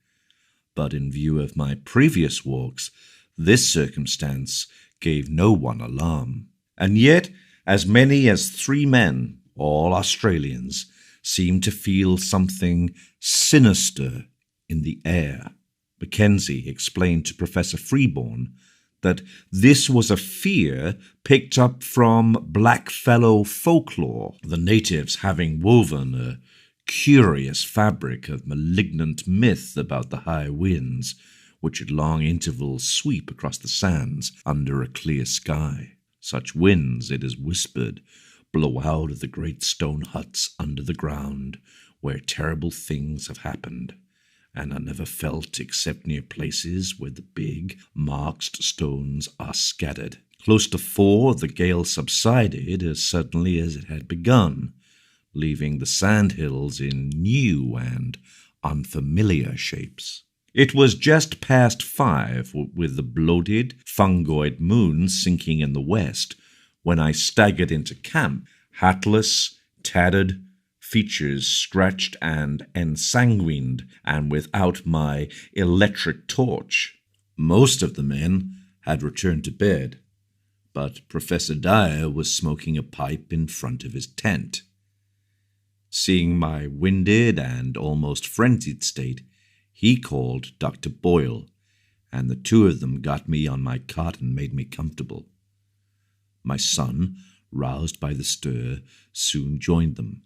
but in view of my previous walks, this circumstance gave no one alarm. And yet, as many as 3 men, all Australians, seemed to feel something sinister in the air. Mackenzie explained to Professor Freeborn that this was a fear picked up from blackfellow folklore, the natives having woven a curious fabric of malignant myth about the high winds which at long intervals sweep across the sands under a clear sky. Such winds, it is whispered, blow out of the great stone huts under the ground where terrible things have happened, and are never felt except near places where the big, marked stones are scattered. Close to 4, the gale subsided as suddenly as it had begun, leaving the sandhills in new and unfamiliar shapes. It was just past 5, with the bloated, fungoid moon sinking in the west, when I staggered into camp, hatless, tattered, features scratched and ensanguined, and without my electric torch. Most of the men had returned to bed, but Professor Dyer was smoking a pipe in front of his tent. Seeing my winded and almost frenzied state, he called Dr. Boyle, and the 2 of them got me on my cot and made me comfortable. My son, roused by the stir, soon joined them,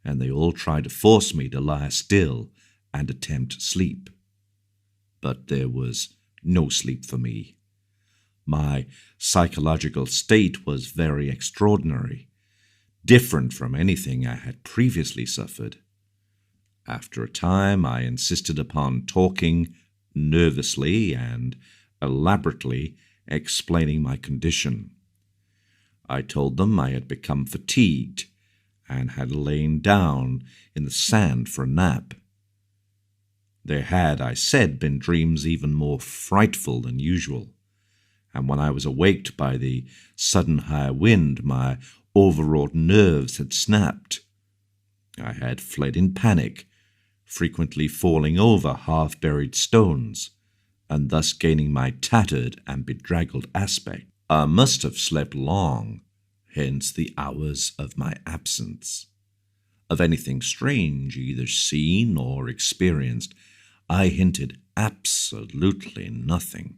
and they all tried to force me to lie still and attempt sleep. But there was no sleep for me. My psychological state was very extraordinary, different from anything I had previously suffered. After a time, I insisted upon talking nervously and elaborately explaining my condition. I told them I had become fatigued and had lain down in the sand for a nap. There had, I said, been dreams even more frightful than usual, and when I was awaked by the sudden high wind, my overwrought nerves had snapped. I had fled in panic, frequently falling over half-buried stones, and thus gaining my tattered and bedraggled aspect. I must have slept long, hence the hours of my absence. Of anything strange, either seen or experienced, I hinted absolutely nothing,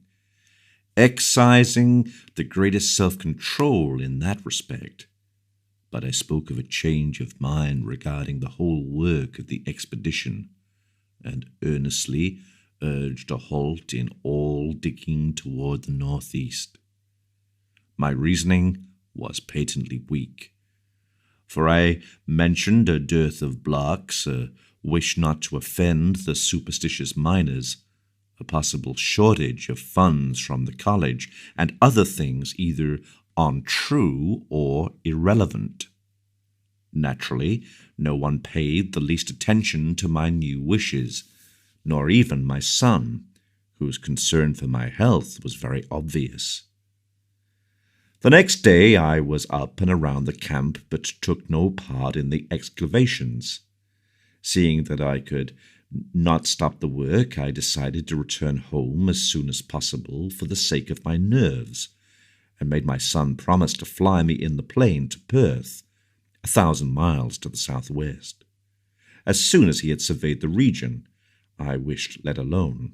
excising the greatest self-control in that respect. But I spoke of a change of mind regarding the whole work of the expedition, and earnestly urged a halt in all digging toward the northeast. My reasoning was patently weak, for I mentioned a dearth of blocks, a wish not to offend the superstitious miners, a possible shortage of funds from the college, and other things either untrue or irrelevant. Naturally, no one paid the least attention to my new wishes, nor even my son, whose concern for my health was very obvious. The next day I was up and around the camp, but took no part in the excavations. Seeing that I could not stop the work, I decided to return home as soon as possible for the sake of my nerves, and made my son promise to fly me in the plane to Perth, 1,000 miles to the southwest. As soon as he had surveyed the region, I wished let alone.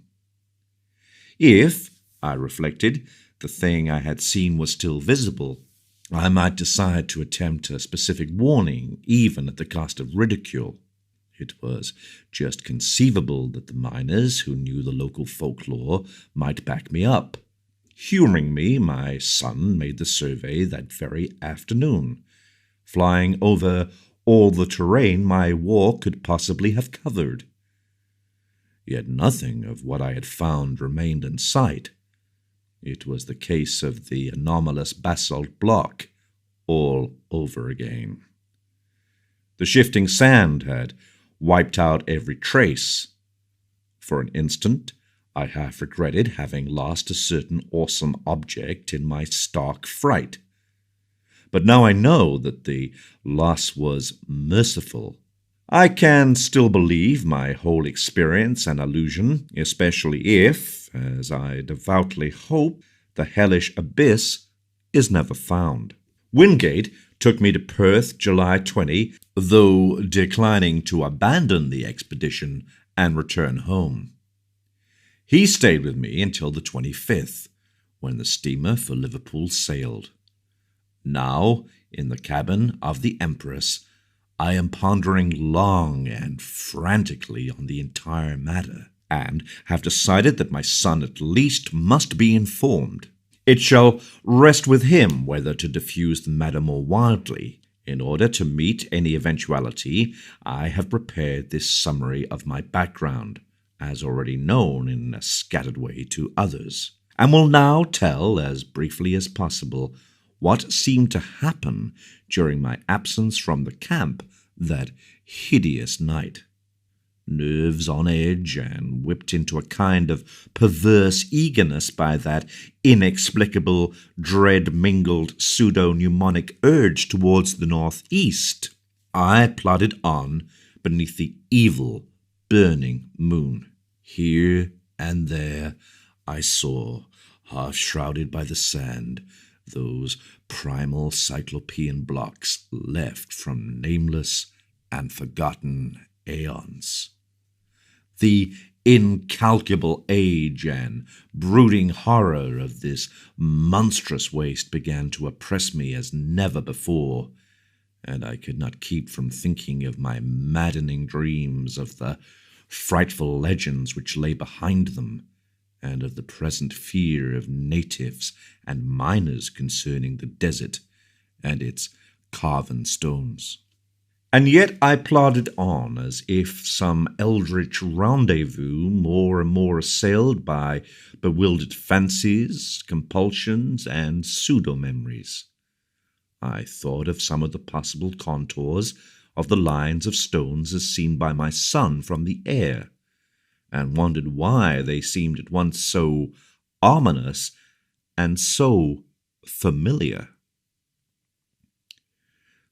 If, I reflected, the thing I had seen was still visible, I might decide to attempt a specific warning, even at the cost of ridicule. It was just conceivable that the miners who knew the local folklore might back me up. Humoring me, my son made the survey that very afternoon, flying over all the terrain my walk could possibly have covered. Yet nothing of what I had found remained in sight. It was the case of the anomalous basalt block all over again. The shifting sand had wiped out every trace. For an instant, I half regretted having lost a certain awesome object in my stark fright. But now I know that the loss was merciful. I can still believe my whole experience an illusion, especially if, as I devoutly hope, the hellish abyss is never found. Wingate took me to Perth July 20, though declining to abandon the expedition and return home. He stayed with me until the 25th, when the steamer for Liverpool sailed. Now, in the cabin of the Empress, I am pondering long and frantically on the entire matter, and have decided that my son at least must be informed. It shall rest with him whether to diffuse the matter more widely. In order to meet any eventuality, I have prepared this summary of my background, as already known in a scattered way to others, and will now tell as briefly as possible what seemed to happen during my absence from the camp that hideous night. Nerves on edge and whipped into a kind of perverse eagerness by that inexplicable, dread-mingled pseudo-mnemonic urge towards the northeast, I plodded on beneath the evil, burning moon. Here and there I saw, half-shrouded by the sand, those primal cyclopean blocks left from nameless and forgotten aeons. The incalculable age and brooding horror of this monstrous waste began to oppress me as never before, and I could not keep from thinking of my maddening dreams, of the frightful legends which lay behind them, and of the present fear of natives and miners concerning the desert and its carven stones. And yet I plodded on as if some eldritch rendezvous, more and more assailed by bewildered fancies, compulsions, and pseudo-memories. I thought of some of the possible contours of the lines of stones as seen by my son from the air, and wondered why they seemed at once so ominous and so familiar.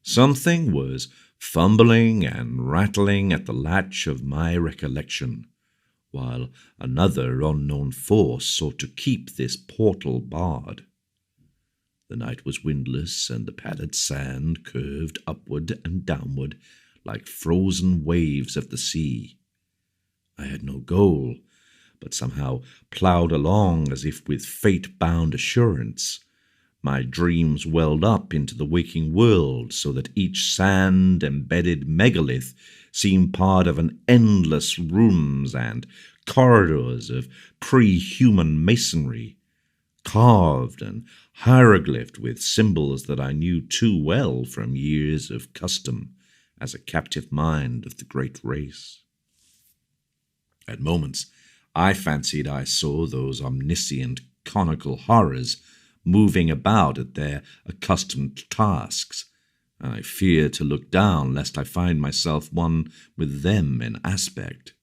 Something was fumbling and rattling at the latch of my recollection, while another unknown force sought to keep this portal barred. The night was windless, and the padded sand curved upward and downward like frozen waves of the sea. I had no goal, but somehow ploughed along as if with fate-bound assurance. My dreams welled up into the waking world, so that each sand-embedded megalith seemed part of an endless rooms and corridors of pre-human masonry, carved and hieroglyphed with symbols that I knew too well from years of custom as a captive mind of the great race. At moments, I fancied I saw those omniscient conical horrors moving about at their accustomed tasks, and I feared to look down lest I find myself one with them in aspect.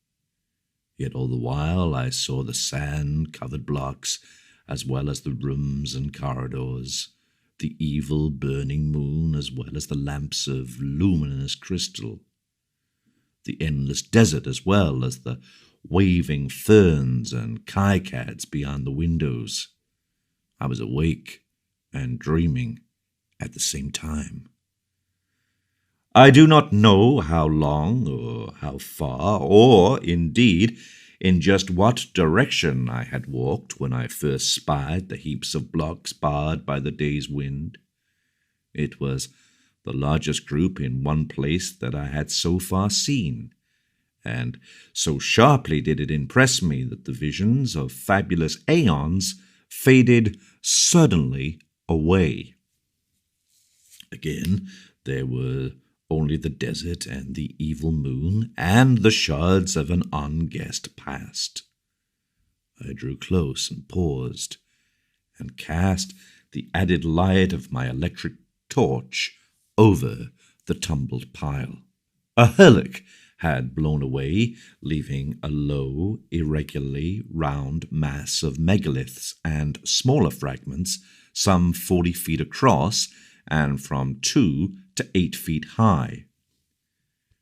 Yet all the while I saw the sand-covered blocks, as well as the rooms and corridors, the evil burning moon as well as the lamps of luminous crystal, the endless desert as well as the waving ferns and cycads beyond the windows. I was awake and dreaming at the same time. I do not know how long or how far, or, indeed, in just what direction I had walked when I first spied the heaps of blocks barred by the day's wind. It was the largest group in one place that I had so far seen, and so sharply did it impress me that the visions of fabulous aeons faded suddenly away. Again, there were only the desert and the evil moon and the shards of an unguessed past. I drew close and paused, and cast the added light of my electric torch over the tumbled pile. A hillock had blown away, leaving a low, irregularly round mass of megaliths and smaller fragments, some 40 feet across and from 2 to 8 feet high.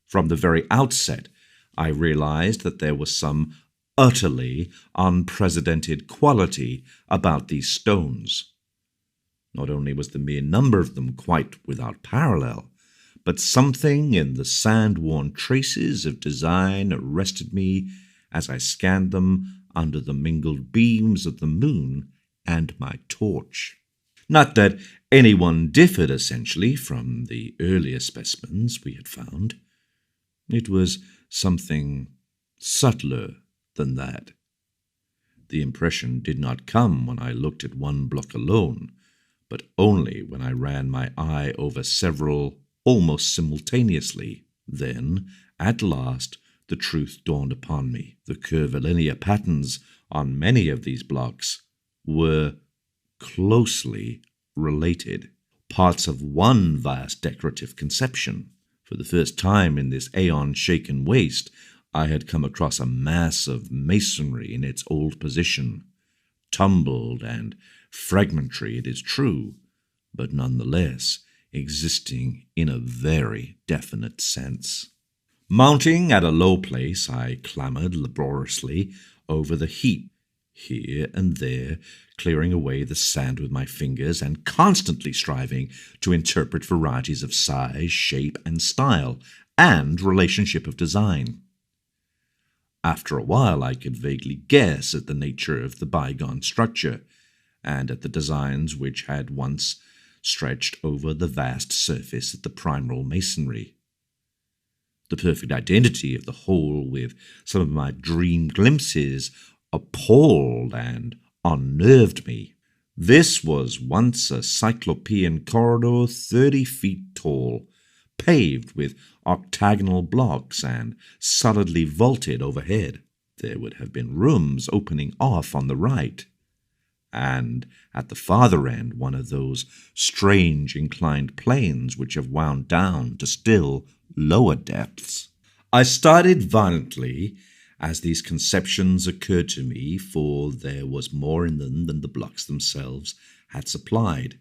From the very outset, I realized that there was some utterly unprecedented quality about these stones. Not only was the mere number of them quite without parallel, but something in the sand-worn traces of design arrested me as I scanned them under the mingled beams of the moon and my torch. Not that anyone differed essentially from the earlier specimens we had found. It was something subtler than that. The impression did not come when I looked at one block alone, but only when I ran my eye over several almost simultaneously. Then, at last, the truth dawned upon me. The curvilinear patterns on many of these blocks were closely related, parts of one vast decorative conception. For the first time in this aeon-shaken waste, I had come across a mass of masonry in its old position, tumbled and fragmentary, it is true, but nonetheless existing in a very definite sense. Mounting at a low place, I clambered laboriously over the heap, here and there clearing away the sand with my fingers and constantly striving to interpret varieties of size, shape, and style, and relationship of design. After a while, I could vaguely guess at the nature of the bygone structure, and at the designs which had once stretched over the vast surface of the primal masonry. The perfect identity of the whole with some of my dream glimpses appalled and unnerved me. This was once a cyclopean corridor 30 feet tall, paved with octagonal blocks and solidly vaulted overhead. There would have been rooms opening off on the right, and at the farther end one of those strange inclined planes which have wound down to still lower depths. I started violently as these conceptions occurred to me, for there was more in them than the blocks themselves had supplied.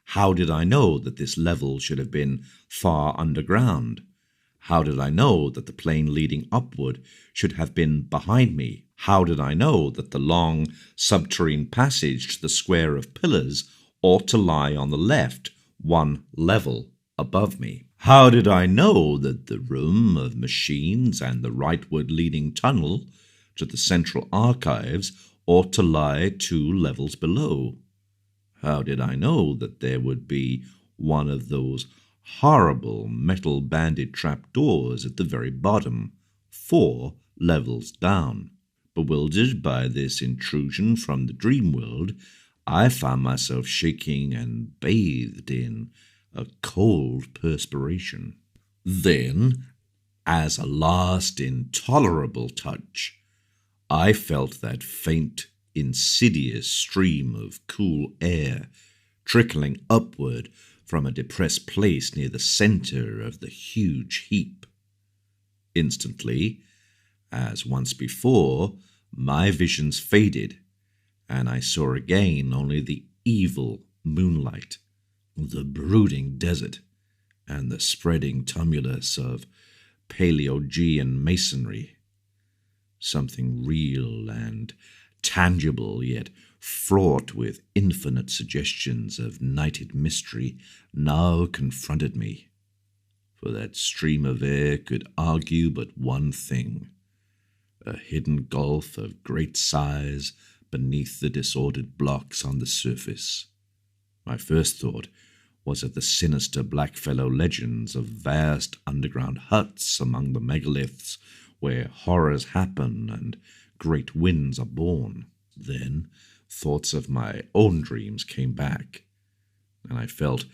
How did I know that this level should have been far underground? How did I know that the plane leading upward should have been behind me? How did I know that the long subterranean passage to the square of pillars ought to lie on the left, one level above me? How did I know that the room of machines and the rightward leading tunnel to the central archives ought to lie 2 levels below? How did I know that there would be one of those horrible metal-banded trapdoors at the very bottom, 4 levels down? Bewildered by this intrusion from the dream world, I found myself shaking and bathed in a cold perspiration. Then, as a last intolerable touch, I felt that faint, insidious stream of cool air trickling upward from a depressed place near the center of the huge heap. Instantly, as once before, my visions faded, and I saw again only the evil moonlight, the brooding desert, and the spreading tumulus of Paleogean masonry. Something real and tangible, yet fraught with infinite suggestions of nighted mystery, now confronted me. For that stream of air could argue but one thing: a hidden gulf of great size beneath the disordered blocks on the surface. My first thought was of the sinister Blackfellow legends of vast underground huts among the megaliths where horrors happen and great winds are born. Then, thoughts of my own dreams came back, and I felt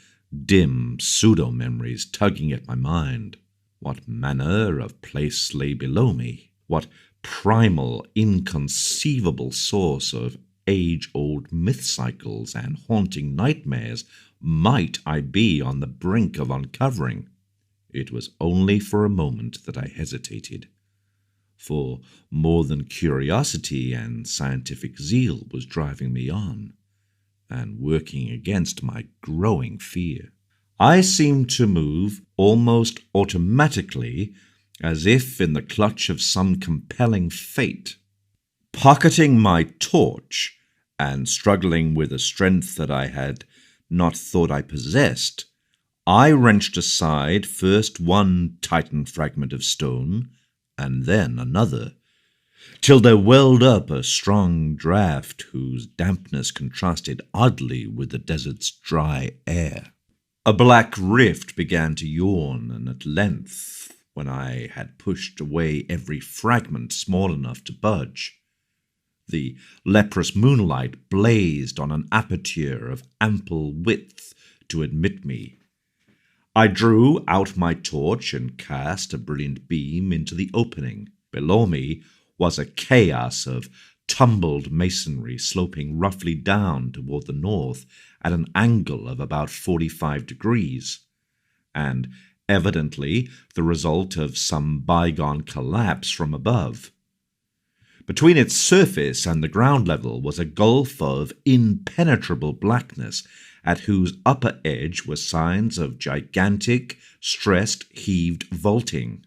dim pseudo-memories tugging at my mind. What manner of place lay below me? What primal, inconceivable source of age-old myth cycles and haunting nightmares might I be on the brink of uncovering? It was only for a moment that I hesitated, for more than curiosity and scientific zeal was driving me on and working against my growing fear. I seemed to move almost automatically, as if in the clutch of some compelling fate. Pocketing my torch and struggling with a strength that I had not thought I possessed, I wrenched aside first one titan fragment of stone, and then another, till there welled up a strong draught whose dampness contrasted oddly with the desert's dry air. A black rift began to yawn, and at length, when I had pushed away every fragment small enough to budge, the leprous moonlight blazed on an aperture of ample width to admit me. I drew out my torch and cast a brilliant beam into the opening. Below me was a chaos of tumbled masonry sloping roughly down toward the north at an angle of about 45 degrees, and evidently the result of some bygone collapse from above. Between its surface and the ground level was a gulf of impenetrable blackness, at whose upper edge were signs of gigantic, stressed, heaved vaulting.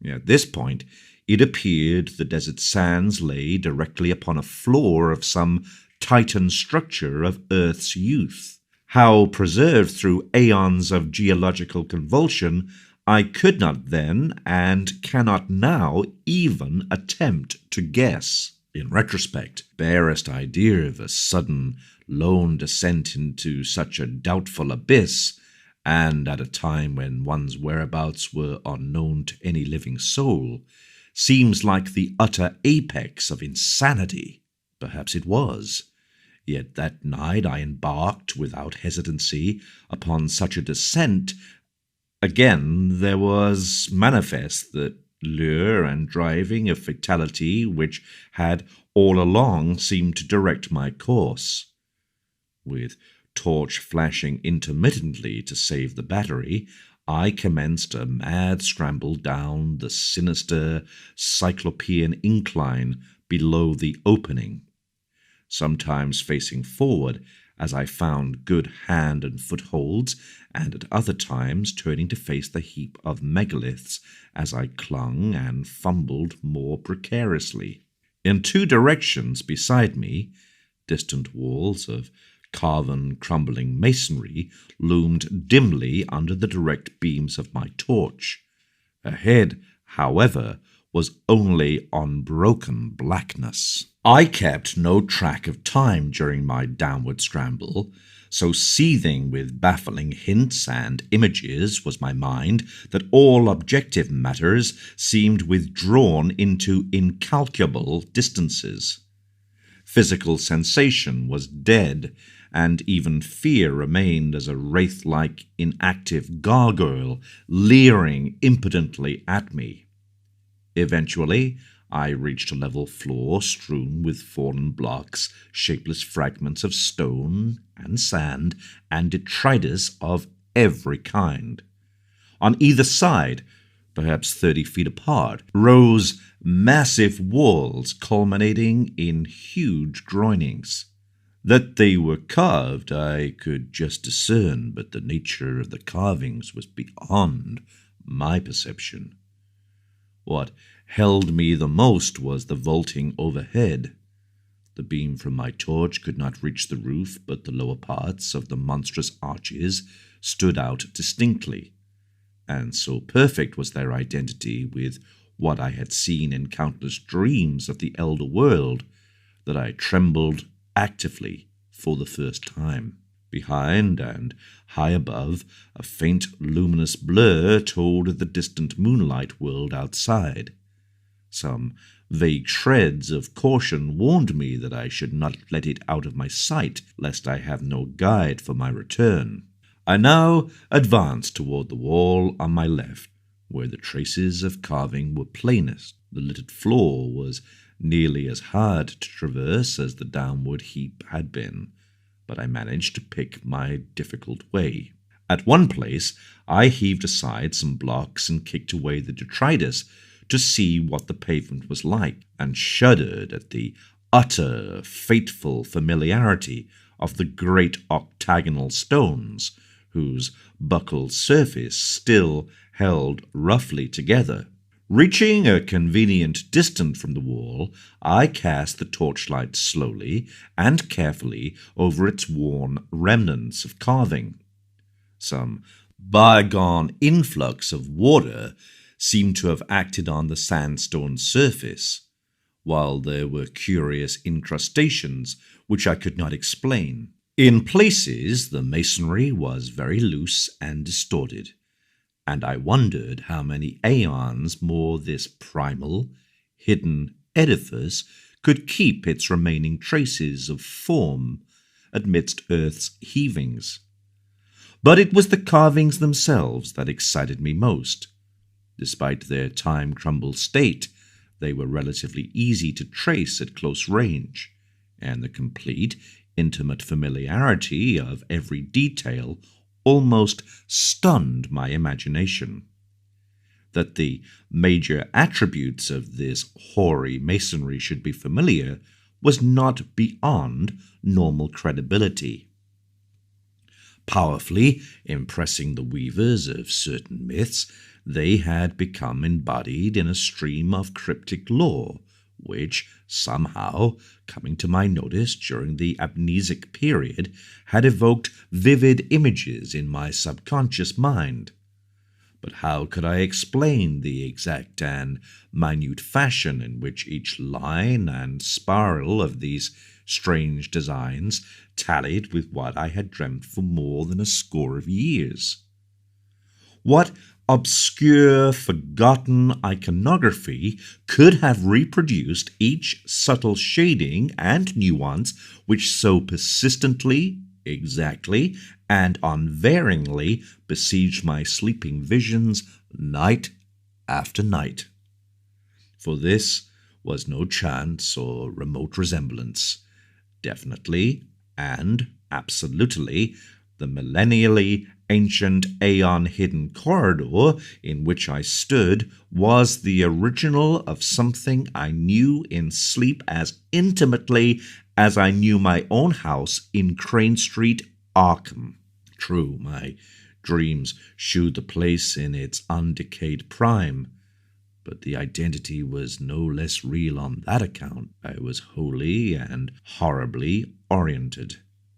At this point, it appeared the desert sands lay directly upon a floor of some titan structure of Earth's youth. How preserved through aeons of geological convulsion, I could not then, and cannot now, even attempt to guess. In retrospect, barest idea of a sudden, lone descent into such a doubtful abyss, and at a time when one's whereabouts were unknown to any living soul, seems like the utter apex of insanity. Perhaps it was. Yet that night I embarked without hesitancy upon such a descent. Again, there was manifest the lure and driving of fatality which had all along seemed to direct my course. With torch flashing intermittently to save the battery, I commenced a mad scramble down the sinister cyclopean incline below the opening, sometimes facing forward as I found good hand and footholds, and at other times turning to face the heap of megaliths as I clung and fumbled more precariously. In two directions beside me, distant walls of carven, crumbling masonry loomed dimly under the direct beams of my torch. Ahead, however, was only unbroken blackness. I kept no track of time during my downward scramble, so seething with baffling hints and images was my mind that all objective matters seemed withdrawn into incalculable distances. Physical sensation was dead, and even fear remained as a wraith-like inactive gargoyle leering impotently at me. Eventually, I reached a level floor strewn with fallen blocks, shapeless fragments of stone and sand, and detritus of every kind. On either side, perhaps 30 feet apart, rose massive walls culminating in huge groinings. That they were carved I could just discern, but the nature of the carvings was beyond my perception. What held me the most was the vaulting overhead. The beam from my torch could not reach the roof, but the lower parts of the monstrous arches stood out distinctly, and so perfect was their identity with what I had seen in countless dreams of the elder world that I trembled actively for the first time. Behind and high above, a faint luminous blur told of the distant moonlight world outside. Some Vague shreds of caution warned me that I should not let it out of my sight, lest I have no guide for my return. I now advanced toward the wall on my left, where the traces of carving were plainest. The littered floor was nearly as hard to traverse as the downward heap had been, but I managed to pick my difficult way. At one place, I heaved aside some blocks and kicked away the detritus to see what the pavement was like, and shuddered at the utter, fateful familiarity of the great octagonal stones, whose buckled surface still held roughly together. Reaching a convenient distance from the wall, I cast the torchlight slowly and carefully over its worn remnants of carving. Some bygone influx of water seemed to have acted on the sandstone surface, while there were curious incrustations which I could not explain. In places, the masonry was very loose and distorted, and I wondered how many aeons more this primal, hidden edifice could keep its remaining traces of form amidst earth's heavings. But it was the carvings themselves that excited me most. Despite their time-crumbled state, they were relatively easy to trace at close range, and the complete, intimate familiarity of every detail almost stunned my imagination. That the major attributes of this hoary masonry should be familiar was not beyond normal credibility. Powerfully impressing the weavers of certain myths, they had become embodied in a stream of cryptic lore, which, somehow, coming to my notice during the amnesic period, had evoked vivid images in my subconscious mind. But how could I explain the exact and minute fashion in which each line and spiral of these strange designs tallied with what I had dreamt for more than a score of years? What obscure, forgotten iconography could have reproduced each subtle shading and nuance which so persistently, exactly, and unvaryingly besieged my sleeping visions night after night? For this was no chance or remote resemblance. Definitely and absolutely the millennially ancient aeon-hidden corridor in which I stood was the original of something I knew in sleep as intimately as I knew my own house in Crane Street, Arkham. True, my dreams shewed the place in its undecayed prime, but the identity was no less real on that account. I was wholly and horribly oriented.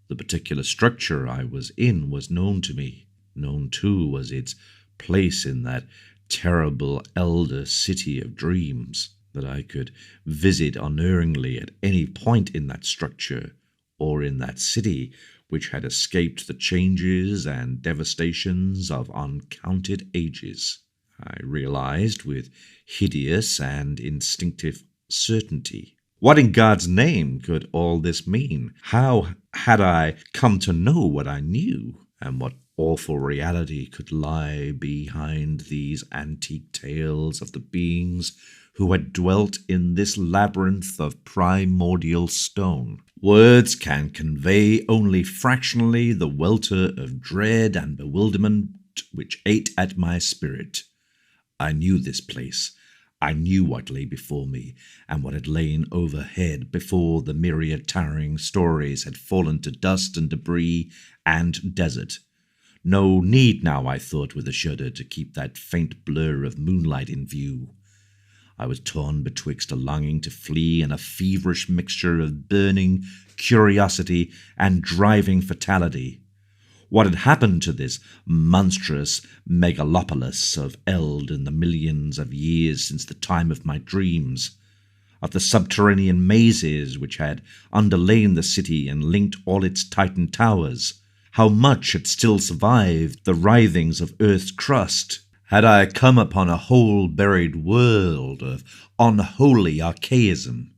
The particular structure I was in was known to me. Known, too, was its place in that terrible elder city of dreams, that I could visit unerringly at any point in that structure, or in that city which had escaped the changes and devastations of uncounted ages. I realized with hideous and instinctive certainty. What in God's name could all this mean? How had I come to know what I knew? And what awful reality could lie behind these antique tales of the beings who had dwelt in this labyrinth of primordial stone? Words can convey only fractionally the welter of dread and bewilderment which ate at my spirit. I knew this place. I knew what lay before me, and what had lain overhead before the myriad towering stories had fallen to dust and debris and desert. No need now, I thought with a shudder, to keep that faint blur of moonlight in view. I was torn betwixt a longing to flee and a feverish mixture of burning curiosity and driving fatality. What had happened to this monstrous megalopolis of Eld in the millions of years since the time of my dreams? Of the subterranean mazes which had underlain the city and linked all its Titan towers? How much had still survived the writhings of earth's crust? Had I come upon a whole buried world of unholy archaism?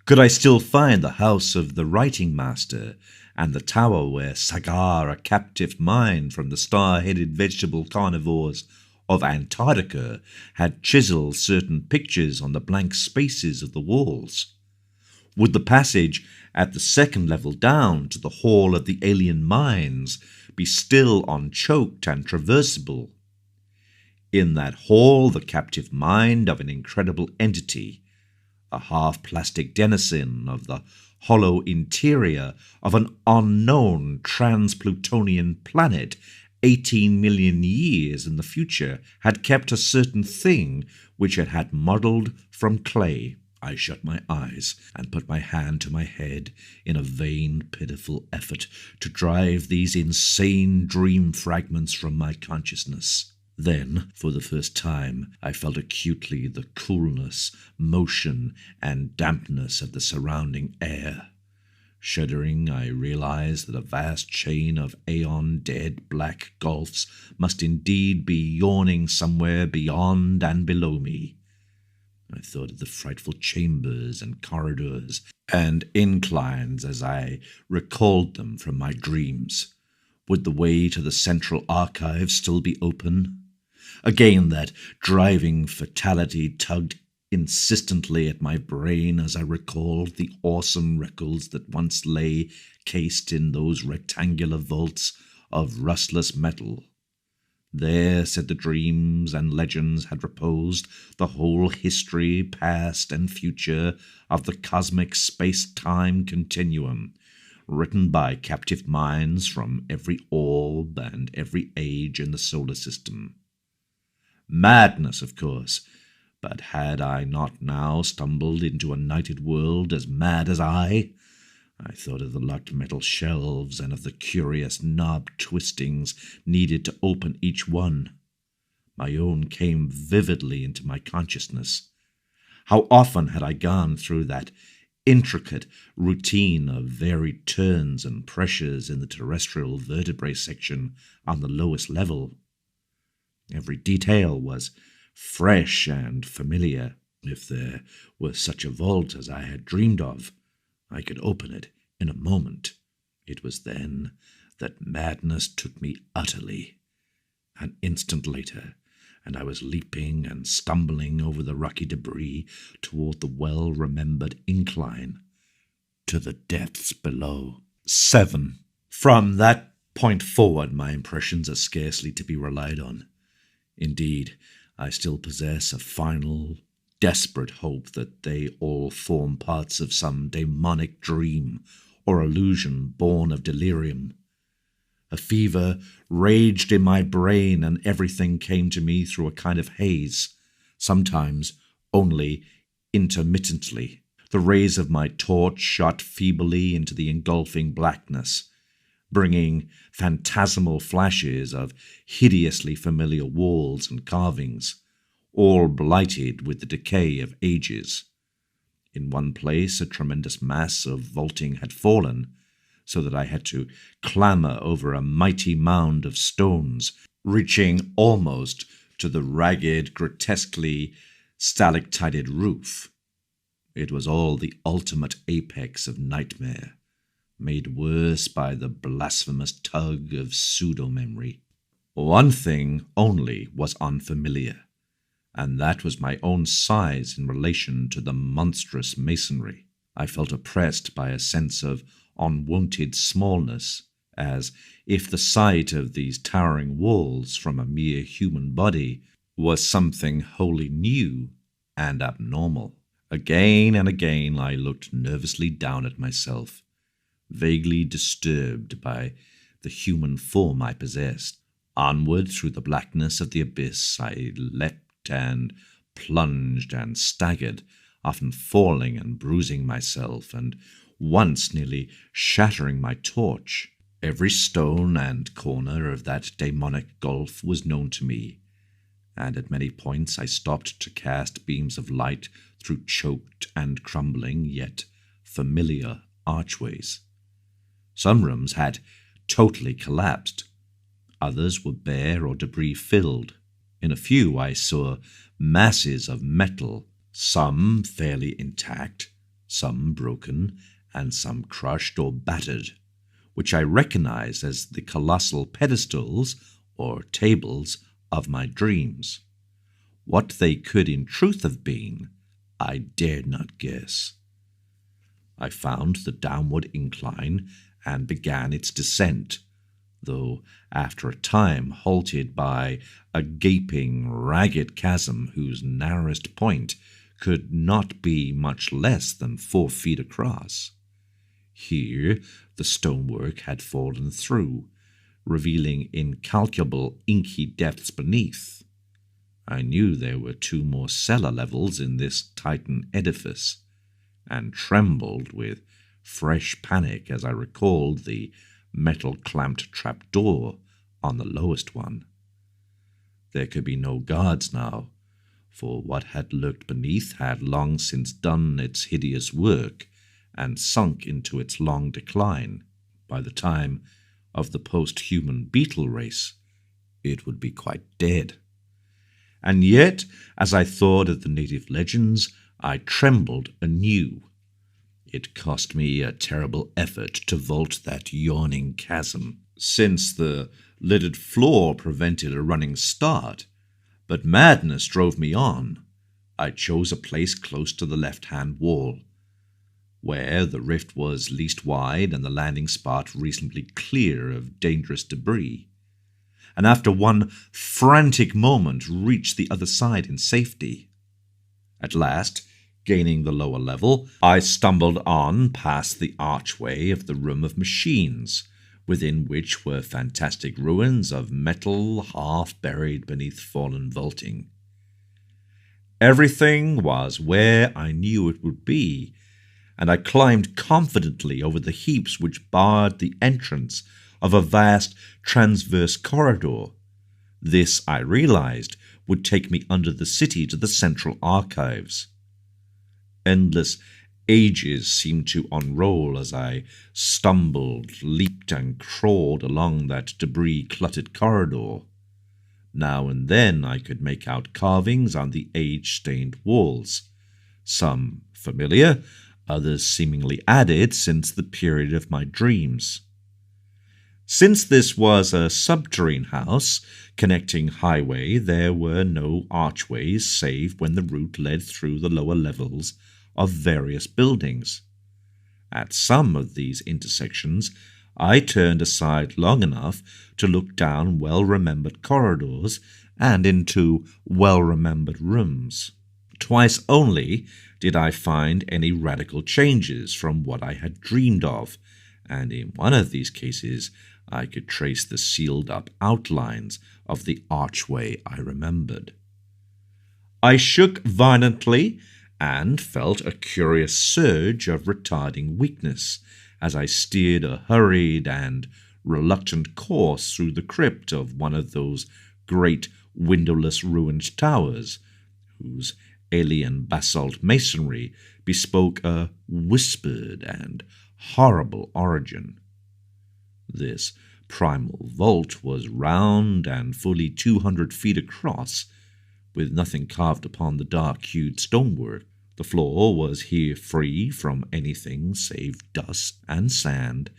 Could I still find the house of the writing master and the tower where Sagar, a captive mind from the star-headed vegetable carnivores of Antarctica, had chiseled certain pictures on the blank spaces of the walls? Would the passage at the second level down to the hall of the alien mines be still unchoked and traversable? In that hall, the captive mind of an incredible entity, a half-plastic denizen of the hollow interior of an unknown trans-Plutonian planet 18 million years in the future, had kept a certain thing which it had modelled from clay. I shut my eyes and put my hand to my head in a vain, pitiful effort to drive these insane dream fragments from my consciousness. Then, for the first time, I felt acutely the coolness, motion, and dampness of the surrounding air. Shuddering, I realized that a vast chain of aeon-dead black gulfs must indeed be yawning somewhere beyond and below me. I thought of the frightful chambers and corridors and inclines as I recalled them from my dreams. Would the way to the central archive still be open? Again that driving fatality tugged insistently at my brain as I recalled the awesome records that once lay cased in those rectangular vaults of rustless metal. There, said the dreams and legends, had reposed the whole history, past and future, of the cosmic space-time continuum, written by captive minds from every orb and every age in the solar system. Madness, of course, but had I not now stumbled into a nighted world as mad as I? I thought of the locked metal shelves and of the curious knob twistings needed to open each one. My own came vividly into my consciousness. How often had I gone through that intricate routine of varied turns and pressures in the terrestrial vertebrae section on the lowest level? Every detail was fresh and familiar. If there were such a vault as I had dreamed of, I could open it in a moment. It was then that madness took me utterly. An instant later, and I was leaping and stumbling over the rocky debris toward the well-remembered incline to the depths below. 7. From that point forward, my impressions are scarcely to be relied on. Indeed, I still possess a final, desperate hope that they all form parts of some demonic dream or illusion born of delirium. A fever raged in my brain, and everything came to me through a kind of haze, sometimes only intermittently. The rays of my torch shot feebly into the engulfing blackness, bringing phantasmal flashes of hideously familiar walls and carvings, all blighted with the decay of ages. In one place a tremendous mass of vaulting had fallen, so that I had to clamber over a mighty mound of stones, reaching almost to the ragged, grotesquely stalactited roof. It was all the ultimate apex of nightmare, made worse by the blasphemous tug of pseudo-memory. One thing only was unfamiliar, and that was my own size in relation to the monstrous masonry. I felt oppressed by a sense of unwonted smallness, as if the sight of these towering walls from a mere human body was something wholly new and abnormal. Again and again I looked nervously down at myself, vaguely disturbed by the human form I possessed. Onward through the blackness of the abyss I leapt and plunged and staggered, often falling and bruising myself, and once nearly shattering my torch. Every stone and corner of that demonic gulf was known to me, and at many points I stopped to cast beams of light through choked and crumbling yet familiar archways. Some rooms had totally collapsed. Others were bare or debris-filled. In a few I saw masses of metal, some fairly intact, some broken, and some crushed or battered, which I recognized as the colossal pedestals or tables of my dreams. What they could in truth have been, I dared not guess. I found the downward incline and began its descent, though after a time halted by a gaping, ragged chasm whose narrowest point could not be much less than 4 feet across. Here the stonework had fallen through, revealing incalculable inky depths beneath. I knew there were 2 more cellar levels in this Titan edifice, and trembled with fresh panic as I recalled the metal-clamped trapdoor on the lowest one. There could be no guards now, for what had lurked beneath had long since done its hideous work and sunk into its long decline. By the time of the post-human beetle race, it would be quite dead. And yet, as I thought of the native legends, I trembled anew. It cost me a terrible effort to vault that yawning chasm, since the lidded floor prevented a running start, but madness drove me on. I chose a place close to the left-hand wall, where the rift was least wide and the landing spot reasonably clear of dangerous debris, and after one frantic moment reached the other side in safety. At last, gaining the lower level, I stumbled on past the archway of the room of machines, within which were fantastic ruins of metal half buried beneath fallen vaulting. Everything was where I knew it would be, and I climbed confidently over the heaps which barred the entrance of a vast transverse corridor. This, I realized, would take me under the city to the central archives. Endless ages seemed to unroll as I stumbled, leaped, and crawled along that debris-cluttered corridor. Now and then I could make out carvings on the age-stained walls, some familiar, others seemingly added since the period of my dreams. Since this was a subterranean house connecting highway, there were no archways save when the route led through the lower levels of various buildings. At some of these intersections, I turned aside long enough to look down well-remembered corridors and into well-remembered rooms. Twice only did I find any radical changes from what I had dreamed of, and in one of these cases I could trace the sealed-up outlines of the archway I remembered. I shook violently and felt a curious surge of retarding weakness as I steered a hurried and reluctant course through the crypt of one of those great windowless ruined towers, whose alien basalt masonry bespoke a whispered and horrible origin. This primal vault was round and fully 200 feet across, with nothing carved upon the dark-hued stonework. The floor was here free from anything save dust and sand,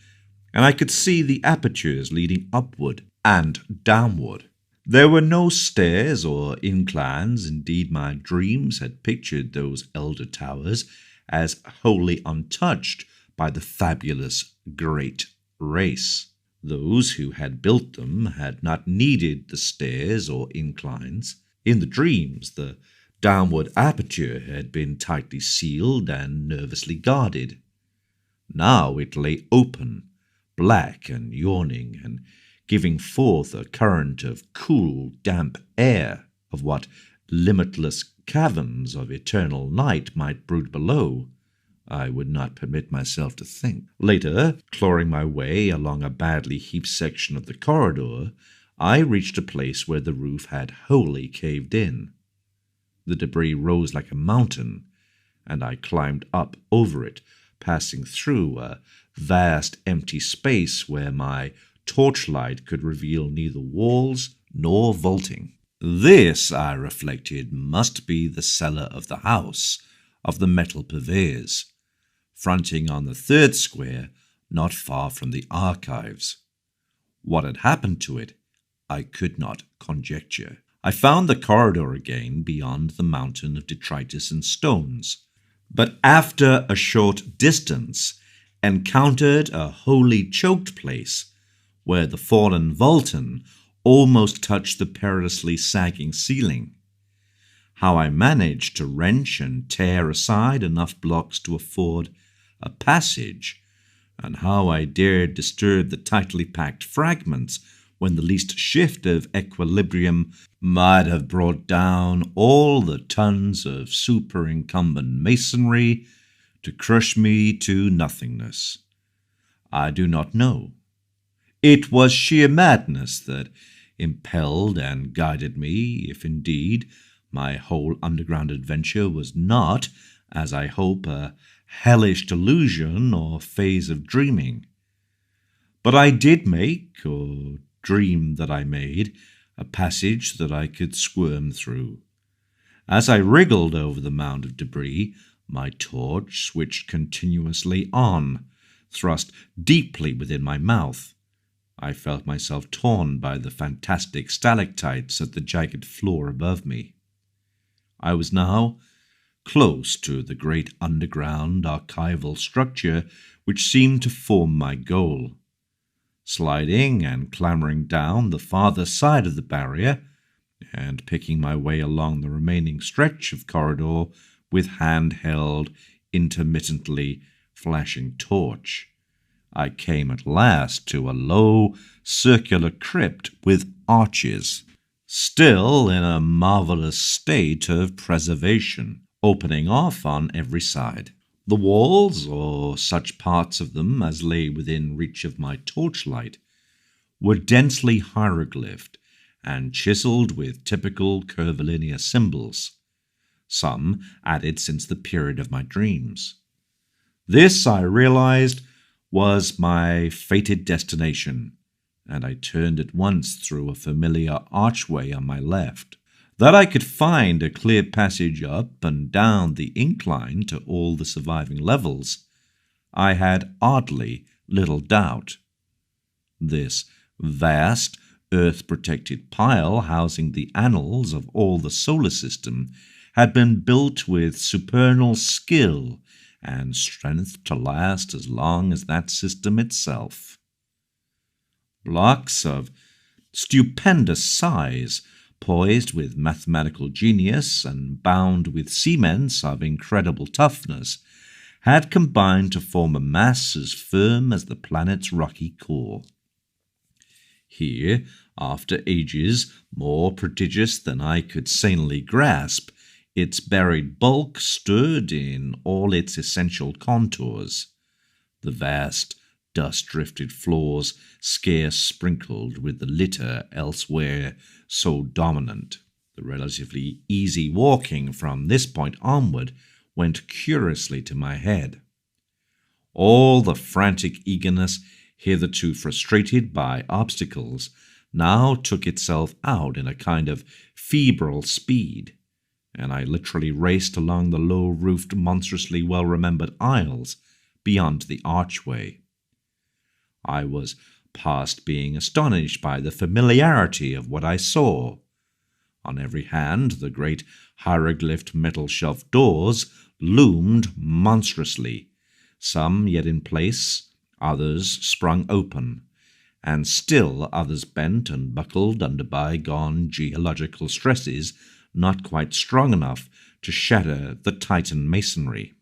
and I could see the apertures leading upward and downward. There were no stairs or inclines. Indeed, my dreams had pictured those elder towers as wholly untouched by the fabulous great race. Those who had built them had not needed the stairs or inclines. In the dreams, the downward aperture had been tightly sealed and nervously guarded. Now it lay open, black and yawning, and giving forth a current of cool, damp air, of what limitless caverns of eternal night might brood below. I would not permit myself to think. Later, clawing my way along a badly heaped section of the corridor, I reached a place where the roof had wholly caved in. The debris rose like a mountain, and I climbed up over it, passing through a vast empty space where my torchlight could reveal neither walls nor vaulting. This, I reflected, must be the cellar of the house of the metal purveyors, fronting on the third square, not far from the archives. What had happened to it, I could not conjecture. I found the corridor again beyond the mountain of detritus and stones, but after a short distance encountered a wholly choked place where the fallen vaulting almost touched the perilously sagging ceiling. How I managed to wrench and tear aside enough blocks to afford a passage, and how I dared disturb the tightly packed fragments when the least shift of equilibrium might have brought down all the tons of superincumbent masonry to crush me to nothingness. I do not know. It was sheer madness that impelled and guided me, if indeed my whole underground adventure was not, as I hope, a hellish delusion or phase of dreaming. But I did make, or dream that I made, a passage that I could squirm through. As I wriggled over the mound of debris, my torch switched continuously on, thrust deeply within my mouth. I felt myself torn by the fantastic stalactites at the jagged floor above me. I was now close to the great underground archival structure which seemed to form my goal. Sliding and clambering down the farther side of the barrier, and picking my way along the remaining stretch of corridor with hand-held, intermittently flashing torch, I came at last to a low, circular crypt with arches, still in a marvelous state of preservation, opening off on every side. The walls, or such parts of them as lay within reach of my torchlight, were densely hieroglyphed and chiseled with typical curvilinear symbols, some added since the period of my dreams. This, I realized, was my fated destination, and I turned at once through a familiar archway on my left. That I could find a clear passage up and down the incline to all the surviving levels, I had oddly little doubt. This vast, earth-protected pile housing the annals of all the solar system had been built with supernal skill and strength to last as long as that system itself. Blocks of stupendous size, poised with mathematical genius and bound with cements of incredible toughness, had combined to form a mass as firm as the planet's rocky core. Here, after ages more prodigious than I could sanely grasp, its buried bulk stood in all its essential contours. The vast, dust-drifted floors scarce sprinkled with the litter elsewhere so dominant. The relatively easy walking from this point onward went curiously to my head. All the frantic eagerness hitherto frustrated by obstacles now took itself out in a kind of febrile speed, and I literally raced along the low-roofed, monstrously well-remembered aisles beyond the archway. I was past being astonished by the familiarity of what I saw. On every hand, the great hieroglyphed metal shelf doors loomed monstrously, some yet in place, others sprung open, and still others bent and buckled under bygone geological stresses not quite strong enough to shatter the Titan masonry.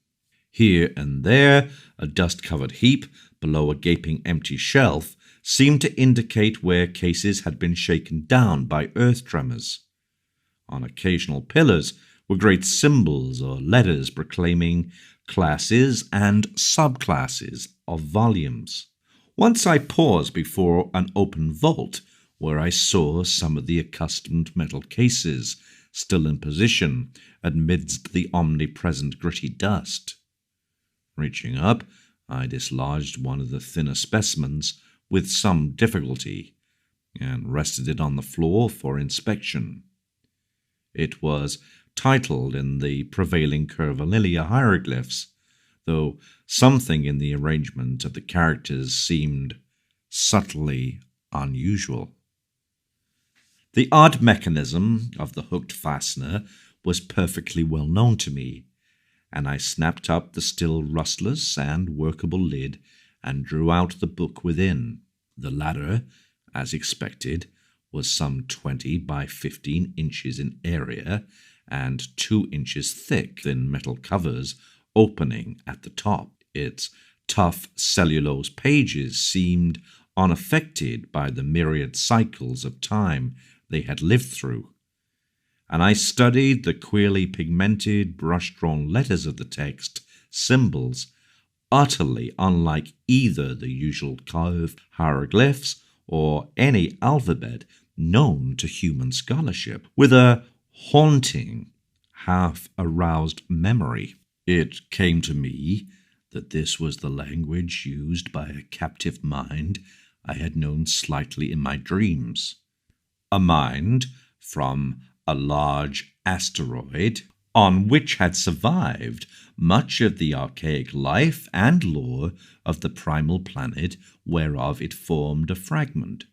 Here and there, a dust-covered heap below a gaping empty shelf seemed to indicate where cases had been shaken down by earth tremors. On occasional pillars were great symbols or letters proclaiming classes and subclasses of volumes. Once I paused before an open vault where I saw some of the accustomed metal cases still in position amidst the omnipresent gritty dust. Reaching up, I dislodged one of the thinner specimens with some difficulty and rested it on the floor for inspection. It was titled in the prevailing curvilinear hieroglyphs, though something in the arrangement of the characters seemed subtly unusual. The odd mechanism of the hooked fastener was perfectly well known to me, and I snapped up the still rustless and workable lid and drew out the book within. The latter, as expected, was some 20 by 15 inches in area and 2 inches thick, thin metal covers opening at the top. Its tough cellulose pages seemed unaffected by the myriad cycles of time they had lived through, and I studied the queerly pigmented, brush-drawn letters of the text, symbols utterly unlike either the usual curved hieroglyphs or any alphabet known to human scholarship, with a haunting, half-aroused memory. It came to me that this was the language used by a captive mind I had known slightly in my dreams. A mind from a large asteroid on which had survived much of the archaic life and lore of the primal planet whereof it formed a fragment.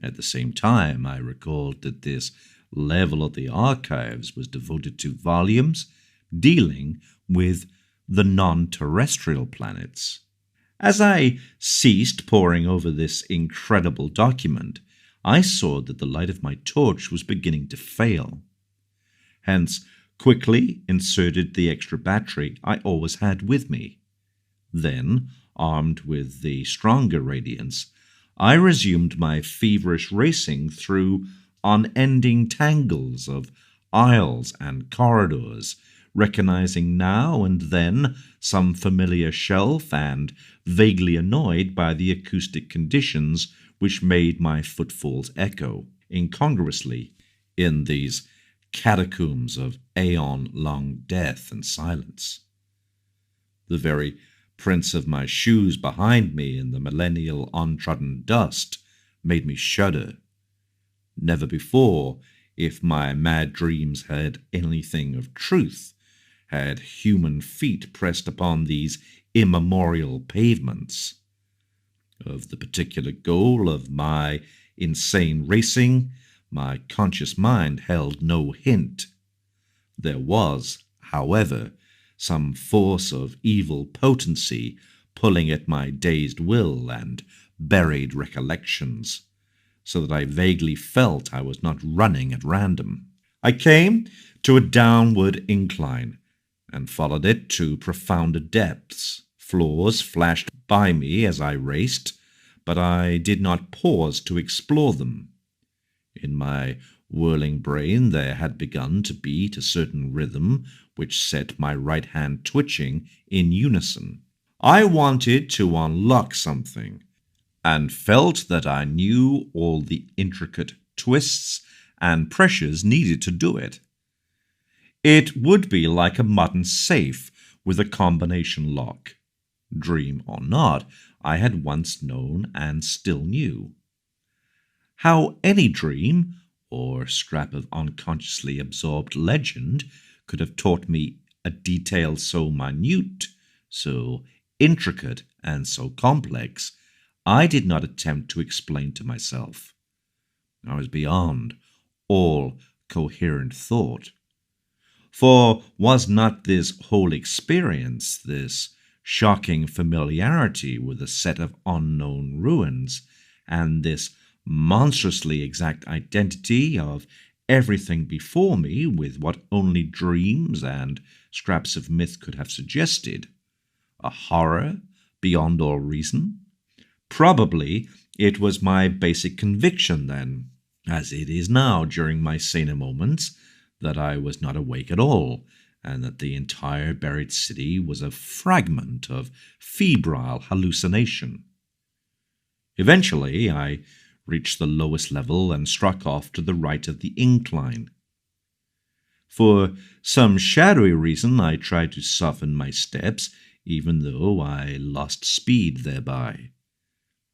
At the same time, I recalled that this level of the archives was devoted to volumes dealing with the non-terrestrial planets. As I ceased poring over this incredible document, I saw that the light of my torch was beginning to fail. Hence, quickly inserted the extra battery I always had with me. Then, armed with the stronger radiance, I resumed my feverish racing through unending tangles of aisles and corridors, recognizing now and then some familiar shelf and vaguely annoyed by the acoustic conditions which made my footfalls echo incongruously in these catacombs of aeon-long death and silence. The very prints of my shoes behind me in the millennial untrodden dust made me shudder. Never before, if my mad dreams had anything of truth, had human feet pressed upon these immemorial pavements. Of the particular goal of my insane racing, my conscious mind held no hint. There was, however, some force of evil potency pulling at my dazed will and buried recollections, so that I vaguely felt I was not running at random. I came to a downward incline and followed it to profounder depths. Floors flashed by me as I raced, but I did not pause to explore them. In my whirling brain there had begun to beat a certain rhythm which set my right hand twitching in unison. I wanted to unlock something, and felt that I knew all the intricate twists and pressures needed to do it. It would be like a modern safe with a combination lock. Dream or not, I had once known and still knew. How any dream or scrap of unconsciously absorbed legend could have taught me a detail so minute, so intricate, and so complex, I did not attempt to explain to myself. I was beyond all coherent thought. For was not this whole experience, this shocking familiarity with a set of unknown ruins, and this monstrously exact identity of everything before me with what only dreams and scraps of myth could have suggested, a horror beyond all reason? Probably it was my basic conviction then, as it is now during my saner moments, that I was not awake at all, and that the entire buried city was a fragment of febrile hallucination. Eventually, I reached the lowest level and struck off to the right of the incline. For some shadowy reason, I tried to soften my steps, even though I lost speed thereby.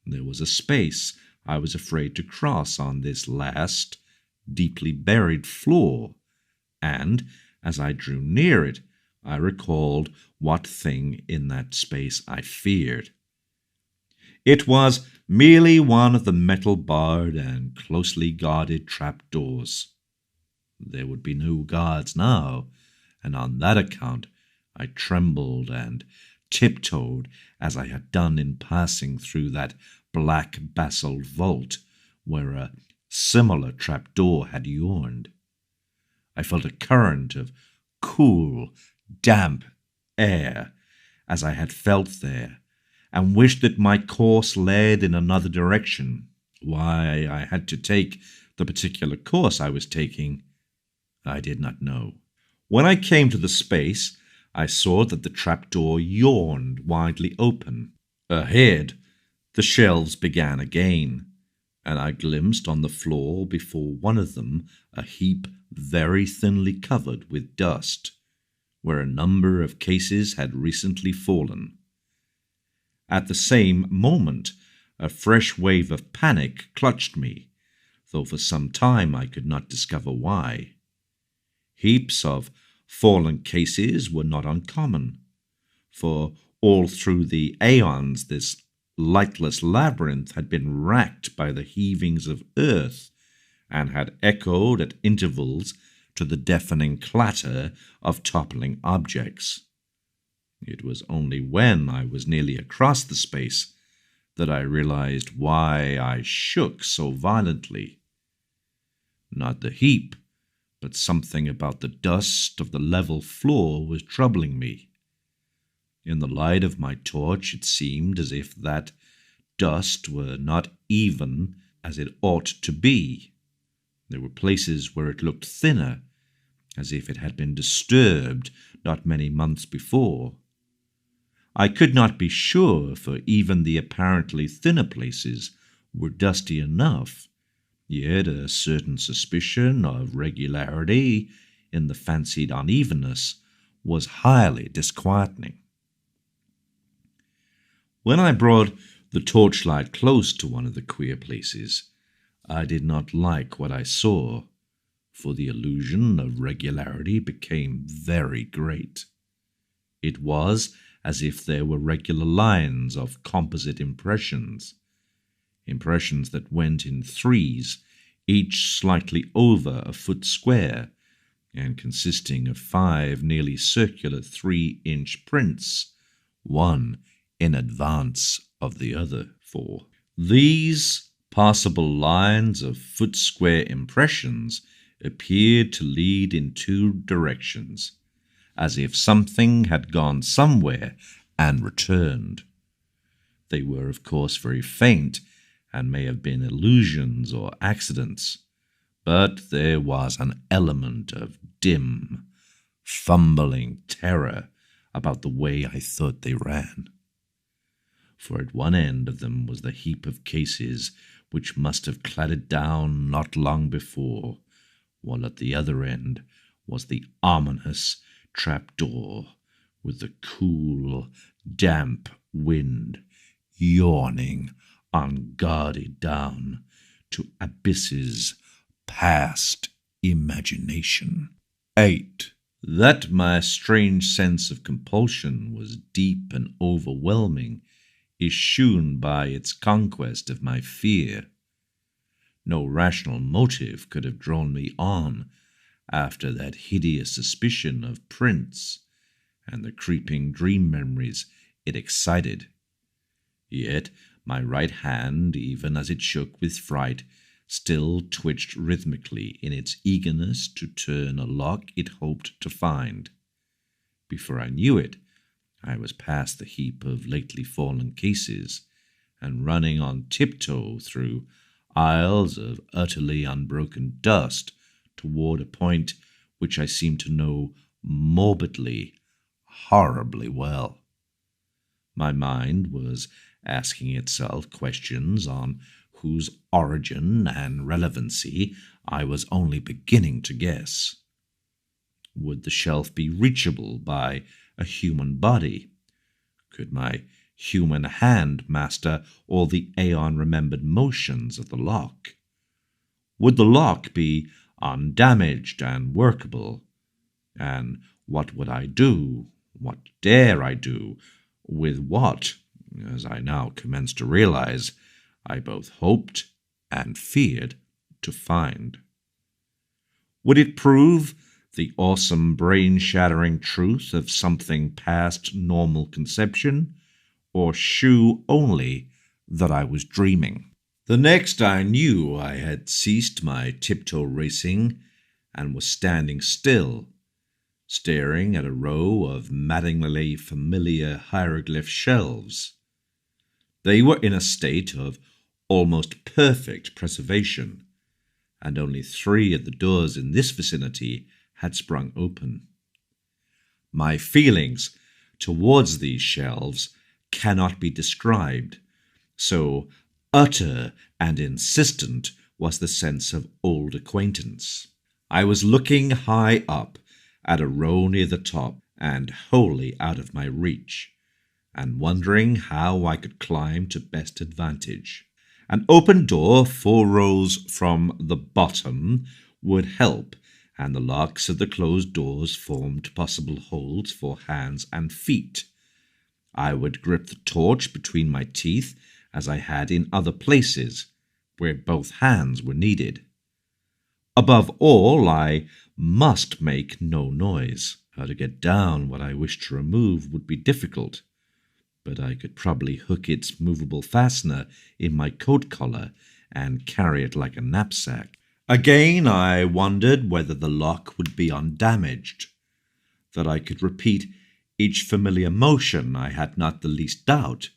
There was a space I was afraid to cross on this last, deeply buried floor, and as I drew near it, I recalled what thing in that space I feared. It was merely one of the metal-barred and closely guarded trap-doors. There would be no guards now, and on that account I trembled and tiptoed as I had done in passing through that black basalt vault where a similar trap-door had yawned. I felt a current of cool, damp air as I had felt there, and wished that my course led in another direction. Why I had to take the particular course I was taking, I did not know. When I came to the space, I saw that the trapdoor yawned widely open. Ahead, the shelves began again, and I glimpsed on the floor before one of them a heap very thinly covered with dust, where a number of cases had recently fallen. At the same moment, a fresh wave of panic clutched me, though for some time I could not discover why. Heaps of fallen cases were not uncommon, for all through the aeons this lightless labyrinth had been racked by the heavings of earth, and had echoed at intervals to the deafening clatter of toppling objects. It was only when I was nearly across the space that I realized why I shook so violently. Not the heap, but something about the dust of the level floor was troubling me. In the light of my torch it seemed as if that dust were not even as it ought to be. There were places where it looked thinner, as if it had been disturbed not many months before. I could not be sure, for even the apparently thinner places were dusty enough, yet a certain suspicion of regularity in the fancied unevenness was highly disquieting. When I brought the torchlight close to one of the queer places, I did not like what I saw, for the illusion of regularity became very great. It was as if there were regular lines of composite impressions that went in threes, each slightly over a foot square, and consisting of 5 nearly circular 3-inch prints, one in advance of the other 4. These passable lines of foot-square impressions appeared to lead in 2 directions, as if something had gone somewhere and returned. They were, of course, very faint, and may have been illusions or accidents, but there was an element of dim, fumbling terror about the way I thought they ran. For at one end of them was the heap of cases which must have clattered down not long before, while at the other end was the ominous trapdoor with the cool, damp wind yawning unguarded down to abysses past imagination. 8. That my strange sense of compulsion was deep and overwhelming is shewn by its conquest of my fear. No rational motive could have drawn me on after that hideous suspicion of prints and the creeping dream memories it excited. Yet my right hand, even as it shook with fright, still twitched rhythmically in its eagerness to turn a lock it hoped to find. Before I knew it, I was past the heap of lately fallen cases, and running on tiptoe through aisles of utterly unbroken dust toward a point which I seemed to know morbidly, horribly well. My mind was asking itself questions on whose origin and relevancy I was only beginning to guess. Would the shelf be reachable by a human body? Could my human hand master all the aeon-remembered motions of the lock? Would the lock be undamaged and workable, And what would I do? What dare I do? With what, as I now commenced to realize, I both hoped and feared to find. Would it prove the awesome brain-shattering truth of something past normal conception, or shew only that I was dreaming? The next I knew, I had ceased my tiptoe racing and was standing still, staring at a row of maddeningly familiar hieroglyph shelves. They were in a state of almost perfect preservation, and only 3 of the doors in this vicinity had sprung open. My feelings towards these shelves cannot be described, so utter and insistent was the sense of old acquaintance. I was looking high up at a row near the top and wholly out of my reach, and wondering how I could climb to best advantage. An open door 4 rows from the bottom would help, and the locks of the closed doors formed possible holds for hands and feet. I would grip the torch between my teeth as I had in other places, where both hands were needed. Above all, I must make no noise. How to get down what I wished to remove would be difficult, but I could probably hook its movable fastener in my coat collar and carry it like a knapsack. Again, I wondered whether the lock would be undamaged. That I could repeat each familiar motion, I had not the least doubt,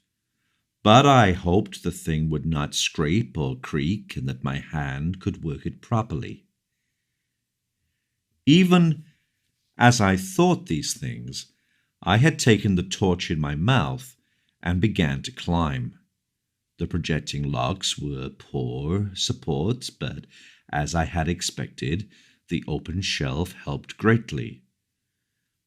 but I hoped the thing would not scrape or creak and that my hand could work it properly. Even as I thought these things, I had taken the torch in my mouth and began to climb. The projecting locks were poor supports, but as I had expected, the open shelf helped greatly.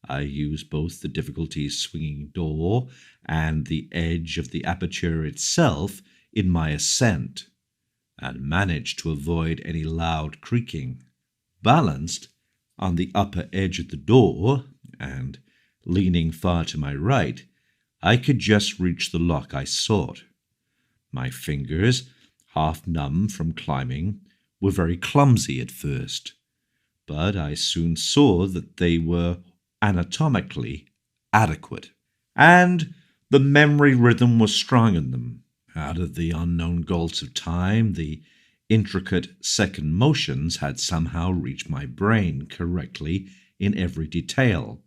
I used both the difficulty swinging door and the edge of the aperture itself in my ascent, and managed to avoid any loud creaking. Balanced on the upper edge of the door, and leaning far to my right, I could just reach the lock I sought. My fingers, half numb from climbing, were very clumsy at first, but I soon saw that they were anatomically adequate, and the memory rhythm was strong in them. Out of the unknown gulfs of time, the intricate second motions had somehow reached my brain correctly in every detail,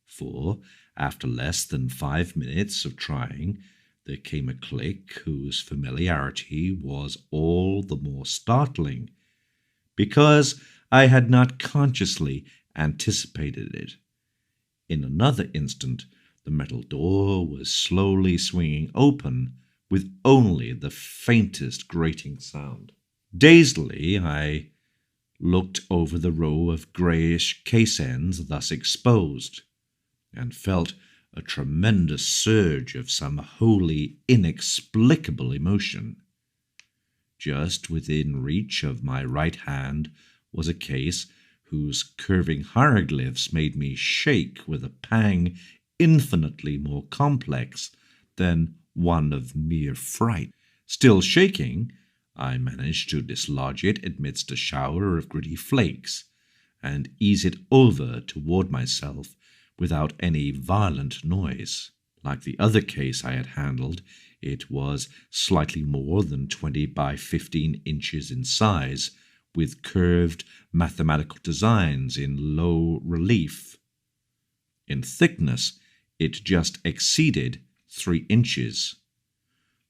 for after less than 5 minutes of trying, there came a click whose familiarity was all the more startling, because I had not consciously anticipated it. In another instant, the metal door was slowly swinging open with only the faintest grating sound. Dazedly, I looked over the row of grayish case ends thus exposed, and felt a tremendous surge of some wholly inexplicable emotion. Just within reach of my right hand was a case whose curving hieroglyphs made me shake with a pang infinitely more complex than one of mere fright. Still shaking, I managed to dislodge it amidst a shower of gritty flakes, and ease it over toward myself without any violent noise. Like the other case I had handled, it was slightly more than 20 by 15 inches in size, with curved mathematical designs in low relief. In thickness, it just exceeded 3 inches.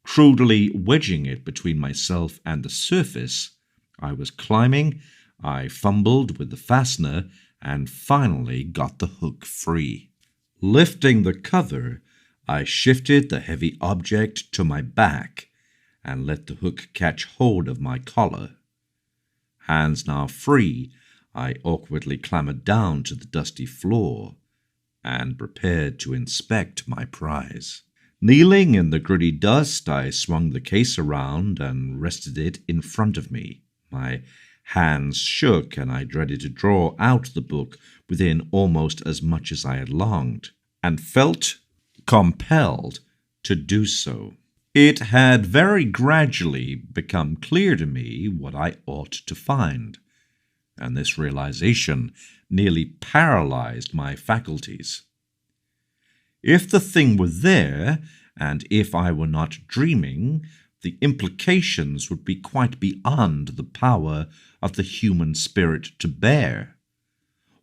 Crudely wedging it between myself and the surface I was climbing, I fumbled with the fastener and finally got the hook free. Lifting the cover, I shifted the heavy object to my back and let the hook catch hold of my collar. Hands now free, I awkwardly clambered down to the dusty floor and prepared to inspect my prize. Kneeling in the gritty dust, I swung the case around and rested it in front of me. My hands shook, and I dreaded to draw out the book within almost as much as I had longed, and felt compelled to do so. It had very gradually become clear to me what I ought to find, and this realization nearly paralyzed my faculties. If the thing were there, and if I were not dreaming, the implications would be quite beyond the power of the human spirit to bear.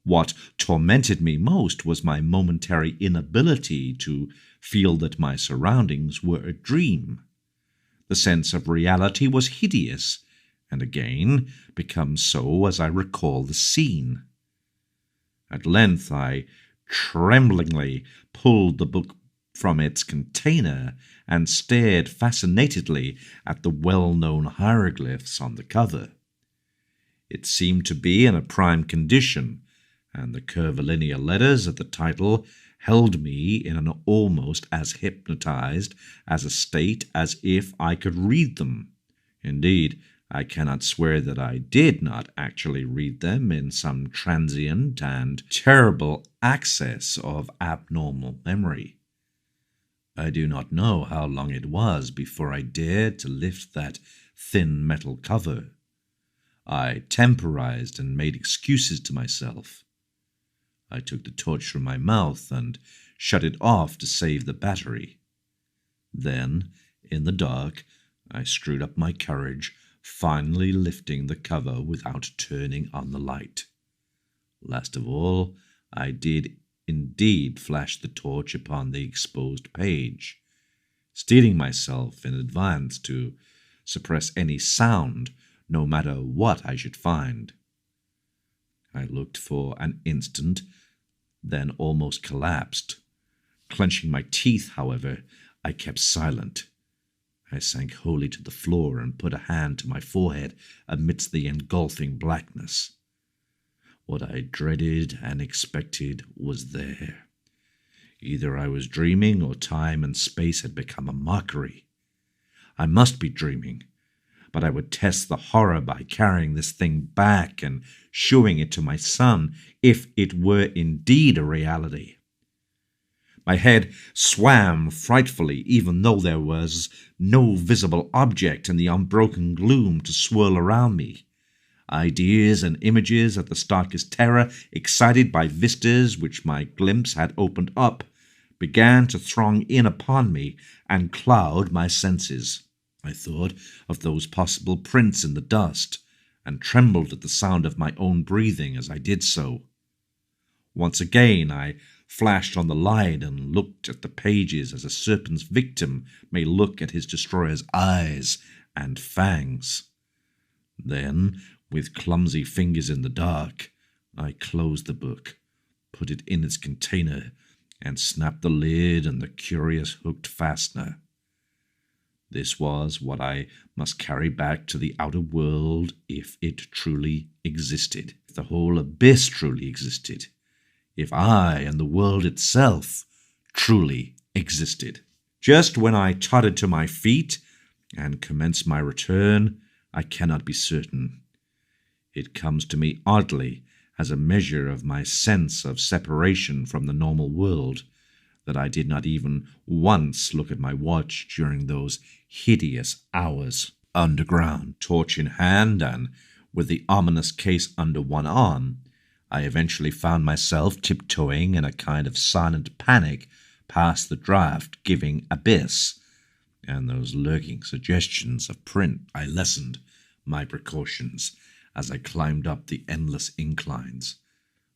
What tormented me most was my momentary inability to feel that my surroundings were a dream. The sense of reality was hideous, and again becomes so as I recall the scene. At length I tremblingly pulled the book from its container and stared fascinatedly at the well-known hieroglyphs on the cover. It seemed to be in a prime condition, and the curvilinear letters at the title held me in an almost as hypnotized as a state as if I could read them. Indeed, I cannot swear that I did not actually read them in some transient and terrible access of abnormal memory. I do not know how long it was before I dared to lift that thin metal cover. I temporized and made excuses to myself. I took the torch from my mouth and shut it off to save the battery. Then, in the dark, I screwed up my courage, finally lifting the cover without turning on the light. Last of all, I did indeed flash the torch upon the exposed page, steeling myself in advance to suppress any sound, no matter what I should find. I looked for an instant, then almost collapsed. Clenching my teeth, however, I kept silent. I sank wholly to the floor and put a hand to my forehead amidst the engulfing blackness. What I dreaded and expected was there. Either I was dreaming or time and space had become a mockery. I must be dreaming, but I would test the horror by carrying this thing back and showing it to my son if it were indeed a reality. My head swam frightfully, even though there was no visible object in the unbroken gloom to swirl around me. Ideas and images of the starkest terror, excited by vistas which my glimpse had opened up, began to throng in upon me and cloud my senses. I thought of those possible prints in the dust, and trembled at the sound of my own breathing as I did so. Once again I flashed on the light and looked at the pages as a serpent's victim may look at his destroyer's eyes and fangs. Then, with clumsy fingers in the dark, I closed the book, put it in its container, and snapped the lid and the curious hooked fastener. This was what I must carry back to the outer world if it truly existed, if the whole abyss truly existed, if I and the world itself truly existed. Just when I tottered to my feet and commenced my return, I cannot be certain. It comes to me oddly as a measure of my sense of separation from the normal world that I did not even once look at my watch during those hideous hours. Underground, torch in hand, and with the ominous case under one arm, I eventually found myself tiptoeing in a kind of silent panic past the draft-giving abyss, and those lurking suggestions of print. I lessened my precautions as I climbed up the endless inclines,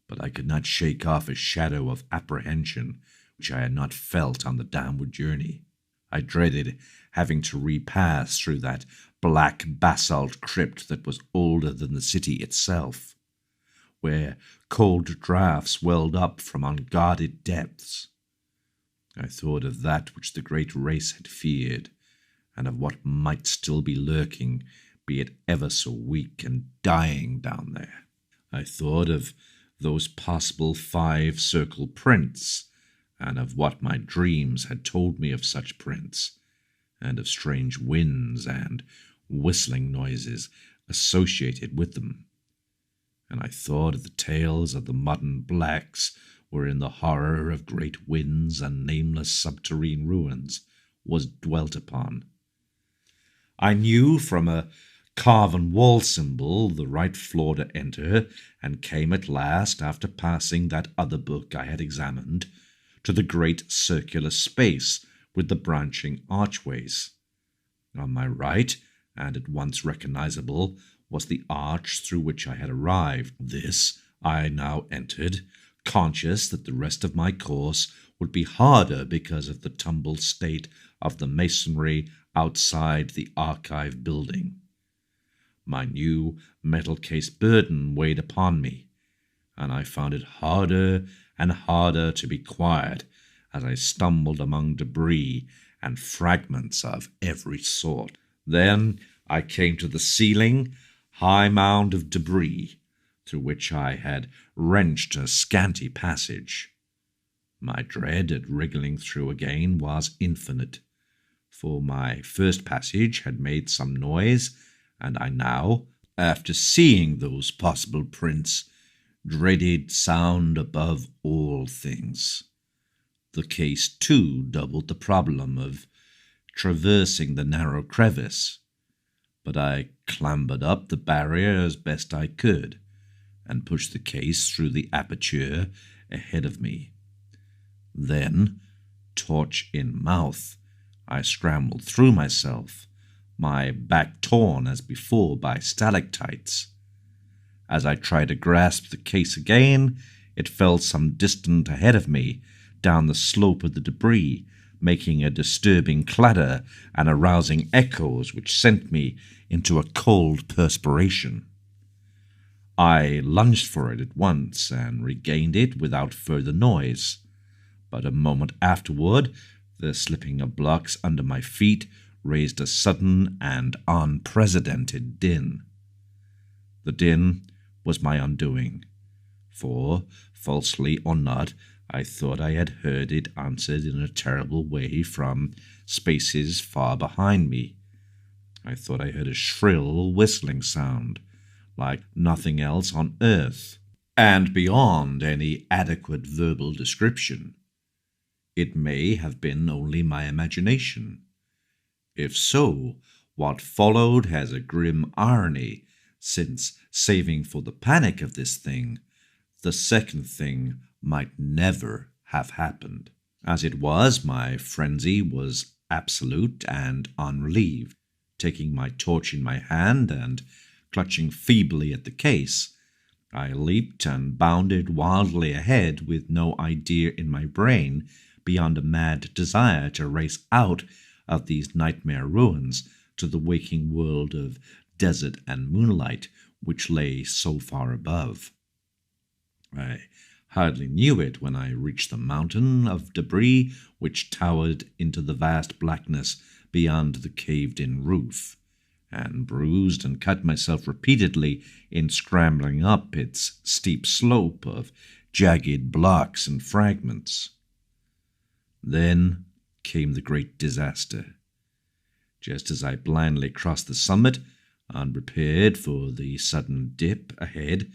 but I could not shake off a shadow of apprehension which I had not felt on the downward journey. I dreaded having to repass through that black basalt crypt that was older than the city itself, where cold draughts welled up from unguarded depths. I thought of that which the great race had feared, and of what might still be lurking, be it ever so weak and dying down there. I thought of those possible 5-circle prints, and of what my dreams had told me of such prints, and of strange winds and whistling noises associated with them, and I thought of the tales of the modern blacks, wherein the horror of great winds and nameless subterranean ruins was dwelt upon. I knew from a carven wall symbol the right floor to enter, and came at last, after passing that other book I had examined, to the great circular space with the branching archways. On my right, and at once recognizable, was the arch through which I had arrived. This I now entered, conscious that the rest of my course would be harder because of the tumbled state of the masonry outside the archive building. My new metal-cased burden weighed upon me, and I found it harder and harder to be quiet as I stumbled among debris and fragments of every sort. Then I came to the ceiling, high mound of debris, through which I had wrenched a scanty passage. My dread at wriggling through again was infinite, for my first passage had made some noise, and I now, after seeing those possible prints, dreaded sound above all things. The case, too, doubled the problem of traversing the narrow crevice, but I clambered up the barrier as best I could, and pushed the case through the aperture ahead of me. Then, torch in mouth, I scrambled through myself, my back torn as before by stalactites. As I tried to grasp the case again, it fell some distance ahead of me, down the slope of the debris, making a disturbing clatter and arousing echoes which sent me into a cold perspiration. I lunged for it at once and regained it without further noise, but a moment afterward the slipping of blocks under my feet raised a sudden and unprecedented din. The din was my undoing, for, falsely or not, I thought I had heard it answered in a terrible way from spaces far behind me. I thought I heard a shrill whistling sound, like nothing else on earth, and beyond any adequate verbal description. It may have been only my imagination. If so, what followed has a grim irony, since, saving for the panic of this thing, the second thing might never have happened. As it was, my frenzy was absolute and unrelieved. Taking my torch in my hand and clutching feebly at the case, I leaped and bounded wildly ahead with no idea in my brain beyond a mad desire to race out of these nightmare ruins to the waking world of desert and moonlight which lay so far above. I hardly knew it when I reached the mountain of debris which towered into the vast blackness beyond the caved-in roof, and bruised and cut myself repeatedly in scrambling up its steep slope of jagged blocks and fragments. Then came the great disaster. Just as I blindly crossed the summit, unprepared for the sudden dip ahead,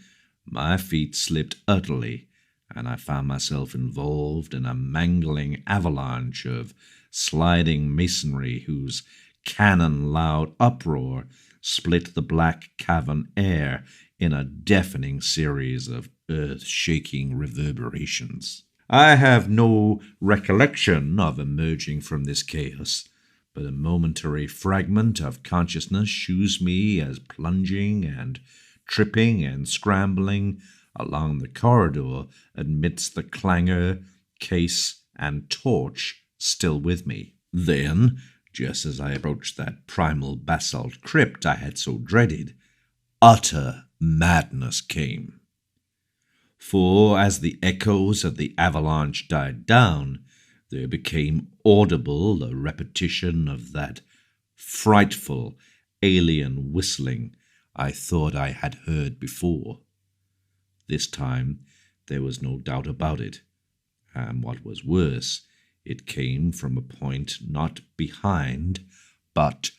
my feet slipped utterly, and I found myself involved in a mangling avalanche of sliding masonry whose cannon-loud uproar split the black cavern air in a deafening series of earth-shaking reverberations. I have no recollection of emerging from this chaos, but a momentary fragment of consciousness shews me as plunging and tripping and scrambling along the corridor amidst the clangor, case, and torch still with me. Then, just as I approached that primal basalt crypt I had so dreaded, utter madness came. For as the echoes of the avalanche died down, there became audible a repetition of that frightful alien whistling I thought I had heard before. This time there was no doubt about it, and what was worse, it came from a point not behind, but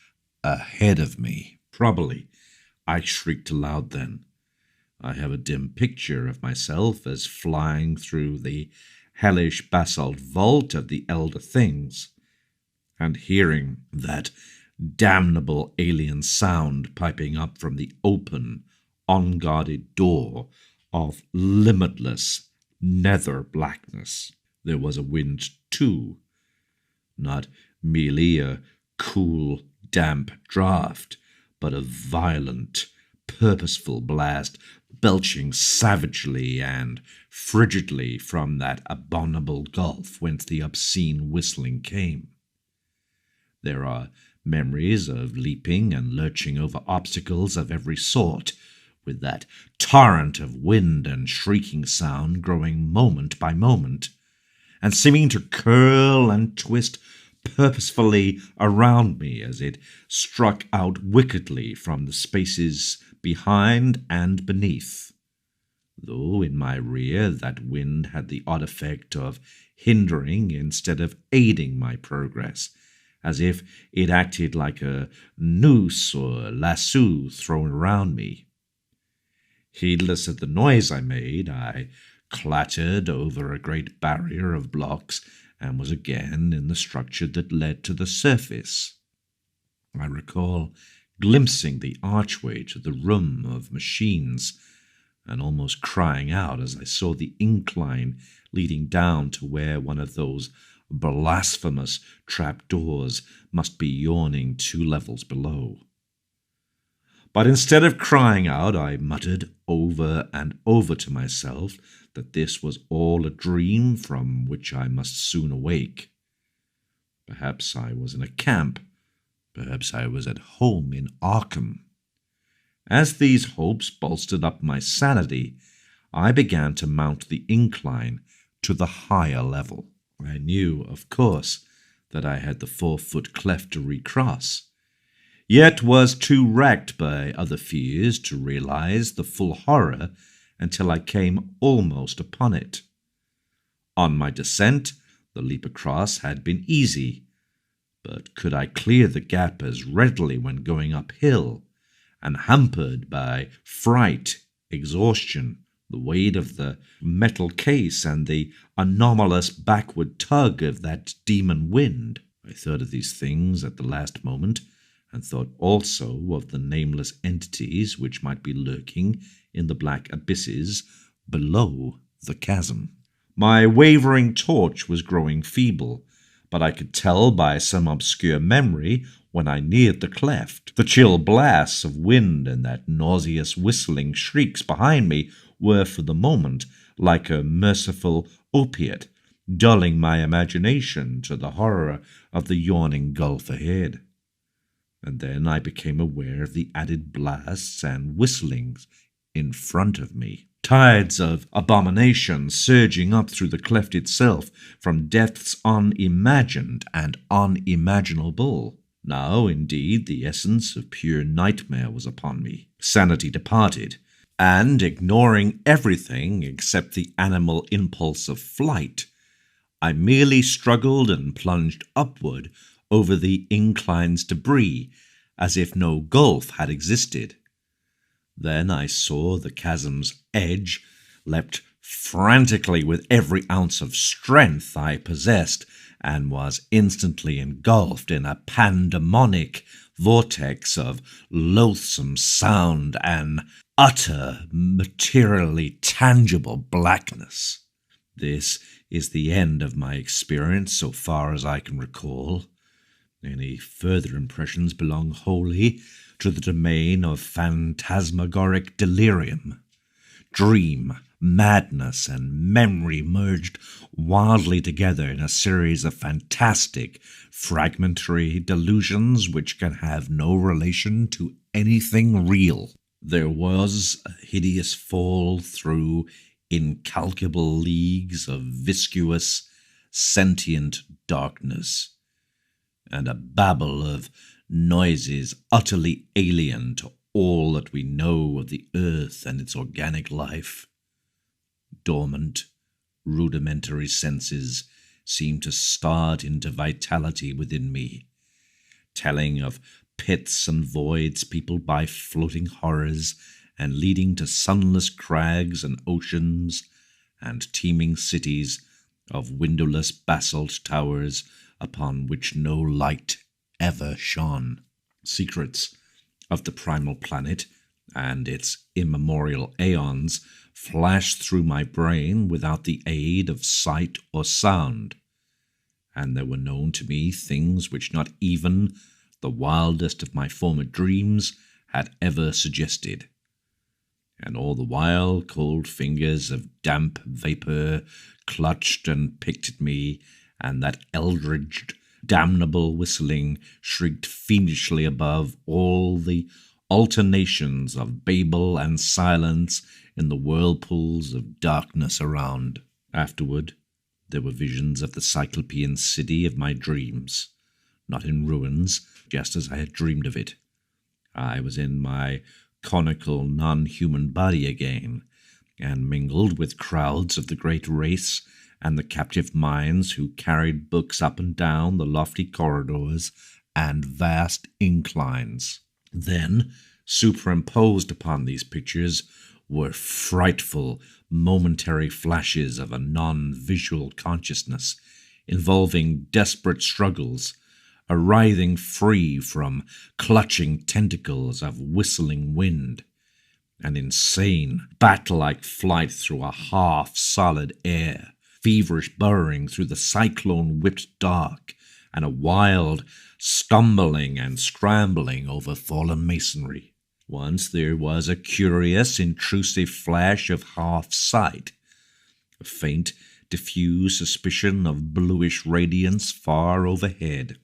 ahead of me. Probably I shrieked aloud then. I have a dim picture of myself as flying through the hellish basalt vault of the elder things, and hearing that damnable alien sound piping up from the open, unguarded door of limitless nether blackness. There was a wind, too, not merely a cool, damp draught, but a violent, purposeful blast belching savagely and frigidly from that abominable gulf whence the obscene whistling came. There are memories of leaping and lurching over obstacles of every sort, with that torrent of wind and shrieking sound growing moment by moment, and seeming to curl and twist purposefully around me as it struck out wickedly from the spaces behind and beneath, though in my rear that wind had the odd effect of hindering instead of aiding my progress, as if it acted like a noose or lasso thrown around me. Heedless of the noise I made, I clattered over a great barrier of blocks and was again in the structure that led to the surface. I recall glimpsing the archway to the room of machines, and almost crying out as I saw the incline leading down to where one of those blasphemous trapdoors must be yawning 2 levels below. But instead of crying out, I muttered over and over to myself that this was all a dream from which I must soon awake. Perhaps I was in a camp. Perhaps I was at home in Arkham. As these hopes bolstered up my sanity, I began to mount the incline to the higher level. I knew, of course, that I had the 4-foot cleft to recross, yet was too racked by other fears to realize the full horror until I came almost upon it. On my descent, the leap across had been easy, but could I clear the gap as readily when going uphill, and hampered by fright, exhaustion, the weight of the metal case, and the anomalous backward tug of that demon wind? I thought of these things at the last moment, and thought also of the nameless entities which might be lurking in the black abysses below the chasm. My wavering torch was growing feeble, but I could tell by some obscure memory when I neared the cleft. The chill blasts of wind and that nauseous whistling shrieks behind me were for the moment like a merciful opiate, dulling my imagination to the horror of the yawning gulf ahead. And then I became aware of the added blasts and whistlings in front of me. Tides of abomination surging up through the cleft itself from depths unimagined and unimaginable. Now, indeed, the essence of pure nightmare was upon me. Sanity departed, and, ignoring everything except the animal impulse of flight, I merely struggled and plunged upward over the incline's debris, as if no gulf had existed. Then I saw the chasm's edge, leapt frantically with every ounce of strength I possessed, and was instantly engulfed in a pandemonic vortex of loathsome sound and utter, materially tangible blackness. This is the end of my experience so far as I can recall. Any further impressions belong wholly to the domain of phantasmagoric delirium. Dream, madness, and memory merged wildly together in a series of fantastic, fragmentary delusions which can have no relation to anything real. There was a hideous fall through incalculable leagues of viscous, sentient darkness, and a babble of noises utterly alien to all that we know of the earth and its organic life. Dormant, rudimentary senses seemed to start into vitality within me, telling of pits and voids peopled by floating horrors and leading to sunless crags and oceans and teeming cities of windowless basalt towers upon which no light ever shone. Secrets of the primal planet and its immemorial aeons flashed through my brain without the aid of sight or sound, and there were known to me things which not even the wildest of my former dreams had ever suggested. And all the while cold fingers of damp vapour clutched and picked at me, and that eldritch, damnable whistling shrieked fiendishly above all the alternations of babel and silence in the whirlpools of darkness around. Afterward, there were visions of the Cyclopean city of my dreams, not in ruins, just as I had dreamed of it. I was in my conical, non-human body again, and mingled with crowds of the great race and the captive minds who carried books up and down the lofty corridors and vast inclines. Then, superimposed upon these pictures, were frightful, momentary flashes of a non-visual consciousness, involving desperate struggles, a writhing free from clutching tentacles of whistling wind, an insane, bat-like flight through a half-solid air, feverish burrowing through the cyclone-whipped dark, and a wild stumbling and scrambling over fallen masonry. Once there was a curious, intrusive flash of half-sight, a faint, diffuse suspicion of bluish radiance far overhead.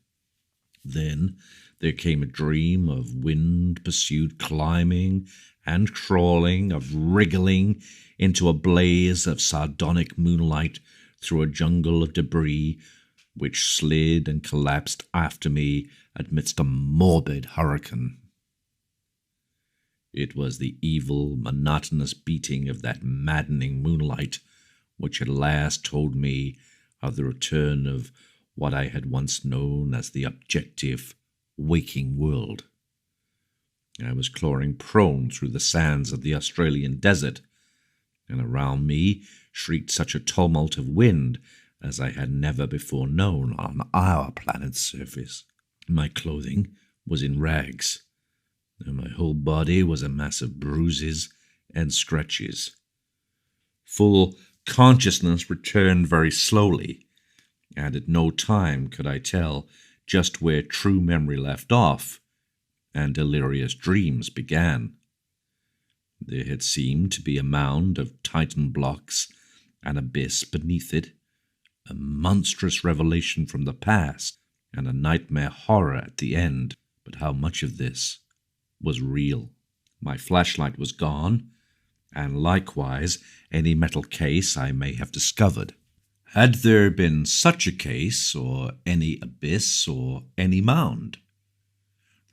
Then there came a dream of wind-pursued climbing and crawling, of wriggling into a blaze of sardonic moonlight through a jungle of debris which slid and collapsed after me amidst a morbid hurricane. It was the evil, monotonous beating of that maddening moonlight which at last told me of the return of what I had once known as the objective, waking world. I was clawing prone through the sands of the Australian desert, and around me shrieked such a tumult of wind as I had never before known on our planet's surface. My clothing was in rags, and my whole body was a mass of bruises and scratches. Full consciousness returned very slowly, and at no time could I tell just where true memory left off and delirious dreams began. There had seemed to be a mound of Titan blocks, an abyss beneath it, a monstrous revelation from the past, and a nightmare horror at the end. But how much of this was real? My flashlight was gone, and likewise any metal case I may have discovered. Had there been such a case, or any abyss, or any mound?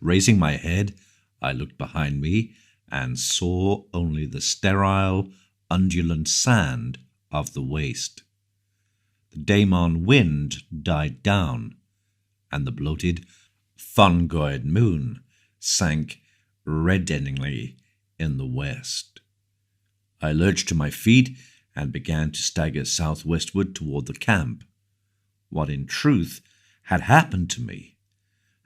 Raising my head, I looked behind me and saw only the sterile, undulant sand of the waste. The daemon wind died down, and the bloated, fungoid moon sank reddeningly in the west. I lurched to my feet and began to stagger southwestward toward the camp. What in truth had happened to me?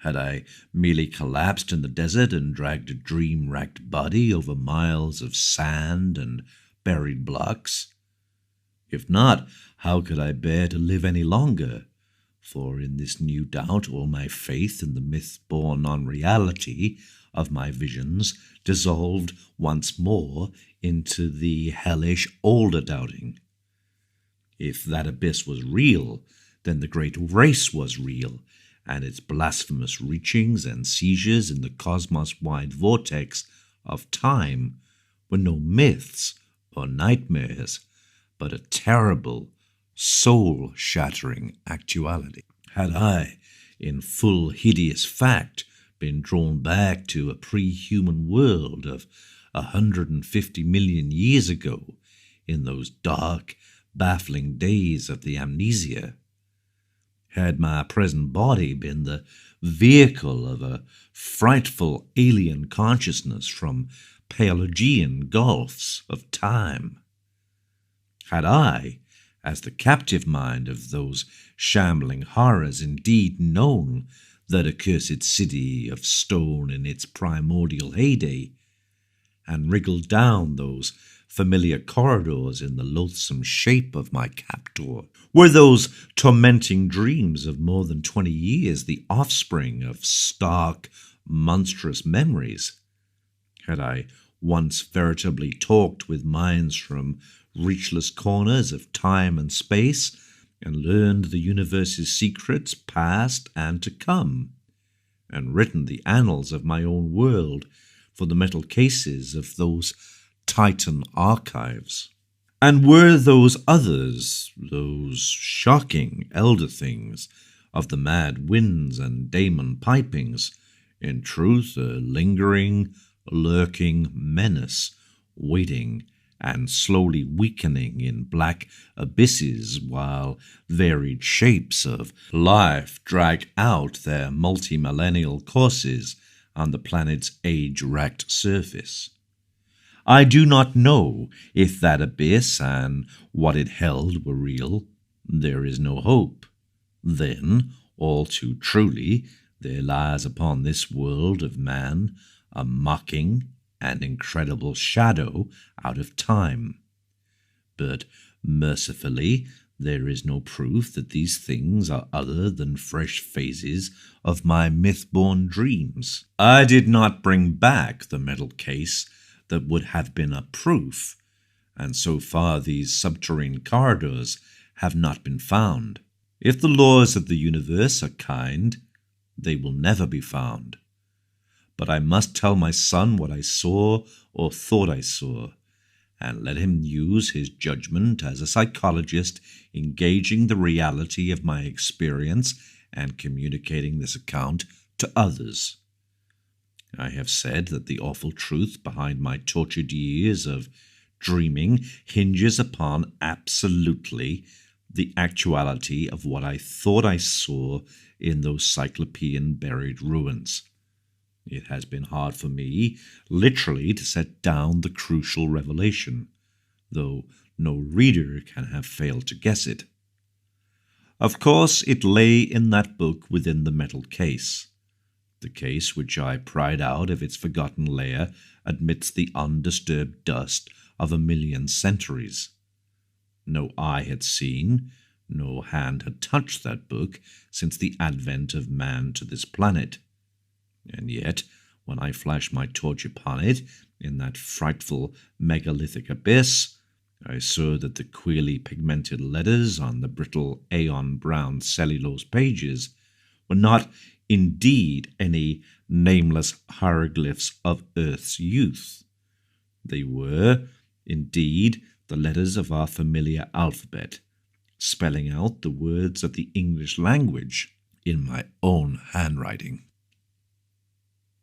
Had I merely collapsed in the desert and dragged a dream-racked body over miles of sand and buried blocks? If not, how could I bear to live any longer? For in this new doubt all my faith in the myth-born non-reality of my visions dissolved once more into the hellish older doubting. If that abyss was real, then the great race was real, and its blasphemous reachings and seizures in the cosmos-wide vortex of time were no myths or nightmares, but a terrible, soul-shattering actuality. Had I, in full hideous fact, been drawn back to a pre-human world of 150 million years ago, in those dark, baffling days of the amnesia? Had my present body been the vehicle of a frightful alien consciousness from Paleogean gulfs of time. Had I, as the captive mind of those shambling horrors, indeed known that accursed city of stone in its primordial heyday, and wriggled down those familiar corridors in the loathsome shape of my captor? Were those tormenting dreams of more than 20 years the offspring of stark, monstrous memories? Had I once veritably talked with minds from reachless corners of time and space, and learned the universe's secrets past and to come, and written the annals of my own world for the metal cases of those Titan archives? And were those others, those shocking elder things of the mad winds and daemon pipings, in truth a lingering, lurking menace, waiting and slowly weakening in black abysses while varied shapes of life drag out their multi-millennial courses on the planet's age-wrecked surface? I do not know if that abyss and what it held were real. There is no hope. Then, all too truly, there lies upon this world of man a mocking and incredible shadow out of time. But mercifully, there is no proof that these things are other than fresh phases of my myth-born dreams. I did not bring back the metal case that would have been a proof, and so far these subterranean corridors have not been found. If the laws of the universe are kind, they will never be found. But I must tell my son what I saw or thought I saw, and let him use his judgment as a psychologist, engaging the reality of my experience and communicating this account to others. I have said that the awful truth behind my tortured years of dreaming hinges upon absolutely the actuality of what I thought I saw in those cyclopean buried ruins. It has been hard for me, literally, to set down the crucial revelation, though no reader can have failed to guess it. Of course, it lay in that book within the metal case, the case which I pried out of its forgotten lair amidst the undisturbed dust of 1,000,000 centuries. No eye had seen, no hand had touched that book since the advent of man to this planet. And yet, when I flashed my torch upon it in that frightful megalithic abyss, I saw that the queerly pigmented letters on the brittle aeon-brown cellulose pages were not indeed any nameless hieroglyphs of Earth's youth. They were, indeed, the letters of our familiar alphabet, spelling out the words of the English language in my own handwriting.